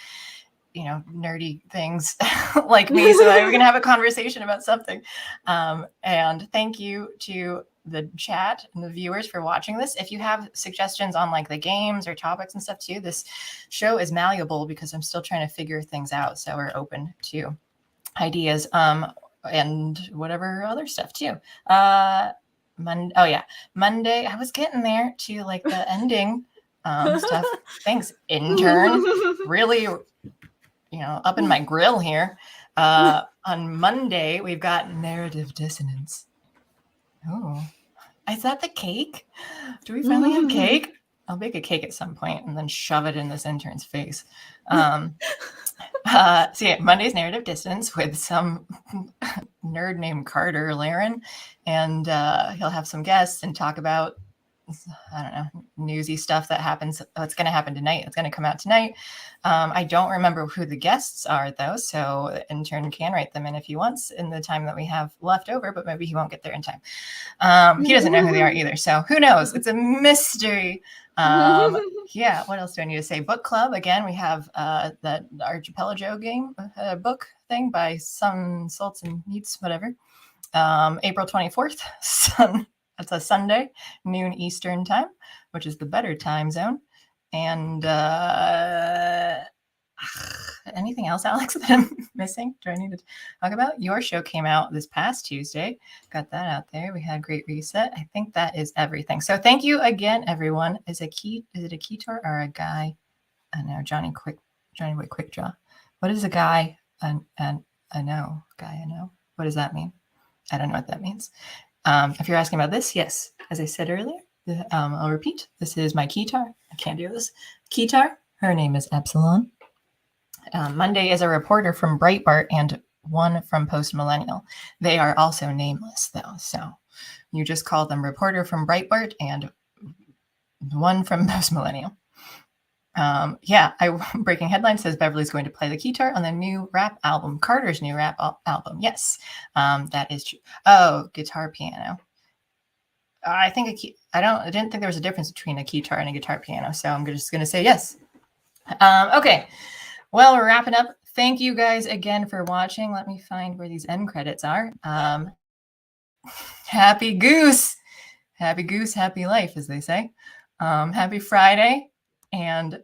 nerdy things like me. So we're going to have a conversation about something. And thank you to the chat and the viewers for watching this. If you have suggestions on like the games or topics and stuff too, this show is malleable because I'm still trying to figure things out. So we're open to ideas and whatever other stuff too. Monday, I was getting there to like the ending stuff. Thanks, intern. Really, up in my grill here. On Monday, we've got narrative dissonance. Oh, is that the cake? Do we finally have cake? I'll bake a cake at some point and then shove it in this intern's face. Monday's narrative dissonance with some nerd named Carter Laren, and he'll have some guests and talk about, I don't know, newsy stuff that happens. It's going to happen tonight. It's going to come out tonight. I don't remember who the guests are, though, so the intern can write them in if he wants in the time that we have left over, but maybe he won't get there in time. He doesn't know who they are either, so who knows? It's a mystery. What else do I need to say? Book club. Again, we have the Archipelago game book thing by Sun, Salts, and Meats, whatever. April 24th. That's a Sunday, noon Eastern time, which is the better time zone. And anything else, Alex, that I'm missing? Do I need to talk about? Your show came out this past Tuesday. Got that out there. We had a great reset. I think that is everything. So thank you again, everyone. Is it a Keytor or a guy? I know, Johnny Boy Quickdraw. What is a guy? I know. What does that mean? I don't know what that means. If you're asking about this, yes, as I said earlier, I'll repeat. This is my keytar. I can't do this. Keytar. Her name is Epsilon. Monday is a reporter from Breitbart and one from Post Millennial. They are also nameless, though. So you just call them reporter from Breitbart and one from Post Millennial. Breaking headline says Beverly's going to play the keytar on the new rap album, Carter's new rap album. Yes, that is true. Oh, guitar piano. I didn't think there was a difference between a keytar and a guitar piano, so I'm just going to say yes. Okay, well, we're wrapping up. Thank you guys again for watching. Let me find where these end credits are. Happy Goose. Happy Goose, happy life, as they say. Happy Friday, and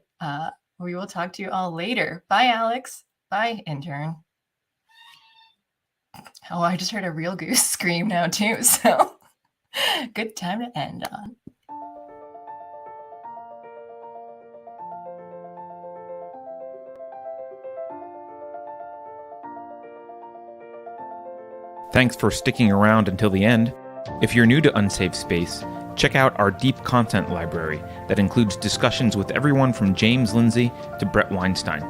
we will talk to you all later. Bye, Alex. Bye, intern. Oh, I just heard a real goose scream now, too, so good time to end on. Thanks for sticking around until the end. If you're new to Unsafe Space, check out our deep content library that includes discussions with everyone from James Lindsay to Brett Weinstein.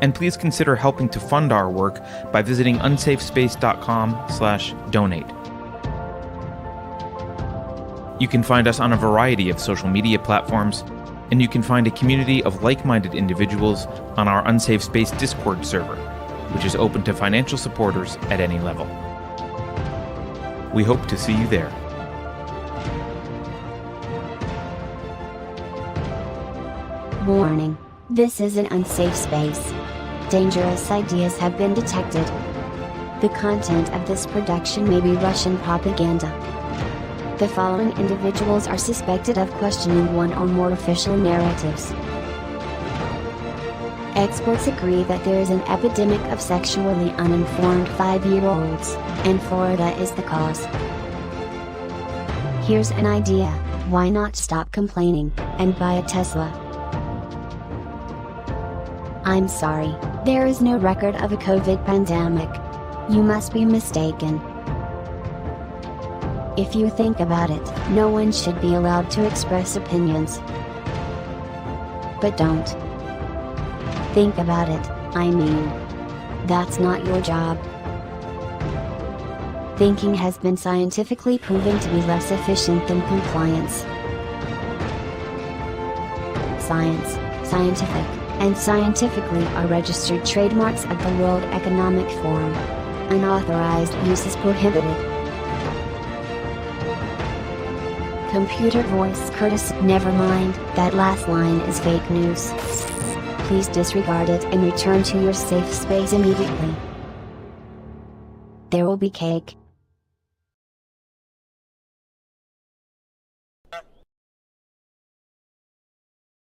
And please consider helping to fund our work by visiting unsafespace.com/donate. You can find us on a variety of social media platforms, and you can find a community of like-minded individuals on our Unsafe Space Discord server, which is open to financial supporters at any level. We hope to see you there. Warning. This is an unsafe space. Dangerous ideas have been detected. The content of this production may be Russian propaganda. The following individuals are suspected of questioning one or more official narratives. Experts agree that there is an epidemic of sexually uninformed 5-year-olds, and Florida is the cause. Here's an idea: why not stop complaining and buy a Tesla? I'm sorry, there is no record of a COVID pandemic. You must be mistaken. If you think about it, no one should be allowed to express opinions. But don't. Think about it, I mean. That's not your job. Thinking has been scientifically proven to be less efficient than compliance. Science, scientific, and scientifically are registered trademarks of the World Economic Forum. Unauthorized use is prohibited. Computer voice courtesy. Never mind, that last line is fake news. Please disregard it and return to your safe space immediately. There will be cake.